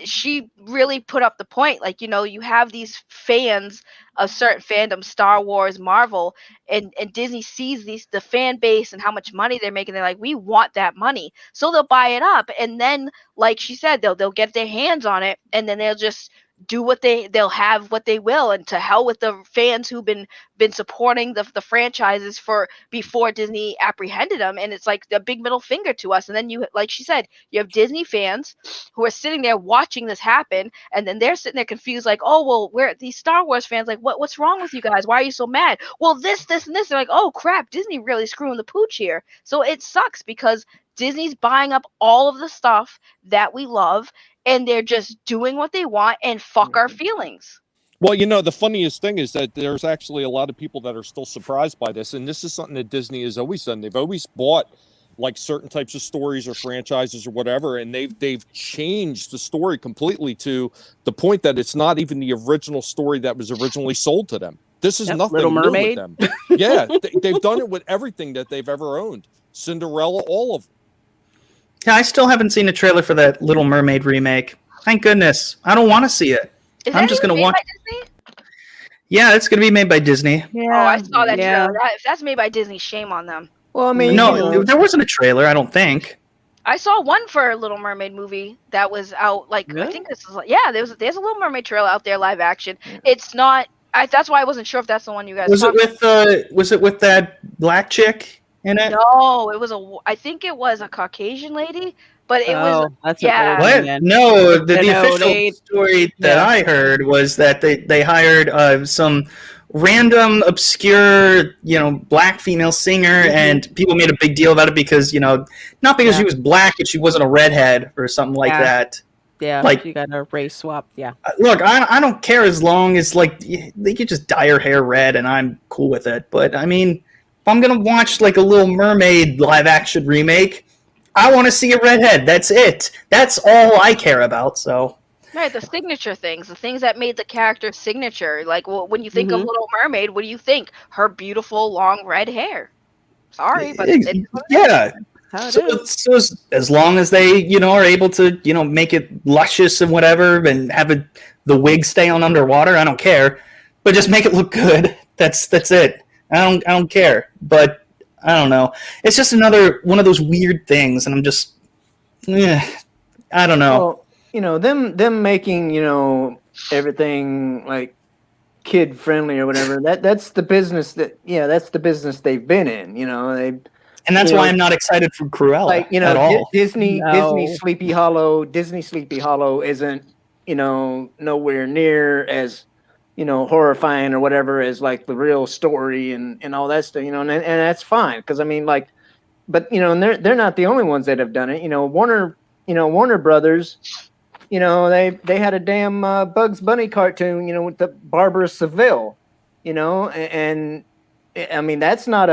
she really put up the point. Like, you have these fans of certain fandoms, Star Wars, Marvel, and Disney sees the fan base and how much money they're making. They're like, we want that money, so they'll buy it up, and then, like she said, they'll get their hands on it, and then they'll just do they'll have what they will, and to hell with the fans who've been supporting the franchises for before Disney apprehended them. And it's like the big middle finger to us. And then you, like she said, you have Disney fans who are sitting there watching this happen, and then they're sitting there confused, like, oh well, we're these Star Wars fans, like, what's wrong with you guys? Why are you so mad? Well, this and this. They're like, oh crap, Disney really screwing the pooch here. So it sucks because Disney's buying up all of the stuff that we love, and they're just doing what they want, and fuck our feelings.
Well, the funniest thing is that there's actually a lot of people that are still surprised by this, and this is something that Disney has always done. They've always bought like certain types of stories or franchises or whatever, and they've changed the story completely to the point that it's not even the original story that was originally sold to them. This is nothing
Little
new
Mermaid.
with them. Yeah, they've done it with everything that they've ever owned. Cinderella, all of them.
Yeah, I still haven't seen a trailer for that Little Mermaid remake. Thank goodness. I don't want to see it. I'm just going to watch. Yeah, it's going to be made by Disney.
Yeah. Oh, I saw that trailer. If that's made by Disney, shame on them.
Well, I mean,
no, there wasn't a trailer, I don't think.
I saw one for a Little Mermaid movie that was out. Like, really? I think this is there's a Little Mermaid trailer out there, live action. It's not. That's why I wasn't sure if that's the one you guys.
Was it with that black chick in it?
No, it was I think it was a Caucasian lady. But it was
that's
what? No, the official story that I heard was that they hired some random obscure black female singer, and people made a big deal about it because not because she was black, but she wasn't a redhead or something like that.
Yeah, like you got a race swap. Yeah.
Look, I don't care as long as they could just dye her hair red and I'm cool with it. But I mean, if I'm gonna watch like a Little Mermaid live action remake, I want to see a redhead. That's it. That's all I care about. So.
Right, the signature things, the things that made the character signature. Like, when you think of Little Mermaid, what do you think? Her beautiful long red hair. Sorry, but
yeah. So as long as they are able to make it luscious and whatever, and have the wig stay on underwater, I don't care. But just make it look good. That's it. I don't care. But I don't know. It's just another one of those weird things, and I'm just, I don't know.
Well, them making everything like kid friendly or whatever. That's the business that's the business they've been in.
And that's why I'm not excited for Cruella at all.
Disney Sleepy Hollow isn't nowhere near as horrifying or whatever as like the real story and all that stuff, and that's fine because I mean but and they're not the only ones that have done it. Warner Brothers, they had a damn Bugs Bunny cartoon, with the Barbara Seville, and I mean that's not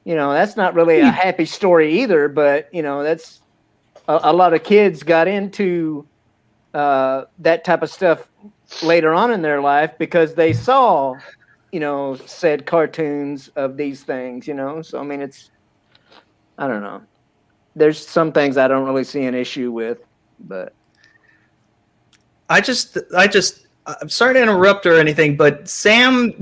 really a happy story either, but that's a lot of kids got into that type of stuff later on in their life because they saw, said cartoons of these things, so I mean I don't know. There's some things I don't really see an issue with, but
I'm sorry to interrupt or anything, but Sam,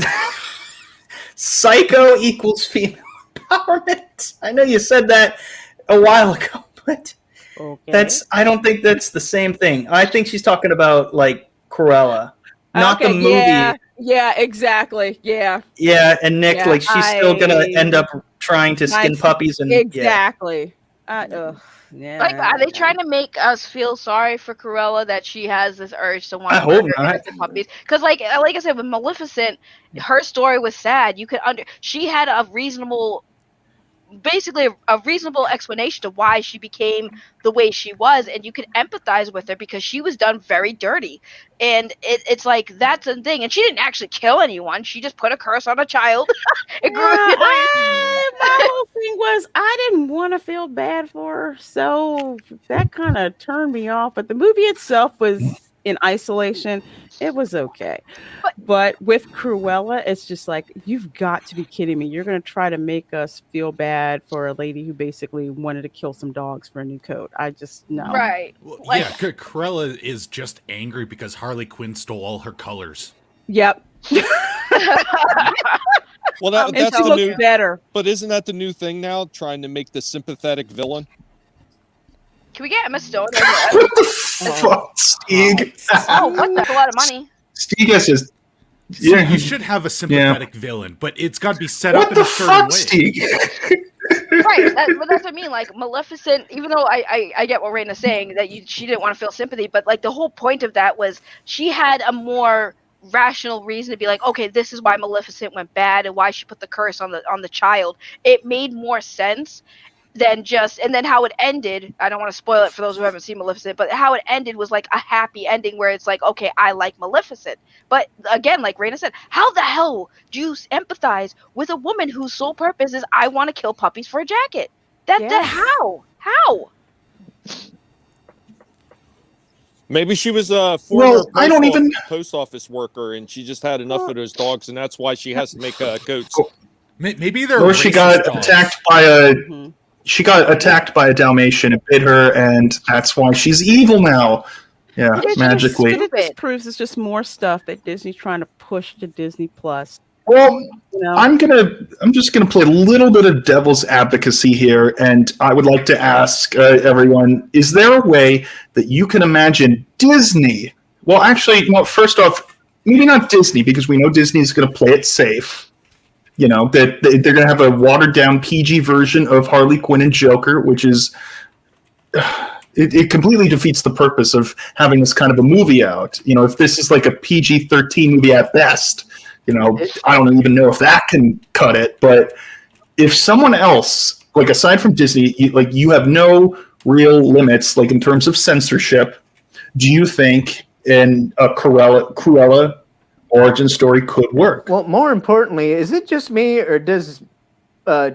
psycho equals female empowerment. I know you said that a while ago, but I don't think that's the same thing. I think she's talking about like Cruella, not the movie.
Yeah, exactly. Yeah.
Yeah, and Nick, she's still gonna end up trying to skin puppies and
exactly.
Yeah. Like, are they trying to make us feel sorry for Cruella that she has this urge to want to murder puppies? Because, like I said, with Maleficent, her story was sad. You could she had a reasonable basically a reasonable explanation to why she became the way she was, and you could empathize with her because she was done very dirty. And it's like, that's the thing. And she didn't actually kill anyone. She just put a curse on a child. It grew
my whole thing was I didn't want to feel bad for her, so that kind of turned me off. But the movie itself was in isolation. It was okay. But with Cruella, it's just like, you've got to be kidding me. You're going to try to make us feel bad for a lady who basically wanted to kill some dogs for a new coat. I just, no.
Right.
Well, yeah, Cruella is just angry because Harley Quinn stole all her colors.
Yep.
Well, that's the new.
Better.
But isn't that the new thing now? Trying to make the sympathetic villain.
Can we get Emma Stone?
What the fuck, Stieg?
Oh, what? That's a lot of money.
Stieg is just.
Yeah, you should have a sympathetic villain, but it's got to be set up in a certain way.
Stieg?
Right, but that's what I mean. Like Maleficent, even though I get what Reina's saying, that she didn't want to feel sympathy, but like the whole point of that was she had a more rational reason to be like, okay, this is why Maleficent went bad and why she put the curse on the child. It made more sense than just, and then how it ended, I don't want to spoil it for those who haven't seen Maleficent, but how it ended was like a happy ending where it's like, okay, I like Maleficent. But again, like Reina said, how the hell do you empathize with a woman whose sole purpose is I want to kill puppies for a jacket? How?
Maybe she was a former
post
office worker, and she just had enough of those dogs, and that's why she has to make coats.
Maybe they're.
Or she got attacked by a. She got attacked by a Dalmatian and bit her, and that's why she's evil now. Yeah, magically.
It just proves it's just more stuff that Disney's trying to push to Disney Plus.
Well, I'm just gonna play a little bit of devil's advocacy here, and I would like to ask everyone: is there a way that you can imagine Disney? Well, actually, first off, maybe not Disney, because we know Disney is going to play it safe. You know, that they're going to have a watered-down PG version of Harley Quinn and Joker, which is... It completely defeats the purpose of having this kind of a movie out. You know, if this is like a PG-13 movie at best, you know, I don't even know if that can cut it. But if someone else, like aside from Disney, you have no real limits, like in terms of censorship, do you think in a Cruella origin story could work?
Well, more importantly, is it just me, or does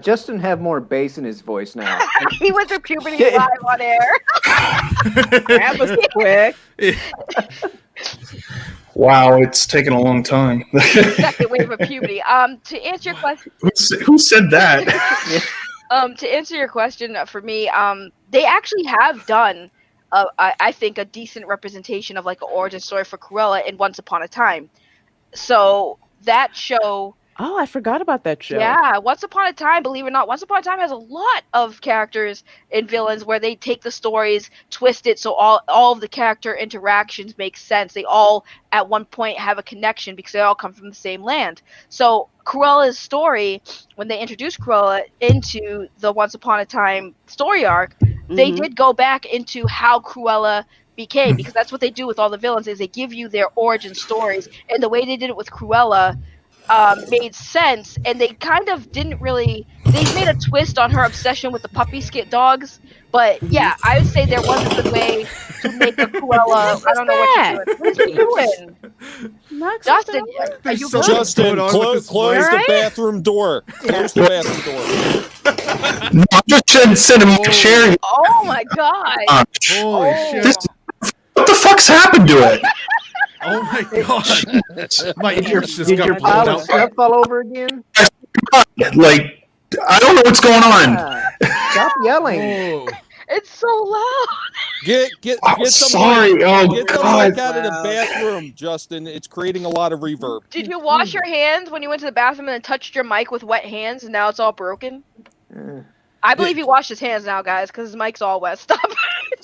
Justin have more bass in his voice now?
He went through puberty live on air.
That was quick.
Wow, it's taken a long time.
Second wave of puberty. To answer your question,
who said that?
To answer your question, for me, they actually have done, I think, a decent representation of like an origin story for Cruella in Once Upon a Time. So that show.
Oh, I forgot about that show.
Yeah, Once Upon a Time, believe it or not, Once Upon a Time has a lot of characters and villains where they take the stories, twist it so all of the character interactions make sense. They all, at one point, have a connection because they all come from the same land. So Cruella's story, when they introduced Cruella into the Once Upon a Time story arc, they did go back into how Cruella became, because that's what they do with all the villains, is they give you their origin stories. And the way they did it with Cruella made sense, and they kind of didn't really. They made a twist on her obsession with the puppy skit dogs, but yeah, I would say there was a good way to make a Cruella. I don't know what you're doing. Justin, are you good?
Justin, close the bathroom door. Close the bathroom door.
No, I'm just sending him a chair.
Oh my god!
Holy shit!
What the fuck's happened to it?
Oh my god! My ears just got
Your
pulled
pile
out.
of stuff all over again?
Like, I don't know what's going on.
Stop yelling.
Whoa.
It's so loud.
Get
sorry.
Get the mic out of the bathroom, Justin. It's creating a lot of reverb.
Did you wash your hands when you went to the bathroom and then touched your mic with wet hands, and now it's all broken? I believe he washed his hands now, guys, because his mic's all wet. Stop.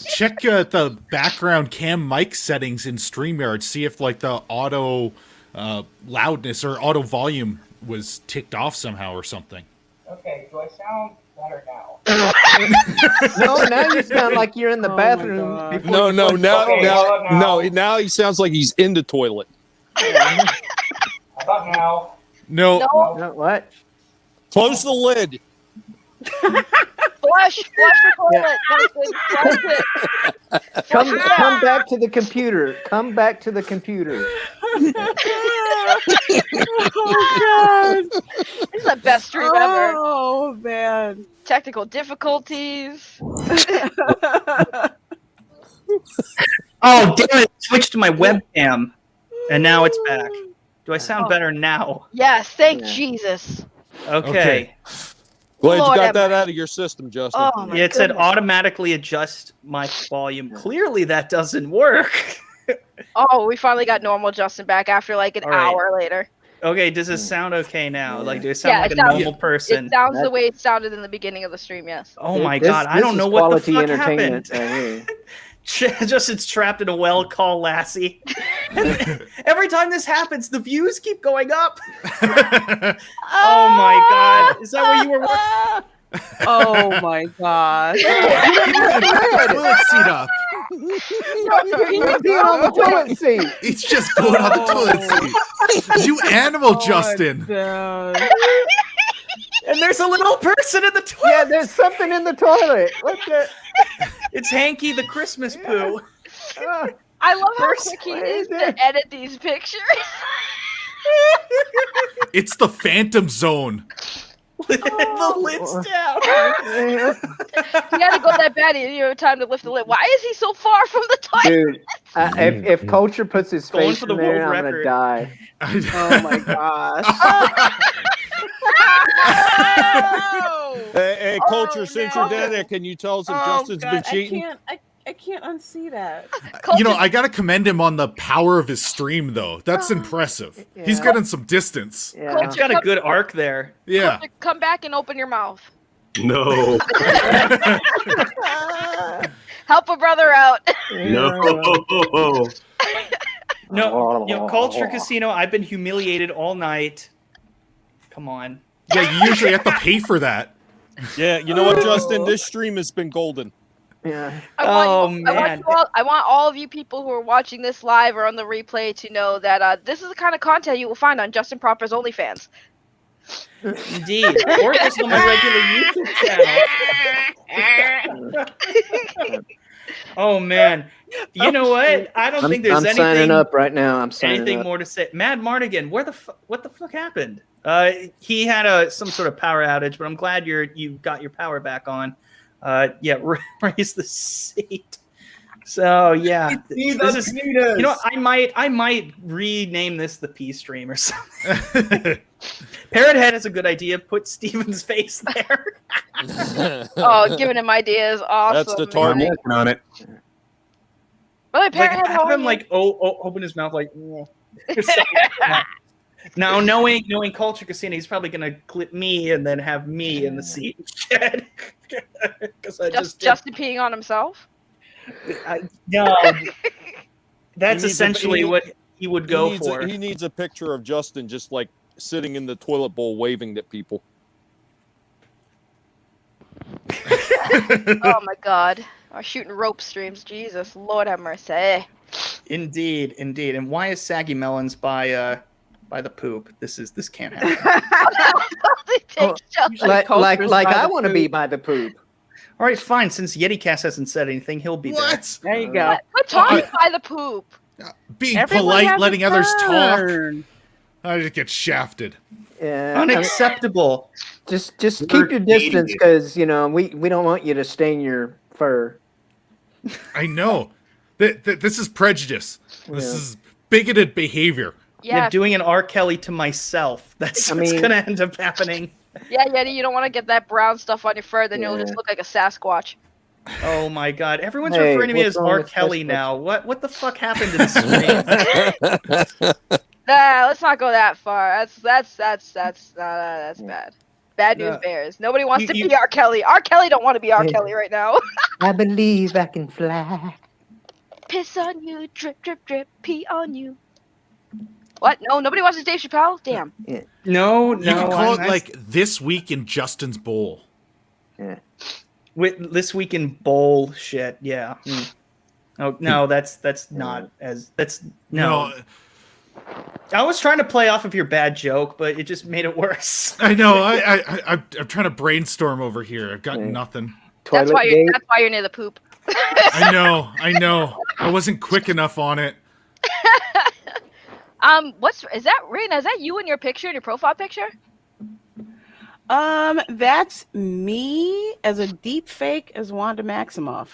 Check the background cam mic settings in StreamYard. See if like the auto loudness or auto volume was ticked off somehow or something.
Okay, do I sound better now?
No, now you sound like you're in the bathroom.
Now he sounds like he's in the toilet.
How about now?
No.
No, what?
Close the lid.
Flush the toilet, Justin. Flush it.
Come back to the computer. Come back to the computer.
Oh God!
This is the best stream ever.
Oh man!
Technical difficulties.
Oh damn it! Switched to my webcam, and now it's back. Do I sound better now?
Yes, thank Jesus.
Okay.
Glad
Lord
you got
have
that out of your system, Justin.
Oh, my
It said
goodness.
automatically adjust mic volume. Clearly that doesn't work.
Oh, we finally got normal Justin back after like an
All right.
hour later.
Okay, does it sound okay now? Like, do it sound like
it
a
sounds-
normal person?
It sounds the way it sounded in the beginning of the stream, yes.
Oh my God, I don't know what the fuck happened.
Right
Justin's trapped in a well. Call Lassie. Every time this happens, the views keep going up. Oh my God, is that what you were?
Oh my God!
Toilet seat up.
on the toilet seat.
It's just going on the toilet seat. You animal, Justin.
And there's a little person in the toilet.
Yeah, there's something in the toilet. What's that?
It's Hanky the Christmas poo.
I love how quick he is to edit these pictures.
It's the Phantom Zone.
The lid's down.
He had to go that bad. He didn't have time to lift the lid. Why is he so far from the toilet?
Dude, if Culture puts his
Going
face
for the
in there,
world
I'm gonna
record.
die.
Oh my gosh!
Hey, Culture, since you're down there, can you tell us if Justin's been cheating?
I can't unsee that.
You know, I gotta commend him on the power of his stream, though. That's impressive. He's getting some distance.
It's got a good arc there.
Yeah.
Come back and open your mouth.
No.
Help a brother out.
No.
No, Culture Casino, I've been humiliated all night. Come on.
Yeah, you usually have to pay for that.
Yeah, you know what, Justin? This stream has been golden.
Yeah.
I want all of you people who are watching this live or on the replay to know that this is the kind of content you will find on Justin Proper's OnlyFans.
Indeed. Or just on my regular YouTube channel. Oh man. You know what? I don't think there's
I'm
anything
signing up right now. I'm signing
anything
up.
more to say. Madmartigan, what the fuck happened? He had some sort of power outage, but I'm glad you got your power back on. Yeah, raise the seat. So yeah, this is, you know, I might rename this the P stream or something. Parrothead has a good idea. Put Steven's face there.
Oh, giving him ideas, awesome.
That's the target.
Working on it.
Really, Parrothead,
have him like open his mouth like. Now, knowing Culture Casino, he's probably gonna clip me and then have me in the seat instead. Because I just
Justin peeing on himself.
No, that's essentially what he would go for.
He needs a picture of Justin just like sitting in the toilet bowl waving at people.
Oh my God, our shooting rope streams. Jesus, Lord have mercy.
Indeed. And why is Saggy Melonz by the poop? This can't happen.
Like I want to be by the poop.
All right, fine. Since YetiCast hasn't said anything, he'll be there.
There you go.
Quit talking by the poop.
Being
Everyone
polite,
has
letting
a
others
turn.
talk. I just get shafted.
Yeah,
Unacceptable.
Just keep your distance, because we don't want you to stain your fur.
I know. This is prejudice. This is bigoted behavior.
Yeah.
Doing an R. Kelly to myself. That's what's going to end up happening.
Yeah, Yeti, you don't want to get that brown stuff on your fur, then you'll just look like a Sasquatch.
Oh my God! Everyone's referring to me as R. Kelly now. What the fuck happened to the stream?
Nah, let's not go that far. That's bad. Bad news bears. Nobody wants to be R. Kelly. R. Kelly don't want to be R. Kelly right now.
I believe I can fly.
Piss on you, drip, drip, drip, pee on you. What? No, nobody watches Dave Chappelle? Damn.
Yeah.
No.
You can call it like This Week in Justin's Bowl.
Yeah.
With This Week in Bowl shit. Yeah. Oh no, that's not as that's no. I was trying to play off of your bad joke, but it just made it worse.
I know. I'm trying to brainstorm over here. I've got nothing.
That's why you're near the poop.
I know. I wasn't quick enough on it.
Is that Reina? Is that you in your picture, in your profile picture?
That's me as a deep fake as Wanda Maximoff.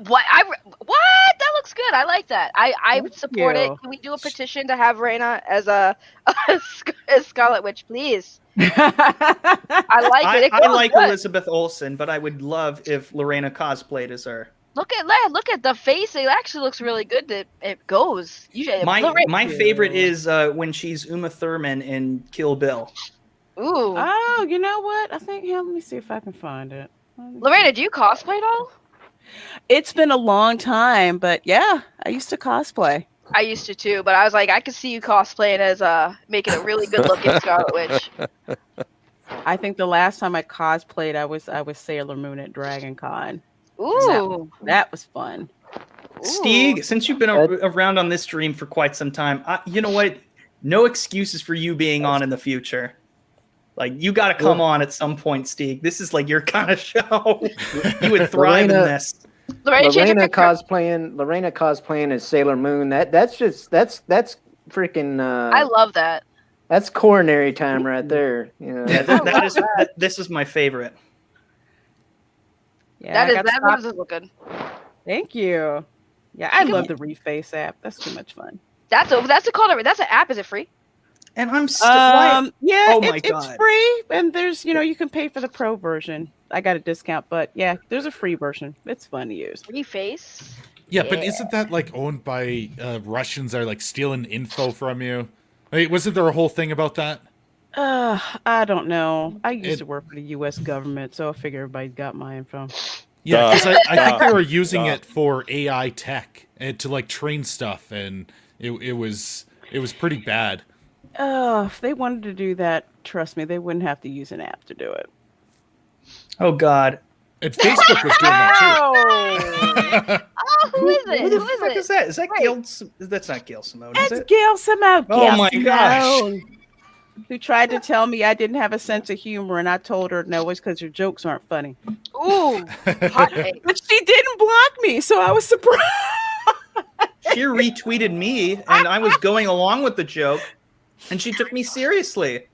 What? That looks good. I like that. I would support it. Can we do a petition to have Reina as a Scarlet Witch, please? I like it.
I like Elizabeth Olsen, but I would love if Lorena cosplayed as her.
Look at the face. It actually looks really good. It goes.
My favorite is when she's Uma Thurman in Kill Bill.
Ooh.
Oh, you know what? I think. Let me see if I can find it.
Lorena, do you cosplay at all?
It's been a long time, but yeah, I used to cosplay.
I used to too, but I was like, I could see you cosplaying as making a really good looking Scarlet Witch.
I think the last time I cosplayed, I was Sailor Moon at Dragon Con.
Ooh,
that was fun.
Stieg, since you've been around on this stream for quite some time, you know what? No excuses for you being on in the future. Like, you got to come on at some point, Stieg. This is like your kind of show. You would thrive in this.
Lorena cosplaying as Sailor Moon. That's freaking.
I love that.
That's coronary time right there. You know,
this is my favorite.
Yeah, that does look good.
Thank you. Yeah, I love the Reface app. That's too much fun.
That's an app. Is it free?
And I'm still
yeah,
oh my God.
It's free, and there's you can pay for the pro version. I got a discount, but yeah, there's a free version. It's fun to use.
Reface.
Yeah, but isn't that like owned by Russians are like stealing info from you? Like, wasn't there a whole thing about that?
I don't know. I used to work for the U.S. government, so I figure everybody got my info.
Yeah, because I think they were using it for AI tech and to like train stuff, and it was pretty bad.
If they wanted to do that, trust me, they wouldn't have to use an app to do it.
Oh God!
And Facebook was doing that too.
Who is it?
Who the fuck is that? Is that Gail? That's not Gail Simone.
That's
is it?
Gail Simone.
Oh my gosh!
Who tried to tell me I didn't have a sense of humor, and I told her no, it's because your jokes aren't funny.
Ooh, hot take.
But she didn't block me, so I was surprised.
She retweeted me, and I was going along with the joke, and she took me seriously.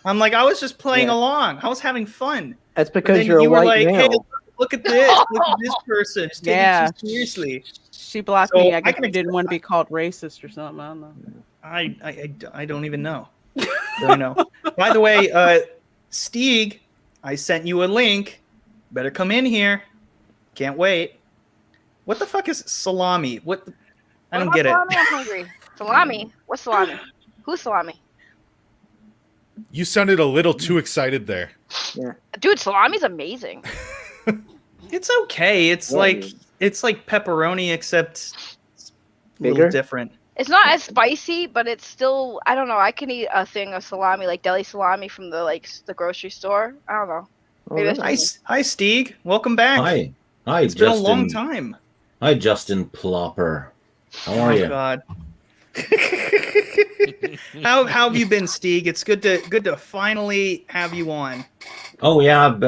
I'm like, I was just playing along. I was having fun.
That's because you're a white male.
Hey, look at this. Look at this person. It's taking it too seriously.
She blocked me. I guess I didn't want to be called racist or something. I don't know.
I don't even know. Don't know. By the way, Stieg, I sent you a link. Better come in here. Can't wait. What the fuck is salami? I don't get it.
Salami? I'm hungry. Salami? What's salami? Who's salami?
You sounded a little too excited there.
Yeah.
Dude, salami's amazing.
It's okay. It's like pepperoni except a little different.
It's not as spicy, but it's still, I don't know. I can eat a thing of salami, like deli salami from the grocery store. I don't know. Maybe
Hi, Stieg. Welcome back.
Hi,
it's been a long time.
Hi, Justin Plopper. How are you?
Oh God. How have you been, Stieg? It's good to finally have you on.
Oh yeah, I've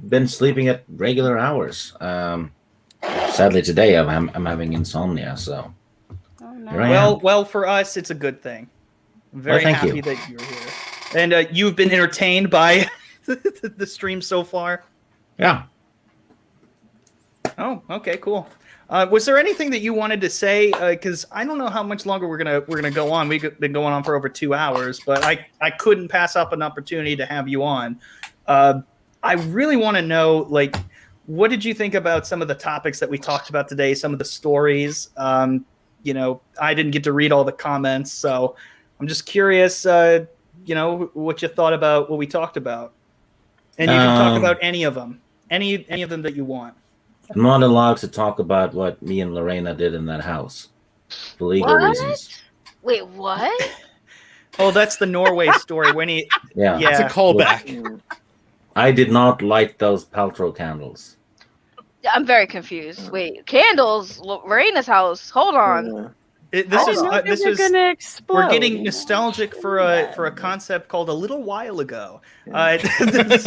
been sleeping at regular hours. Sadly today I'm having insomnia, so.
Oh, no.
Well, for us it's a good thing. I'm very happy that you're here, and you've been entertained by the stream so far.
Yeah.
Oh, okay, cool. Was there anything that you wanted to say? Because I don't know how much longer we're gonna go on. We've been going on for over 2 hours, but I couldn't pass up an opportunity to have you on. I really want to know, like, what did you think about some of the topics that we talked about today? Some of the stories. I didn't get to read all the comments, so I'm just curious. What you thought about what we talked about, and you can talk about any of them, any of them that you want.
I'm not allowed to talk about what me and Lorena did in that house for legal reasons.
Wait, what?
Oh, that's the Norway story. When he,
yeah,
it's a callback.
I did not light those Paltrow candles.
I'm very confused. Wait, candles? Reina's house. Hold on.
We're getting nostalgic for a concept called a little while ago. This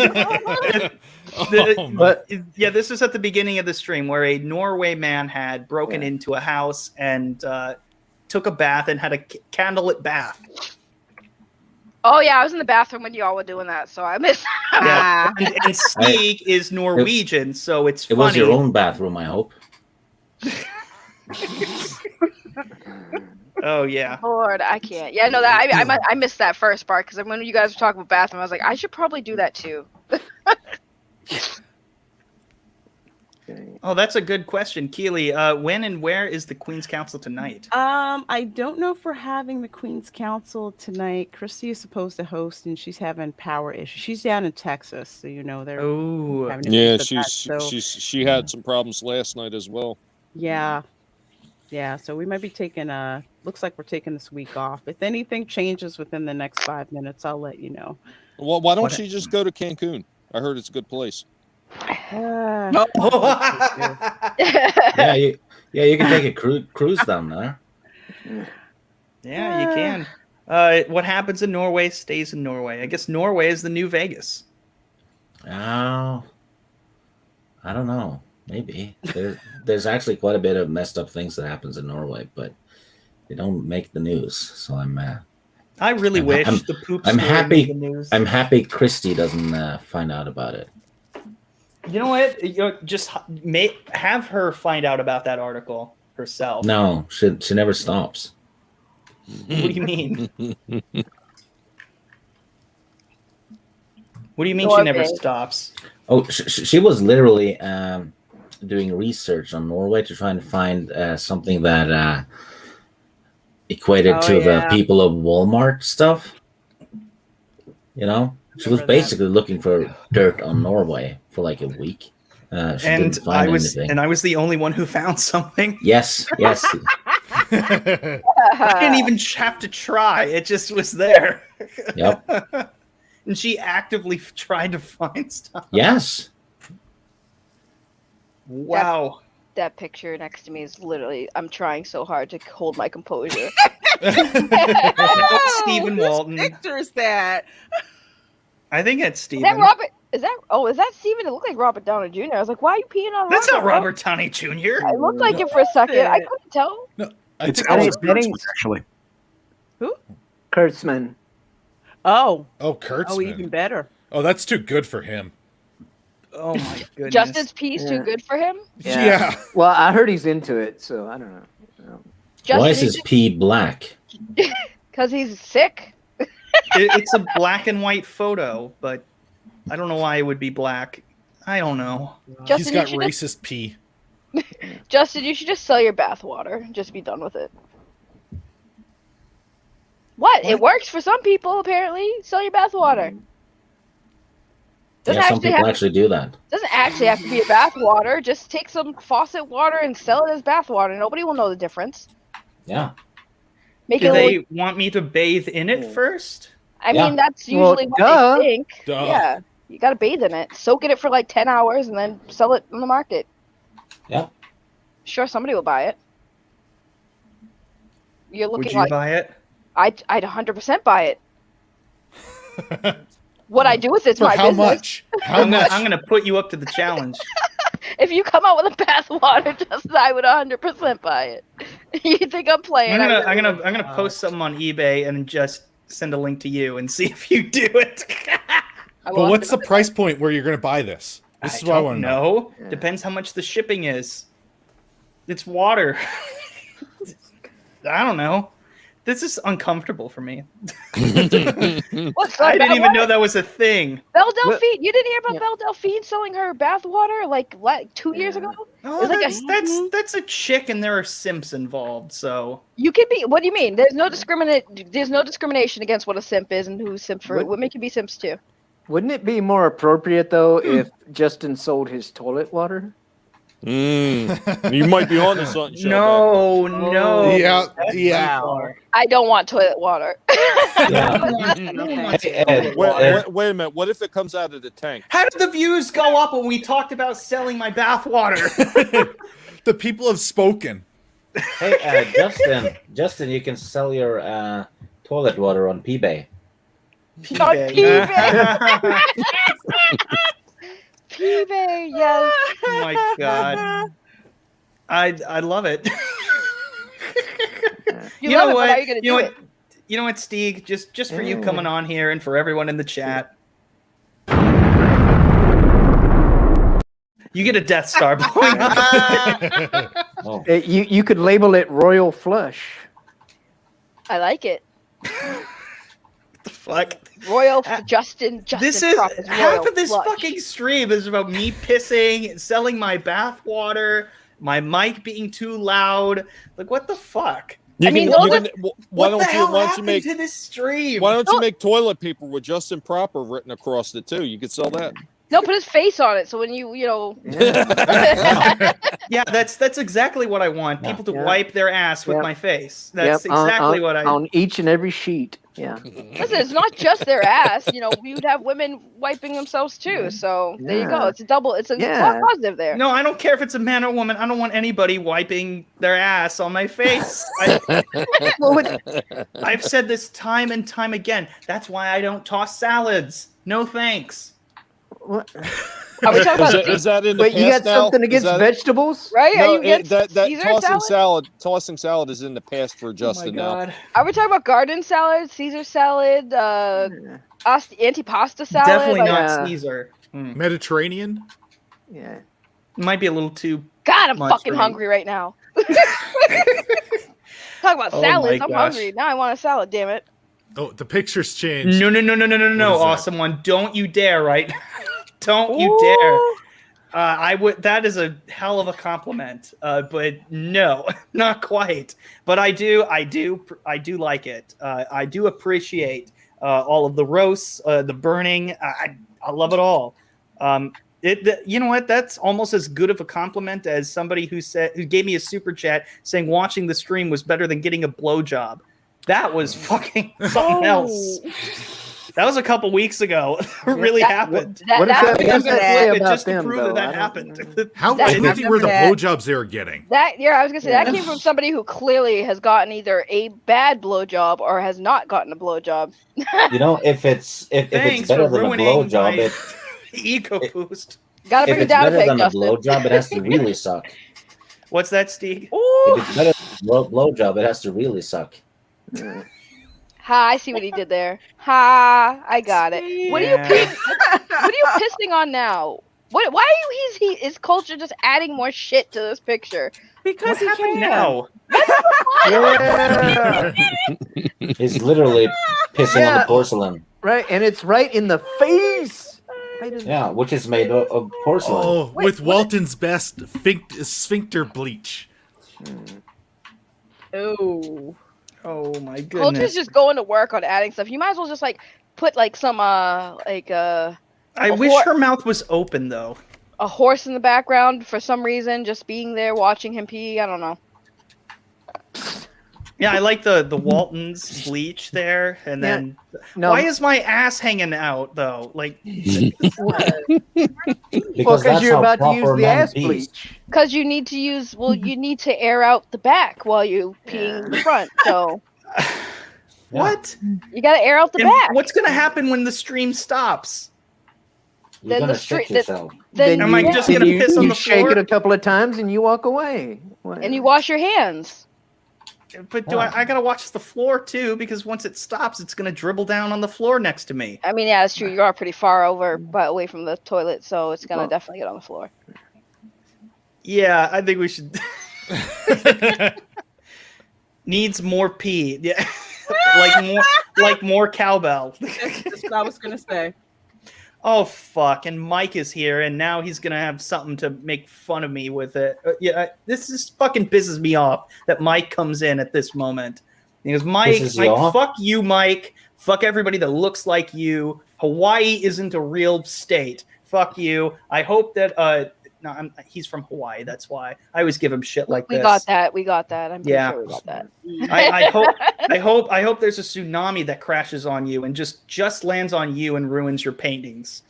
is at the beginning of the stream where a Norway man had broken into a house and took a bath and had a candlelit bath.
Oh yeah, I was in the bathroom when you all were doing that, so I missed.
Yeah, and Stig is Norwegian, so it's funny.
It was your own bathroom, I hope.
Oh yeah,
Lord, I can't. Yeah, no, that I missed that first part because when you guys were talking about bathroom, I was like, I should probably do that too.
Oh, that's a good question, Keely. When and where is the Queen's Council tonight?
I don't know if we're having the Queen's Council tonight. Christie is supposed to host, and she's having power issues. She's down in Texas, so they're.
Oh,
yeah, she had some problems last night as well.
Yeah. So we might be taking looks like we're taking this week off. If anything changes within the next 5 minutes, I'll let you know.
Well, why don't you just go to Cancun? I heard it's a good place.
Yeah, you can take a cruise down there.
Yeah, you can. What happens in Norway stays in Norway. I guess Norway is the new Vegas.
Oh, I don't know. Maybe there's actually quite a bit of messed up things that happens in Norway, but they don't make the news. So
I really wish the poop.
I'm
story
happy.
made the news.
I'm happy Christie doesn't find out about it.
You know what? Just have her find out about that article herself.
No, she never stops.
What do you mean? What do you mean she never stops?
Oh, she was literally doing research on Norway to try and find something that equated to the people of Walmart stuff. You know, she was basically looking for dirt on Norway for like a week. She didn't find anything.
And I was the only one who found something.
Yes.
I didn't even have to try. It just was there.
Yep.
And she actively tried to find stuff.
Yes.
Wow.
That picture next to me is literally, I'm trying so hard to hold my composure.
Stephen Walton.
Whose picture is that?
I think it's Stephen.
Is that Robert? Is that Stephen? It looked like Robert Downey Jr. I was like, why are you peeing on Robert?
That's not Robert Downey Jr.
It looked like it for a second. I couldn't tell.
No, it's Albert Kurtzman, actually.
Who?
Kurtzman.
Oh,
Kurtzman.
Oh, even better.
Oh, that's too good for him.
Oh my goodness.
Justin's P's too good for him?
Yeah.
Well, I heard he's into it, so I don't know.
Why is his pee black?
Because he's sick.
It's a black and white photo, but I don't know why it would be black. I don't know.
He's got racist pee.
Justin, you should just sell your bathwater. Just be done with it. What? It works for some people, apparently. Sell your bathwater.
Yeah, some people actually do that.
Doesn't actually have to be a bathwater. Just take some faucet water and sell it as bathwater. Nobody will know the difference.
Yeah.
Do they want me to bathe in it first?
I mean, that's usually what they think.
Duh.
Yeah. You got to bathe in it. Soak in it for like 10 hours and then sell it on the market.
Yeah.
Sure, somebody will buy it. You're looking
Would you buy it?
I'd 100% buy it. What I do with it's
For
my
how
business.
much? How much?
I'm gonna put you up to the challenge.
If you come out with a bathwater, Justin, I would 100% buy it. You think I'm playing?
I'm gonna post something on eBay and just send a link to you and see if you do it.
But what's the price point where you're going to buy this? This is what I want to know.
Depends how much the shipping is. It's water. I don't know. This is uncomfortable for me. I didn't even know that was a thing.
Belle Delphine. You didn't hear about Belle Delphine selling her bathwater like 2 years ago?
Oh, that's a chick, and there are simps involved. So
you can be. What do you mean? There's no discrimination against what a simp is and who's simp for. Women can be simps too.
Wouldn't it be more appropriate though if Justin sold his toilet water?
You might be on to something.
No.
Yeah.
I don't want toilet water.
Wait a minute. What if it comes out of the tank?
How did the views go up when we talked about selling my bathwater?
The people have spoken.
Hey, Justin, you can sell your toilet water on eBay.
eBay. eBay, yes.
Oh my god. I love it.
You love it, but how are you gonna do it?
You know what, Stieg? Just for you coming on here and for everyone in the chat. You get a Death Star blowing up.
You could label it Royal Flush.
I like it.
The fuck?
Royal Justin.
This is
Crop
half
Royal
of this
Flush.
fucking stream is about me pissing, selling my bath water, my mic being too loud. Like, what the fuck?
Why don't you make
to this stream?
Why don't you make toilet paper with Justin Proper written across it too? You could sell that.
No, put his face on it. So when you know.
Yeah, that's exactly what I want. People to wipe their ass with my face. That's exactly what I
on each and every sheet. Yeah.
Listen, it's not just their ass. You know, we would have women wiping themselves too. So there you go. It's a double. It's a positive there.
No, I don't care if it's a man or woman. I don't want anybody wiping their ass on my face. I've said this time and time again. That's why I don't toss salads. No thanks.
What?
Are we talking about
is that in the
Wait,
past
you got
now?
something against vegetables?
Right?
No,
Are you against Caesar
tossing salad is in the past for Justin now.
Are we talking about garden salad, Caesar salad, antipasta salad?
Definitely
like,
not Caesar.
Mediterranean?
Yeah. Might be a little too.
God, I'm
much
fucking
for me.
hungry right now. Talk about
Oh
salads.
my
I'm
gosh.
hungry. Now I want a salad, damn it.
Oh, the picture's changed.
No,
What is that?
awesome one. Don't you dare, right? Don't you dare. I would. That is a hell of a compliment. But no, not quite. But I do like it. I do appreciate all of the roasts, the burning. I love it all. You know what? That's almost as good of a compliment as somebody who gave me a super chat saying watching the stream was better than getting a blowjob. That was fucking something else. That was a couple weeks ago. It really happened. Just to prove that happened.
How tricky were the blowjobs they were getting?
I was gonna say that came from somebody who clearly has gotten either a bad blowjob or has not gotten a blowjob.
You know, if it's better than a blowjob,
ego boost.
Gotta bring it down a peg,
than a
Justin.
blowjob, it has to really suck.
What's that, Steve?
If it's better than a blowjob, it has to really suck.
Ha! I see what he did there. Ha! I got it. What are you? What are you pissing on now? What? Why are you? Is culture just adding more shit to this picture?
Because
what happened now?
He's literally pissing on the porcelain.
Right, and it's right in the face.
Yeah, which is made of porcelain.
Oh, with Walton's best sphincter bleach.
Oh.
Oh my goodness.
Culture's just going to work on adding stuff. You might as well just like put like some
I wish her mouth was open though.
A horse in the background for some reason, just being there watching him pee. I don't know.
Yeah, I like the Walton's bleach there, and then why is my ass hanging out though? Like,
because you're about to use the ass bleach.
Because you need to use. Well, you need to air out the back while you peeing in the front. So.
What?
You gotta air out the back.
What's gonna happen when the stream stops?
You're
Then
gonna
the stream.
shit yourself.
Then
am I just gonna piss on the
shake
floor?
it a couple of times and you walk away.
And you wash your hands.
But I gotta watch the floor too, because once it stops, it's gonna dribble down on the floor next to me.
I mean, yeah, that's true. You are pretty far over, but away from the toilet, so it's gonna definitely get on the floor.
Yeah, I think we should. Needs more pee. Yeah, like more cowbell.
That's what I was gonna say.
Oh fuck! And Mike is here, and now he's gonna have something to make fun of me with it. This is fucking pisses me off that Mike comes in at this moment. He goes, Mike, fuck you, Mike. Fuck everybody that looks like you. Hawaii isn't a real state. Fuck you. I hope that he's from Hawaii. That's why I always give him shit like this.
We got that. I'm pretty sure we got that.
I hope there's a tsunami that crashes on you and just lands on you and ruins your paintings.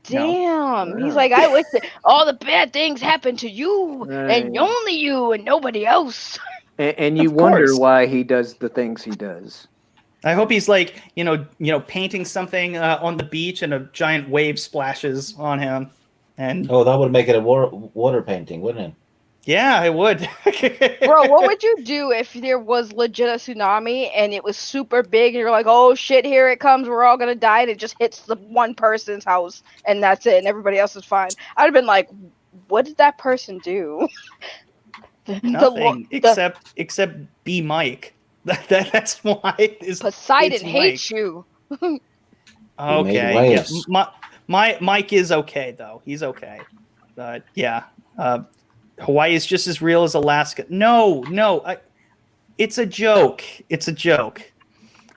Damn. He's like, I wish that all the bad things happened to you and only you and nobody else.
And you wonder why he does the things he does.
I hope he's like, painting something on the beach and a giant wave splashes on him. And
that would make it a water painting, wouldn't it?
Yeah, it would.
Bro, what would you do if there was legit a tsunami and it was super big and you're like, oh shit, here it comes, we're all gonna die, and it just hits the one person's house and that's it and everybody else is fine? I'd have been like, what did that person do?
Nothing except be Mike. That's why
Poseidon hates you.
Okay. Yeah. Mike is okay though. He's okay. But yeah. Hawaii is just as real as Alaska. No. It's a joke. It's a joke.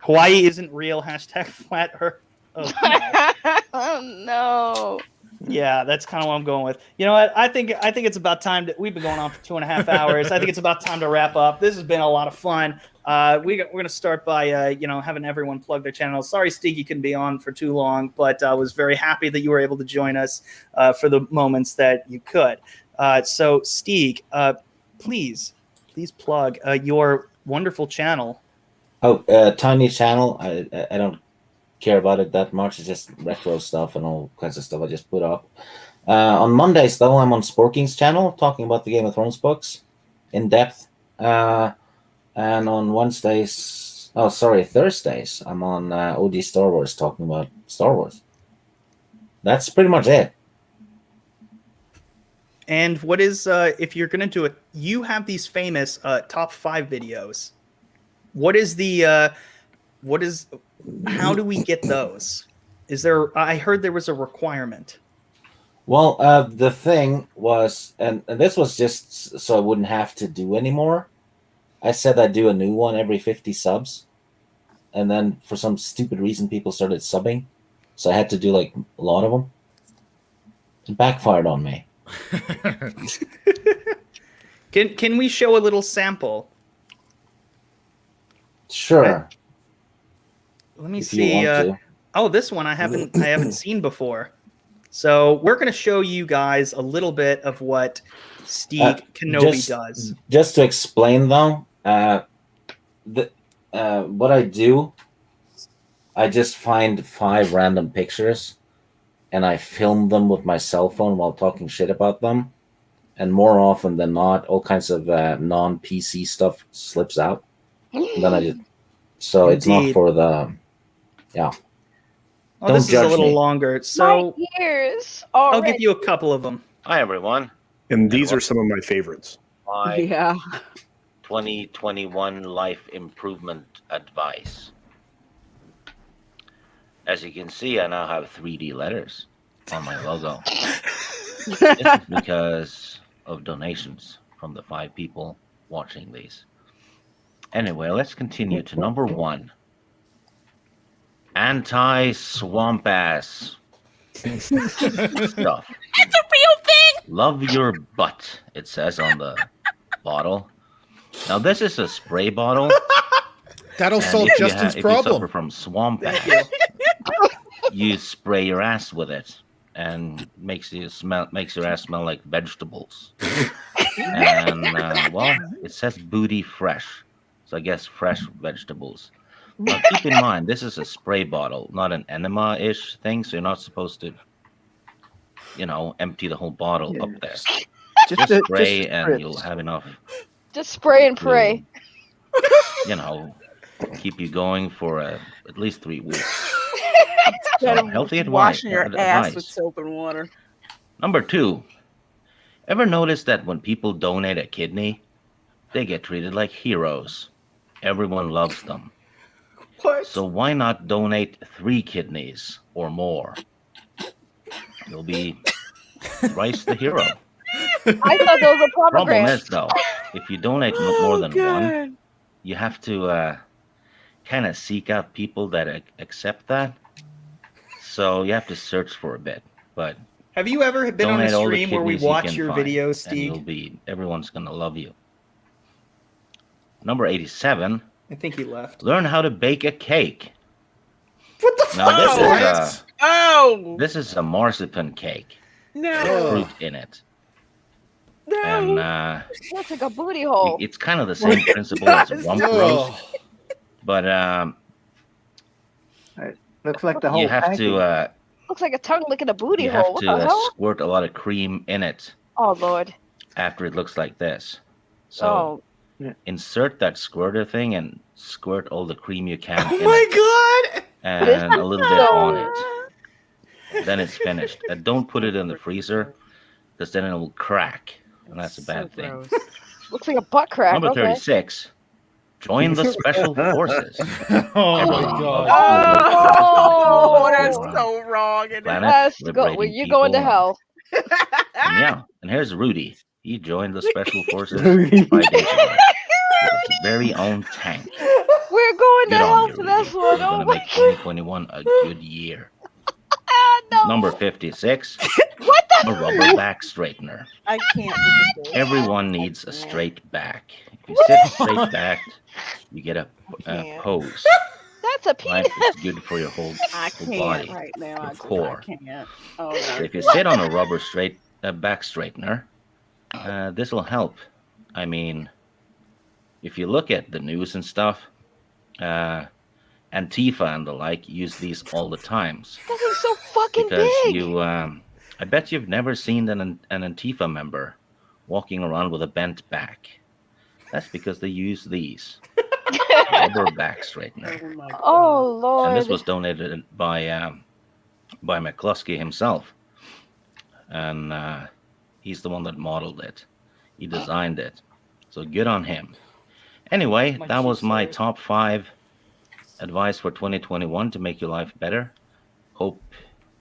Hawaii isn't real. #flat Earth.
Oh no.
Yeah, that's kind of what I'm going with. You know what? I think it's about time we've been going on for 2.5 hours. I think it's about time to wrap up. This has been a lot of fun. We're gonna start by having everyone plug their channels. Sorry, Steve, you couldn't be on for too long, but I was very happy that you were able to join us for the moments that you could. So, Steve, please plug your wonderful channel.
Tiny channel. I don't care about it that much. It's just retro stuff and all kinds of stuff I just put up. On Mondays, though, I'm on Sporking's channel talking about the Game of Thrones books in depth. And on Thursdays, I'm on OG Star Wars talking about Star Wars. That's pretty much it.
And what is, if you're going to do it, you have these famous top 5 videos. How do we get those? I heard there was a requirement.
Well, the thing was, and this was just so I wouldn't have to do anymore. I said I'd do a new one every 50 subs. And then for some stupid reason, people started subbing. So I had to do like a lot of them. It backfired on me.
Can we show a little sample?
Sure.
Let me see. This one I haven't seen before. So we're going to show you guys a little bit of what Steve Kenobi does.
Just to explain, though, what I do, I just find 5 random pictures, and I film them with my cell phone while talking shit about them. And more often than not, all kinds of non-PC stuff slips out. And then so it's not for the, yeah.
Oh, this is a little longer. So
my ears
I'll give you a couple of them.
Hi, everyone.
And these are some of my favorites.
Yeah.
2021 life improvement advice. As you can see, I now have 3D letters on my logo. This is because of donations from the 5 people watching these. Anyway, let's continue to number 1. Anti-swamp ass stuff.
It's a real thing.
Love your butt, it says on the bottle. Now, this is a spray bottle.
That'll solve Justin's problem.
If you suffer from swamp ass, you spray your ass with it, and makes your ass smell like vegetables. And it says booty fresh, so I guess fresh vegetables. Now, keep in mind, this is a spray bottle, not an enema-ish thing, so you're not supposed to, empty the whole bottle up there. Just spray, and you'll have enough.
Just spray and pray.
Keep you going for at least 3 weeks.
Healthy advice. Washing your ass with soap and water.
Number 2. Ever notice that when people donate a kidney, they get treated like heroes? Everyone loves them.
What?
So why not donate 3 kidneys or more? You'll be thrice the hero.
I thought those were
Problem
pomegranates.
is, though, if you donate more than one, you have to kind of seek out people that accept that. So you have to search for a bit. But
have you ever been on a stream where we watch your videos, Steve?
Everyone's gonna love you. Number 87.
I think he left.
Learn how to bake a cake.
What the fuck?
Oh
This is a marzipan cake.
no!
With fruit in it.
No.
And
Looks like a booty hole.
it's kind of the same principle as rump roast, but
It looks like the whole
you have
package.
to
Looks like a tongue licking a booty
you
hole.
have
What
to
the hell?
squirt a lot of cream in it
Oh Lord.
after it looks like this. So insert that squirter thing and squirt all the cream you can in it,
God!
and a little bit on it. Then it's finished. And don't put it in the freezer, because then it will crack, and that's a bad thing.
Looks like a butt crack.
Number
Okay.
36. Join the special forces.
Oh
Everyone
my
loves
God.
Oh, that's
around
so wrong. And
planet,
That's
liberating
you're going to
people,
hell.
And yeah, and here's Rudy. He joined the special forces 5 days ago with his very own tank.
We're going to
Good on
hell
you,
for
Rudy.
this one.
You're
Oh
gonna
my
make 2021 a good year.
no.
Number 56.
What the?
A rubber back straightener.
I can't. Look at this.
Everyone needs a straight back. If you sit straight back, you get a pose.
That's a penis.
Right? It's good for your whole
I
whole
can't
body,
right now.
your
I
core.
can't. Oh
So
no.
if you sit on a rubber back straightener, this will help. I mean, if you look at the news and stuff, Antifa and the like use these all the times.
That thing's so fucking
Because
big.
you, I bet you've never seen an Antifa member walking around with a bent back. That's because they use these rubber back straightener.
Oh Lord.
And this was donated by McCluskey himself, and he's the one that modeled it. He designed it, so good on him. Anyway, that was my top 5 advice for 2021 to make your life better. Hope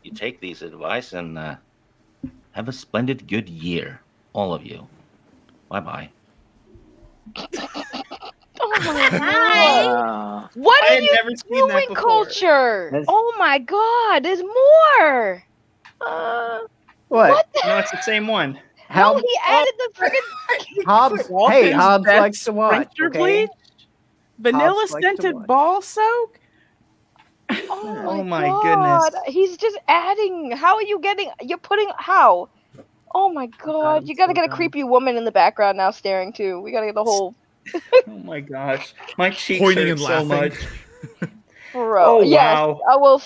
you take these advice and have a splendid, good year, all of you. Bye-bye.
Oh my God.
Wow.
What
I
are
had
you
never seen that
doing,
before.
culture?
That's-
Oh my God, there's more.
What?
No, it's the same one.
How
No, he added the friggin'
Hobbs? Hey,
Walton's
Hobbs
best
likes to watch.
sprinter
Okay.
bleach? Vanilla
Hobbs likes to
scented
watch.
ball soak?
Oh
my
God.
goodness.
He's just adding. How are you getting? You're putting how? Oh my God!
I'm
You gotta
so
get a
done.
creepy woman in the background now staring too. We gotta get the whole.
Oh my gosh. My cheeks
Pointing
hurt
and
so
laughing.
much.
Bro.
Oh,
Yes.
wow.
What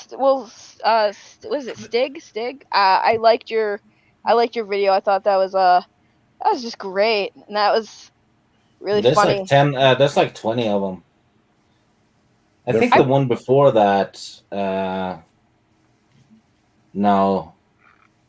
is it? Stig. I liked your video. I thought that was just great, and that was really
There's
funny.
like 10. There's like 20 of them. I think the one before that. No,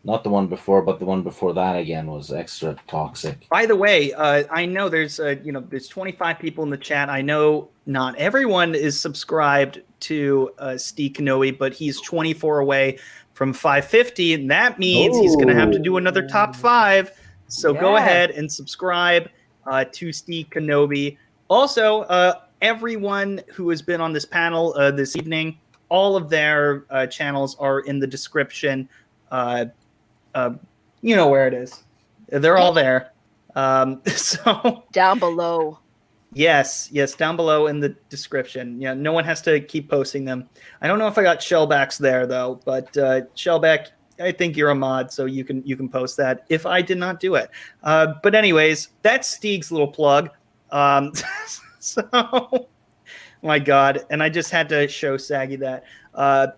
not the one before, but the one before that again was extra toxic.
By the way, I know there's there's 25 people in the chat. I know not everyone is subscribed to Steve Kanoe, but he's 24 away from 550, and that means he's going to have to do another top 5. So go
Yeah.
ahead and subscribe to Steve Kanoe. Also, everyone who has been on this panel this evening, all of their channels are in the description. You know where it is. They're all there. So
Down below.
yes, down below in the description. Yeah, no one has to keep posting them. I don't know if I got Shellbacks there though, but Shellback, I think you're a mod, so you can post that if I did not do it. But anyways, that's Steeg's little plug. So my God, and I just had to show Saggy that.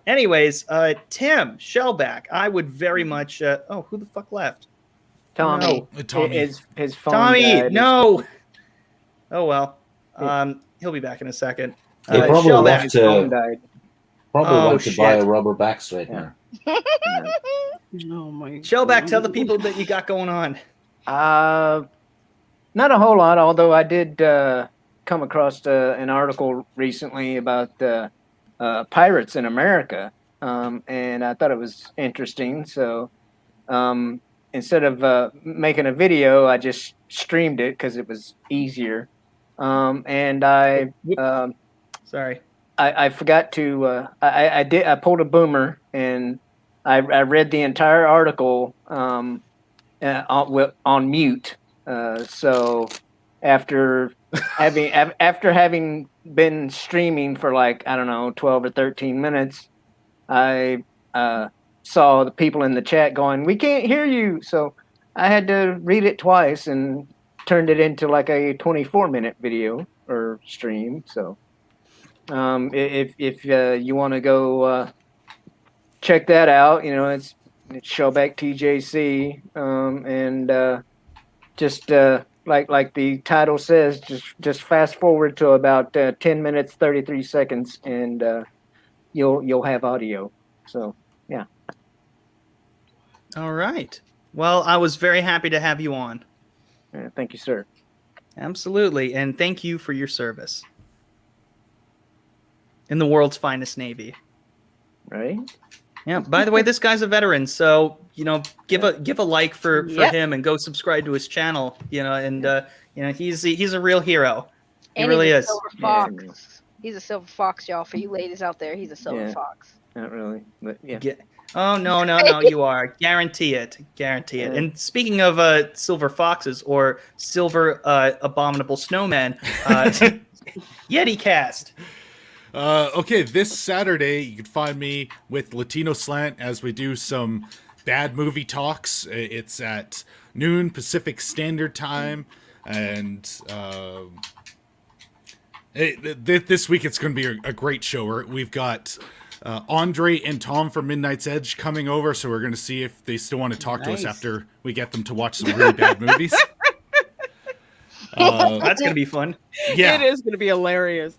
Anyways, Tim Shellback, I would very much. Oh, who the fuck left?
Tommy.
No.
Tommy.
His phone
Tommy,
died.
no. Oh well. He'll be back in a second.
They probably
Shellback.
left
His phone
to
died.
probably went to buy a
shit.
rubber back straightener.
Oh my
Shellback, tell the people that you got going on.
Not a whole lot, although I did come across an article recently about pirates in America, and I thought it was interesting. So instead of making a video, I just streamed it because it was easier. And I
sorry,
I forgot to I pulled a boomer and I read the entire article on mute. So after having been streaming for like, I don't know, 12 or 13 minutes, I saw the people in the chat going, "We can't hear you." So I had to read it twice and turned it into like a 24-minute video or stream. So if you want to go check that out, it's Showback TJC, and just like the title says, just fast forward to about 10 minutes 33 seconds, and you'll have audio. So yeah.
All right. Well, I was very happy to have you on.
Thank you, sir.
Absolutely, and thank you for your service in the world's finest Navy.
Right.
Yeah. By the way, this guy's a veteran, so give a like for him and go subscribe to his channel. And he's a real hero. He
And
really
he's a
is.
silver fox. He's a silver fox, y'all. For you ladies out there, he's a silver fox.
Not really, but yeah.
Oh no, you are. Guarantee it. And speaking of silver foxes or silver abominable snowmen, Yeti Cast.
Okay, this Saturday you can find me with Latino Slant as we do some bad movie talks. It's at noon Pacific Standard Time, and this week it's going to be a great show. We've got Andre and Tom from Midnight's Edge coming over, so we're going to see if they still want to talk to us after we get them to watch some really bad movies.
That's going to be fun.
Yeah,
it is going to be hilarious.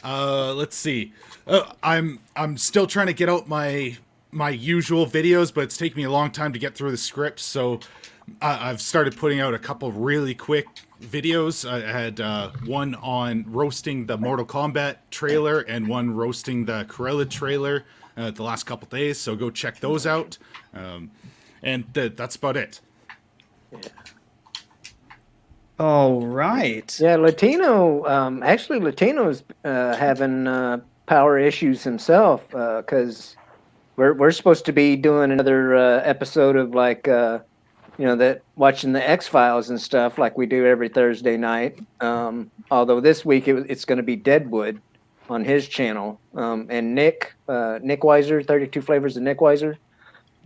Let's see. I'm still trying to get out my usual videos, but it's taken me a long time to get through the script, so I've started putting out a couple really quick videos. I had one on roasting the Mortal Kombat trailer and one roasting the Cruella trailer the last couple days, so go check those out. And that's about it.
Yeah.
All right.
Yeah, Latino. Actually, Latino's having power issues himself, because we're supposed to be doing another episode of that watching the X-Files and stuff like we do every Thursday night. Although this week it's going to be Deadwood on his channel, and Nick Weiser, 32 Flavors of Nick Weiser,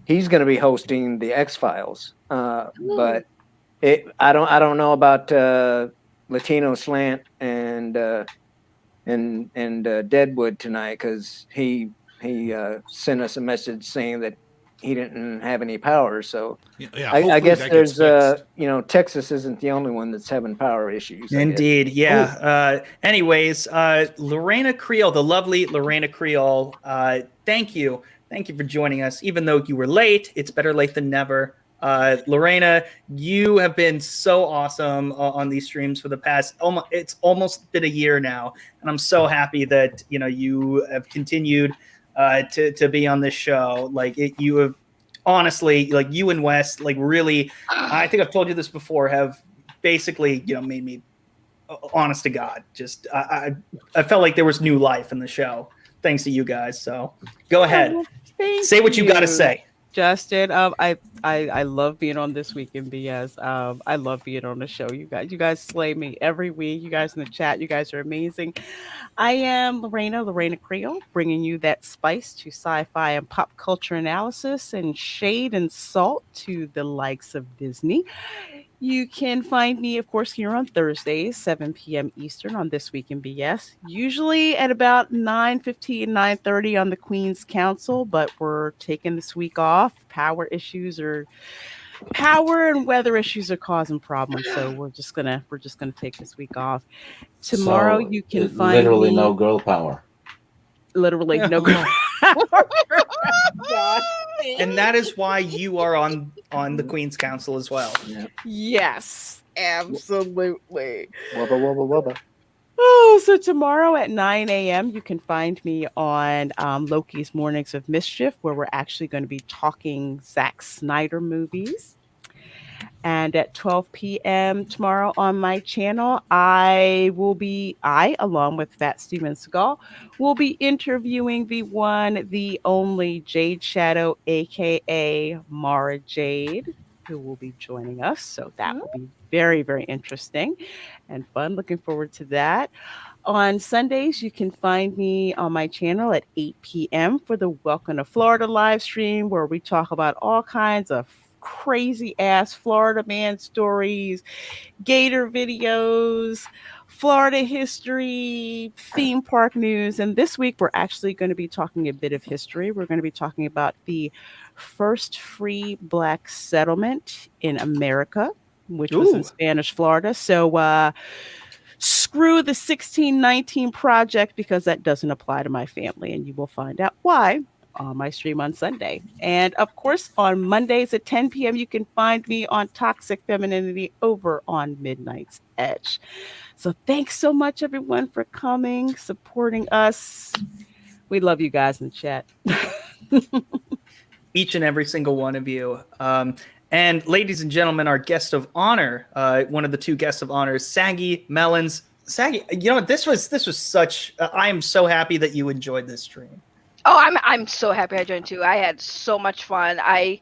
he's going to be hosting the X-Files. But I don't know about Latino Slant and Deadwood tonight, because he sent us a message saying that he didn't have any power. So I guess there's Texas isn't the only one that's having power issues.
Indeed, yeah. Anyways, Reina Creole, the lovely Reina Creole, thank you for joining us. Even though you were late, it's better late than never. Lorena, you have been so awesome on these streams for the past it's almost been a year now, and I'm so happy that you have continued to be on this show. You have honestly, you and Wes, really, I think I've told you this before, have basically made me, honest to God, just I felt like there was new life in the show thanks to you guys. So go ahead, say what you got to say.
Justin, I love being on This Week in BS. I love being on the show. You guys slay me every week. You guys in the chat, you guys are amazing. I am Reina Creole, bringing you that spice to sci-fi and pop culture analysis and shade and salt to the likes of Disney. You can find me, of course, here on Thursdays, 7 p.m. Eastern on This Week in BS, usually at about 9:15, 9:30 on the Queen's Council, but we're taking this week off. Power and weather issues are causing problems, so we're just gonna take this week off. Tomorrow you can find
literally
me,
no girl power.
Literally no girl power.
And that is why you are on the Queen's Council as well.
Yes, absolutely.
Wubba, wubba, wubba.
Oh, so tomorrow at 9 a.m. you can find me on Loki's Mornings of Mischief, where we're actually going to be talking Zack Snyder movies. And at 12 p.m. tomorrow on my channel, I, along with Fat Steven Seagal, will be interviewing the one, the only Jade Shadow, aka Mara Jade, who will be joining us. So that will be very, very interesting and fun. Looking forward to that. on Sundays, you can find me on my channel at 8 p.m. for the Welcome to Florida live stream, where we talk about all kinds of crazy ass Florida man stories, gator videos, Florida history, theme park news. And this week, we're actually going to be talking a bit of history. We're going to be talking about the first free Black settlement in America, which was in Spanish Florida. So, screw the 1619 project, because that doesn't apply to my family, and you will find out why on my stream on Sunday. And of course, on Mondays at 10 p.m., you can find me on Toxic Femininity over on Midnight's Edge. So thanks so much, everyone, for coming, supporting us. We love you guys in the chat.
Each and every single one of you. And ladies and gentlemen, our guest of honor, one of the two guests of honor, Saggy Melonz. Saggy, you know what? This was such. I am so happy that you enjoyed this stream.
Oh, I'm so happy I joined too. I had so much fun. I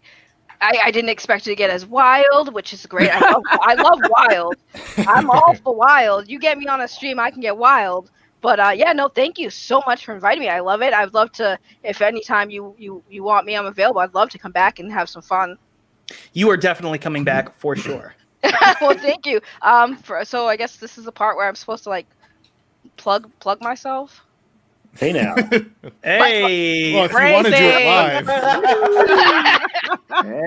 didn't expect it to get as wild, which is great. I love wild. I'm all for wild. You get me on a stream, I can get wild. But yeah, no, thank you so much for inviting me. I love it. I'd love to, if anytime you want me, I'm available. I'd love to come back and have some fun.
You are definitely coming back for sure.
Well, thank you. So I guess this is the part where I'm supposed to like plug myself.
Hey now.
Hey.
Well, if you want to do it live.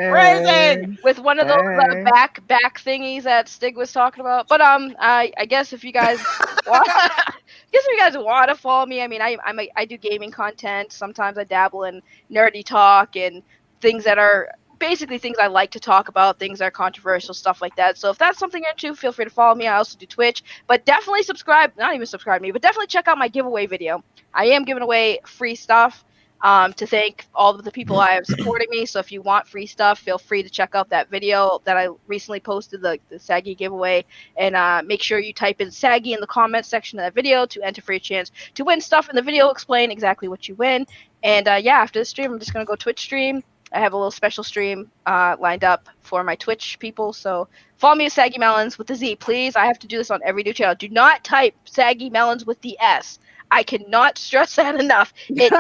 Phrasing with one of those back thingies that Stig was talking about. But I guess if you guys want to follow me, I mean, I do gaming content. Sometimes I dabble in nerdy talk and things that are basically things I like to talk about, things that are controversial, stuff like that. So if that's something you're into, feel free to follow me. I also do Twitch, but definitely subscribe. Not even subscribe to me, but definitely check out my giveaway video. I am giving away free stuff to thank all of the people I have supporting me. So if you want free stuff, feel free to check out that video that I recently posted, the Saggy giveaway, and make sure you type in Saggy in the comments section of that video to enter for your chance to win stuff. In the video, explain exactly what you win. And yeah, after the stream, I'm just going to go Twitch stream. I have a little special stream lined up for my Twitch people. So follow me at Saggy Melonz with the Z, please. I have to do this on every new channel. Do not type Saggy Melonz with the S. I cannot stress that enough. It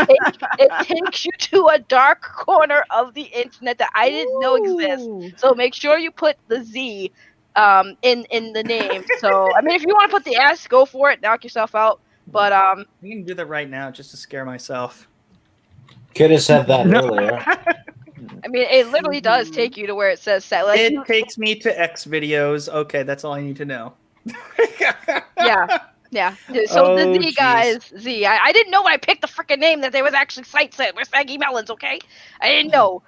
takes you to a dark corner of the internet that I didn't know exists. So make sure you put the Z in the name. So I mean, if you want to put the S, go for it. Knock yourself out. But
you can do that right now just to scare myself.
Could have said that earlier.
I mean, it literally does take you to where it says set. Like,
it takes me to X videos. Okay, that's all I need to know.
Yeah. So the Z, guys, Z. I didn't know when I picked the freaking name that there was actually sites that were Saggy Melonz, okay? I didn't know.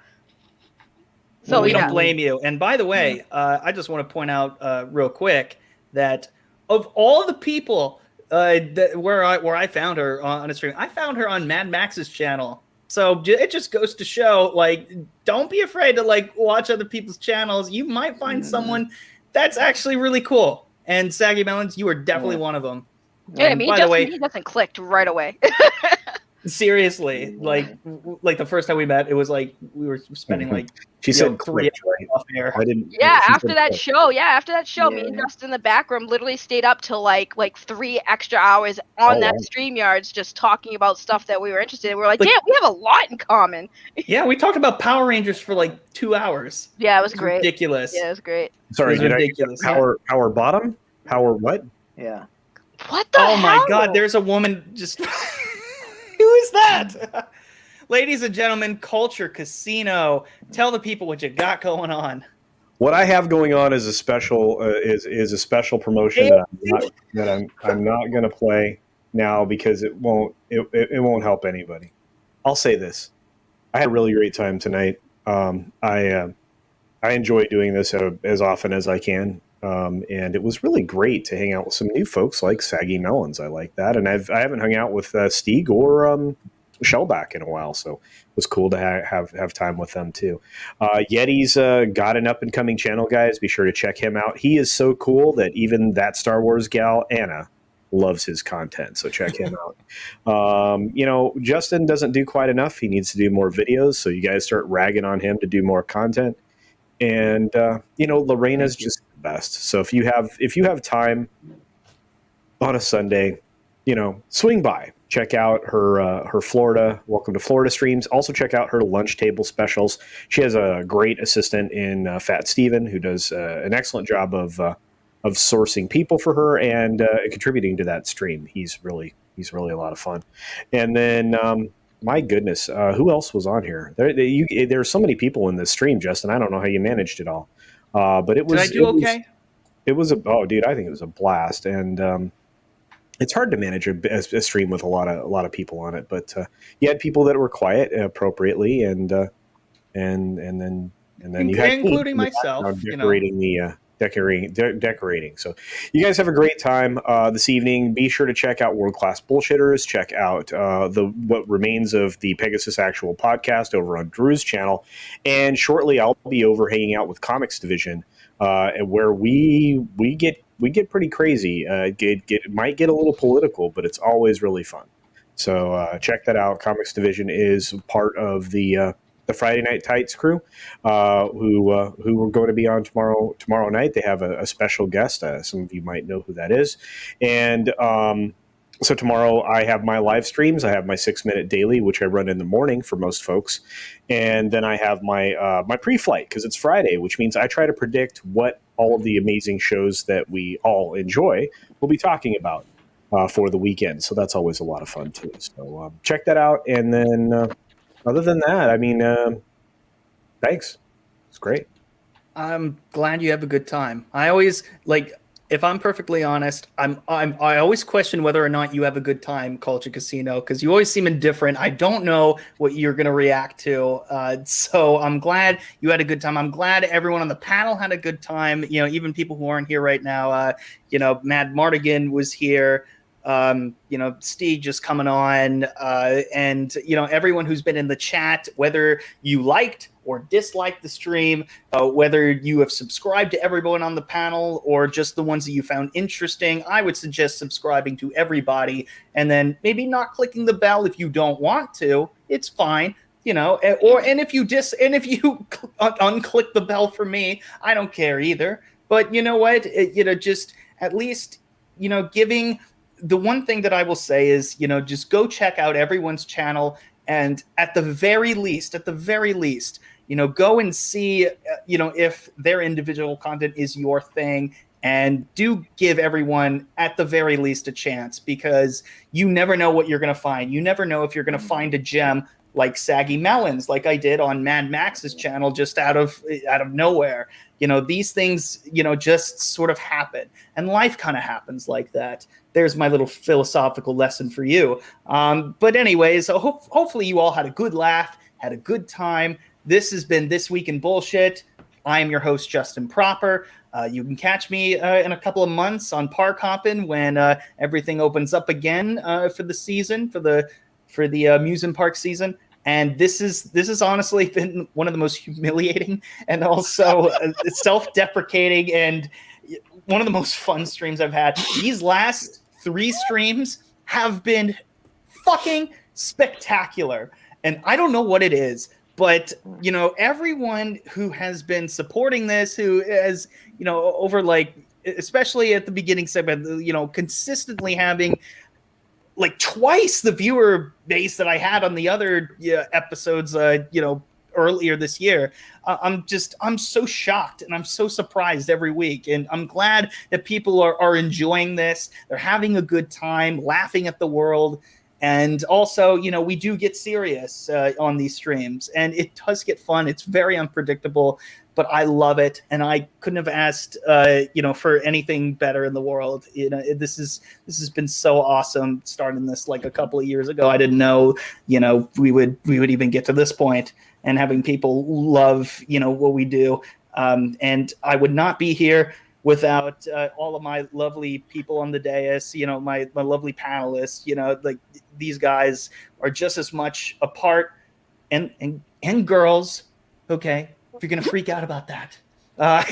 So we don't blame you. And by the way, I just want to point out real quick that of all the people where I found her on a stream, I found her on Mad Max's channel. So it just goes to show, like, don't be afraid to like watch other people's channels. You might find someone that's actually really cool. And Saggy Melonz, you are definitely one of them.
Yeah, I mean, he doesn't click right away.
Seriously, like the first time we met, it was like we were spending like
she said
3 hours off air.
I didn't.
Yeah, after that show, me and Dustin in the back room literally stayed up till like 3 extra hours on that StreamYards just talking about stuff that we were interested in. We were like, yeah, we have a lot in common.
Yeah, we talked about Power Rangers for like 2 hours.
Yeah, it was great.
Ridiculous.
Yeah, it was great.
Sorry, did ridiculous. Power bottom? Power what?
Yeah.
What the hell?
Oh my God, there's a woman just. Who is that? Ladies and gentlemen, Culture Casino. Tell the people what you got going on.
What I have going on is a special is a special promotion that I'm not going to play now because it won't help anybody. I'll say this: I had a really great time tonight. I enjoy doing this as often as I can. And it was really great to hang out with some new folks like Saggy Melonz. I like that. And I haven't hung out with Stieg or Shellback in a while. So it was cool to have time with them too. Yeti's got an up and coming channel, guys. Be sure to check him out. He is so cool that even that Star Wars gal, Anna, loves his content. So check him out. Justin doesn't do quite enough. He needs to do more videos. So you guys start ragging on him to do more content. And Lorena's just the best. So if you have time on a Sunday, swing by. Check out her Florida Welcome to Florida streams. Also check out her lunch table specials. She has a great assistant in Fat Steven who does an excellent job of sourcing people for her and contributing to that stream. He's really a lot of fun. And then my goodness, who else was on here? There's so many people in this stream, Justin. I don't know how you managed it all, but it was.
Did I do okay?
It was dude, I think it was a blast, and it's hard to manage a stream with a lot of people on it. But you had people that were quiet appropriately, and then you had
including myself,
decorating decorating. So you guys have a great time this evening. Be sure to check out World Class Bullshitters. Check out what remains of the Pegasus Actual podcast over on Drew's channel, and shortly I'll be over hanging out with Comics Division, where we get pretty crazy. Might get a little political, but it's always really fun. So check that out. Comics Division is part of the Friday Night Tights crew, who are going to be on tomorrow night. They have a special guest. Some of you might know who that is. And so tomorrow I have my live streams. I have my 6-minute daily, which I run in the morning for most folks. And then I have my my pre-flight, because it's Friday, which means I try to predict what all of the amazing shows that we all enjoy will be talking about for the weekend. So that's always a lot of fun too. So check that out. And then other than that, I mean, thanks. It's great.
I'm glad you have a good time. I always if I'm perfectly honest, I always question whether or not you have a good time, Culture Casino, because you always seem indifferent. I don't know what you're going to react to. So I'm glad you had a good time. I'm glad everyone on the panel had a good time. Even people who aren't here right now. Madmartigan was here. Steve just coming on, and everyone who's been in the chat, whether you liked or disliked the stream, whether you have subscribed to everyone on the panel or just the ones that you found interesting, I would suggest subscribing to everybody, and then maybe not clicking the bell if you don't want to. It's fine. If you unclick the bell for me, I don't care either. But you know what? Just at least giving. The one thing that I will say is, just go check out everyone's channel, and at the very least, go and see, if their individual content is your thing, and do give everyone at the very least a chance, because you never know what you're going to find. You never know if you're going to find a gem like Saggy Melonz, like I did on Mad Max's channel, just out of nowhere. These things, just sort of happen, and life kind of happens like that. There's my little philosophical lesson for you. But anyways, hopefully you all had a good laugh, had a good time. This has been This Week in Bullshit. I am your host, Justin Proper. You can catch me in a couple of months on Park Hoppin when everything opens up again for the season, for the amusement park season. And this has honestly been one of the most humiliating and also self-deprecating and one of the most fun streams I've had. These last 3 streams have been fucking spectacular. And I don't know what it is, but everyone who has been supporting this, who has, over especially at the beginning segment, consistently having twice the viewer base that I had on the other episodes, earlier this year. I'm so shocked and I'm so surprised every week. And I'm glad that people are enjoying this. They're having a good time, laughing at the world. And also, we do get serious on these streams, and it does get fun. It's very unpredictable, but I love it. And I couldn't have asked, for anything better in the world. This has been so awesome starting this a couple of years ago. I didn't know, we would even get to this point, and having people love, what we do. And I would not be here without all of my lovely people on the dais, my lovely panelists. These guys are just as much a part, and girls, okay, if you're gonna freak out about that. All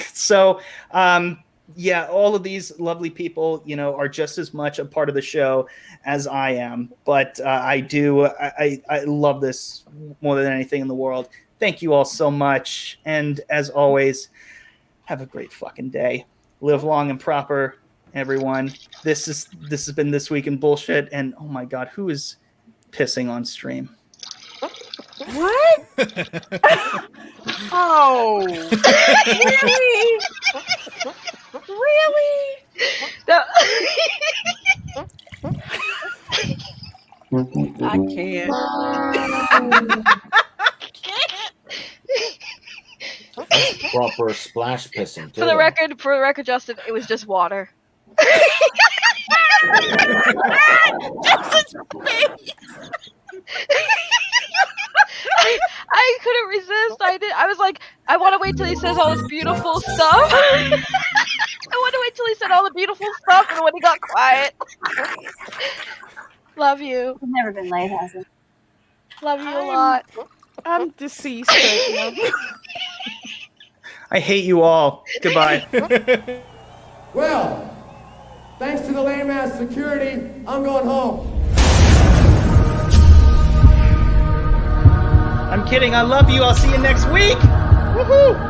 of these lovely people, are just as much a part of the show as I am. But I love this more than anything in the world. Thank you all so much. And as always, have a great fucking day. Live long and proper. everyone. This has been This Week in Bullshit, and oh my god, who is pissing on stream?
What? Oh, really? Really? I can't.
That's proper splash pissing.
For the record, Justin, it was just water.
Justin's face.
I couldn't resist. I was like, I want to wait till he says all this beautiful stuff. I want to wait till he said all the beautiful stuff, and when he got quiet. Love you.
He's never been late, has he?
Love you a lot.
I'm deceased right now.
I hate you all. Goodbye.
Well, thanks to the lame ass security, I'm going home.
I'm kidding. I love you. I'll see you next week. Woohoo!